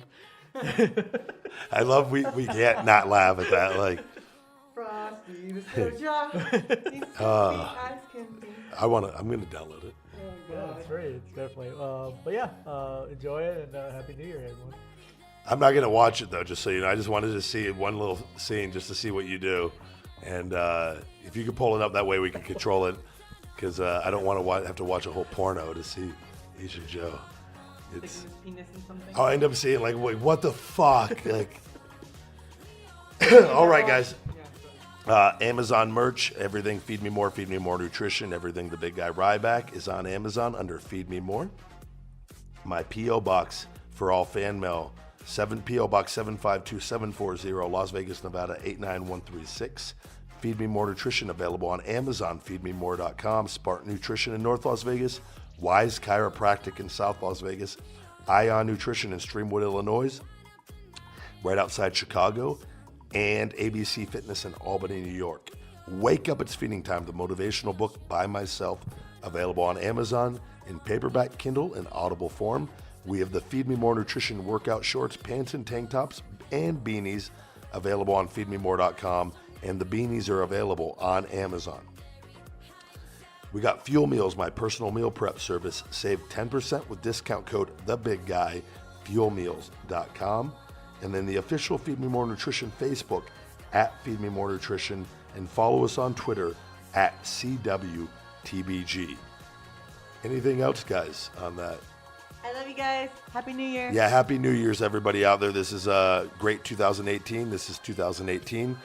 I love we can't not laugh at that. Like Frosty the Snow Job. I'm gonna download it. Yeah, it's free. It's definitely. But yeah, enjoy it and Happy New Year, everyone. I'm not gonna watch it though, just so you know. I just wanted to see one little scene just to see what you do, and if you could pull it up that way, we can control it. Because I don't want to have to watch a whole porno to see Asian Joe. It's. I'll end up seeing like, wait, what the fuck? Like. All right, guys. Amazon merch, everything Feed Me More Nutrition, everything the big guy Ryback is on Amazon under Feed Me More. My P.O. Box for all fan mail, P.O. Box 752740, Las Vegas, Nevada 89136. Feed Me More Nutrition available on Amazon, feedmemore.com, Spartan Nutrition in North Las Vegas, Wise Chiropractic in South Las Vegas, Ion Nutrition in Streamwood, Illinois, right outside Chicago, and ABC Fitness in Albany, New York. Wake Up, It's Feeding Time, the motivational book by myself, available on Amazon in paperback, Kindle, and Audible form. We have the Feed Me More Nutrition workout shorts, pants and tank tops, and beanies available on feedmemore.com, and the beanies are available on Amazon. We got Fuel Meals, my personal meal prep service. Save 10% with discount code THEBIGGUY, fuelmeals.com. And then the official Feed Me More Nutrition Facebook @Feed Me More Nutrition, and follow us on Twitter @CWTBG. Anything else, guys, on that? I love you guys. Happy New Year. Yeah, Happy New Year's, everybody out there. This is a great 2018. This is 2018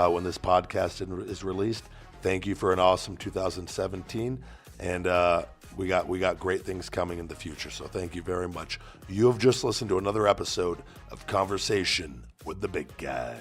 when this podcast is released. Thank you for an awesome 2017. And we got great things coming in the future. So thank you very much. You have just listened to another episode of Conversation with the Big Guy.